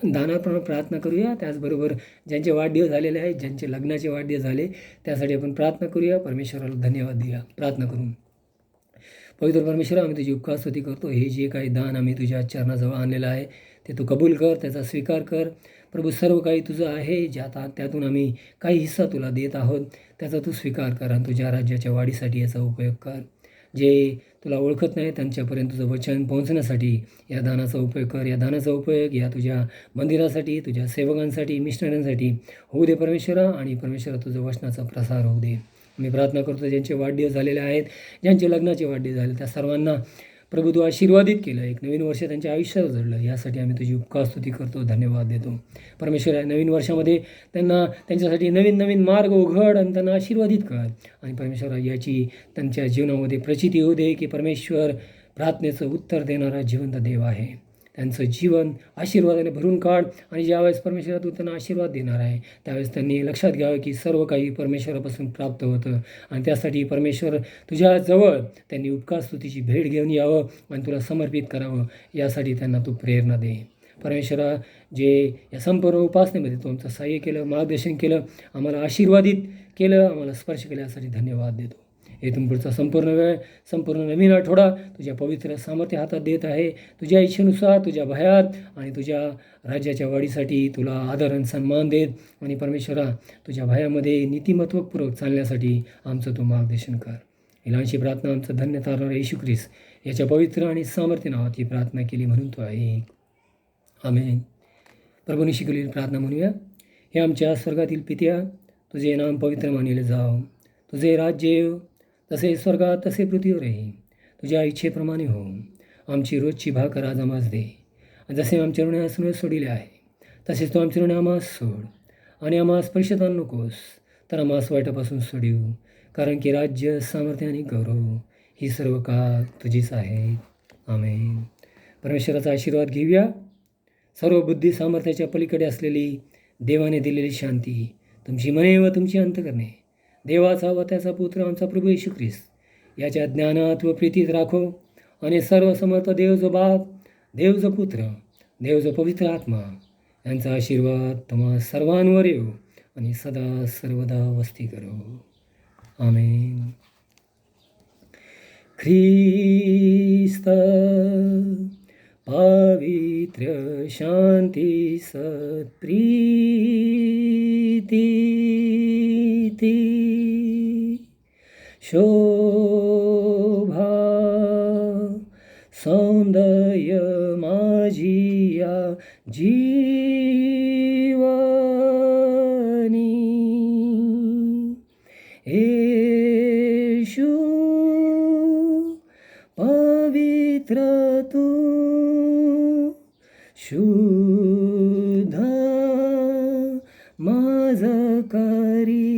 दानाप्रमाणे प्रार्थना करूया. त्याचबरोबर ज्यांचे वाढदिवस झालेले आहेत, ज्यांचे लग्नाचे वाढदिवस झाले, त्यासाठी आपण प्रार्थना करूया. परमेश्वराला धन्यवाद देऊया प्रार्थना करून. पवित्र परमेश्वर, आम्ही तुझी उपकारस्तुती करतो. हे जे काही दान आम्ही तुझ्या चरणाजवळ आणलेलं आहे ते तू कबूल कर, त्याचा स्वीकार कर. प्रभू, सर्व काही तुझं आहे, त्यातून आम्ही काही हिस्सा तुला देत आहोत, त्याचा तू स्वीकार कर आणि तुझ्या राज्याच्या वाढीसाठी याचा उपयोग कर. जे तुला ओळखत नाही त्यांच्यापर्यंत तुझं वचन पोहोचण्यासाठी या दानाचा उपयोग कर. या दानाचा उपयोग या तुझ्या मंदिरासाठी, तुझ्या सेवकांसाठी, मिशनऱ्यांसाठी होऊ दे परमेश्वरा. आणि परमेश्वरा, तुझं वचनाचा प्रसार होऊ दे. मी प्रार्थना करतो ज्यांचे वाढदिवस झालेले आहेत, ज्यांचे लग्नाचे वाढदिवस झाले, त्या सर्वांना प्रभू तू आशीर्वादित केलं. एक नवीन वर्ष त्यांच्या आयुष्यात जडलं. यासाठी आम्ही तुझी उपकारस्तुती करतो, धन्यवाद देतो. परमेश्वर, या नवीन वर्षामध्ये त्यांच्यासाठी नवीन नवीन मार्ग उघड आणि त्यांना आशीर्वादित कर. आणि परमेश्वर, याची त्यांच्या जीवनामध्ये प्रचिती होऊ दे की परमेश्वर प्रार्थनेचं उत्तर देणारा जिवंत देव आहे. त्यांचं जीवन आशीर्वादाने भरून काढ. आणि ज्यावेळेस परमेश्वरा तू त्यांना आशीर्वाद देणार आहे त्यावेळेस त्यांनी लक्षात घ्यावं की सर्व काही परमेश्वरापासून प्राप्त होतं. आणि त्यासाठी परमेश्वर तुझ्याजवळ त्यांनी उपकारस्तुतीची भेट घेऊन यावं आणि तुला समर्पित करावं. यासाठी त्यांना तू प्रेरणा दे. परमेश्वरा, जे या संपूर्ण उपासनेमध्ये तू आमचं सहाय्य केलं, मार्गदर्शन केलं, आम्हाला आशीर्वादित केलं, आम्हाला स्पर्श केलं, यासाठी धन्यवाद देतो. इथून पुढचा संपूर्ण वेळ, संपूर्ण नवीन आठवडा तुझ्या पवित्र सामर्थ्य हातात देत आहे. तुझ्या इच्छेनुसार, तुझ्या भयात आणि तुझ्या राज्याच्या वाढीसाठी तुला आदर आणि सन्मान देत. आणि परमेश्वरा, तुझ्या भयामध्ये नीतिमत्वपूर्वक चालण्यासाठी आमचं तू मार्गदर्शन कर. ही लहानशी प्रार्थना आमचं धन्य तारणारा येशू ख्रिस्त याच्या पवित्र आणि सामर्थ्य नावात ही प्रार्थना केली म्हणून तो आहे. आमेन. प्रभूने शिकवलेली प्रार्थना म्हणूया. हे आमच्या स्वर्गातील पित्या, तुझे नाम पवित्र मानले जाव. तुझे राज्य येव, तसे स्वर्गात तसे पृथ्वीवरही. तुझ्या इच्छेप्रमाणे हो. आमची रोजची भाकर आज आम्हास दे. जसे आमच्या ऋणी सोडिले आहे तसेच तू आमचे ऋणी आम्हास सोड. आणि आम्हास परीक्षेत आणू नकोस, तर आम्हास वाईटापासून सोडीव. कारण की राज्य, सामर्थ्य आणि गौरव ही सर्व काळ तुझीच आहे. आमेन. परमेश्वराचा आशीर्वाद घेऊया. सर्व बुद्धी सामर्थ्याच्या पलीकडे असलेली देवाने दिलेली शांती तुमची मने व तुमची अंतकरणे देवाचा व त्याचा पुत्र आमचा प्रभू येशू ख्रिस्त याच्या ज्ञानात व प्रीतीत राखो आणि सर्व समर्थ देव जो बाप देव जो पुत्र देव जो पवित्र आत्मा यांचा आशीर्वाद तुम्हा सर्वांवर येऊ आणि सदा सर्वदा वस्ती करो. आमेन. ख्रिस्त पवित्र शांती सत्प्रीती शोभा सौंदर्य माझी या जीवनी येशू पवित्र तू शुद्ध माझ करी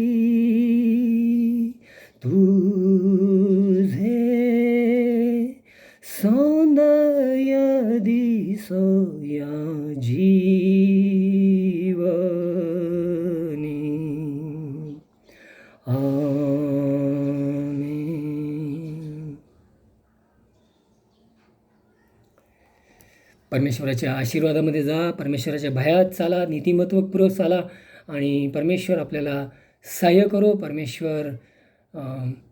तुझे सौंदर्य दिसो या जीवनी. आमेन. परमेश्वराच्या आशीर्वादामध्ये जा, परमेश्वराच्या भयात चाला, नीतिमत्वपूर्वक चाला आणि परमेश्वर आपल्याला सहाय्य करो. परमेश्वर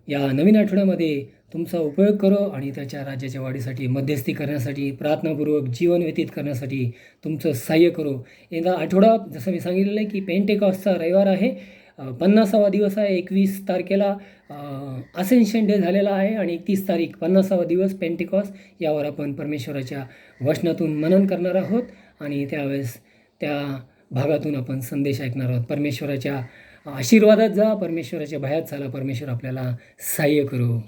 या नवीन आठवड्यामध्ये तुमचा उपयोग करो आणि त्याच्या राज्याच्या वाढीसाठी मध्यस्थी करण्यासाठी प्रार्थनापूर्वक जीवन व्यतीत करण्यासाठी तुमचं सहाय्य करो. यंदा आठवडा जसं मी सांगितलेलं आहे की पेंटेकॉस्टचा रविवार आहे, 50वा दिवस आहे. 21 तारखेला असेन्शन डे झालेला आहे आणि 31 तारीख 50वा दिवस पेंटेकॉस्ट. यावर आपण परमेश्वराच्या वचनातून मनन करणार आहोत आणि त्यावेळेस त्या भागातून आपण संदेश ऐकणार आहोत. परमेश्वराच्या आशीर्वादात जा, परमेश्वराच्या भयात चाला, परमेश्वर आपल्याला सहाय्य करो.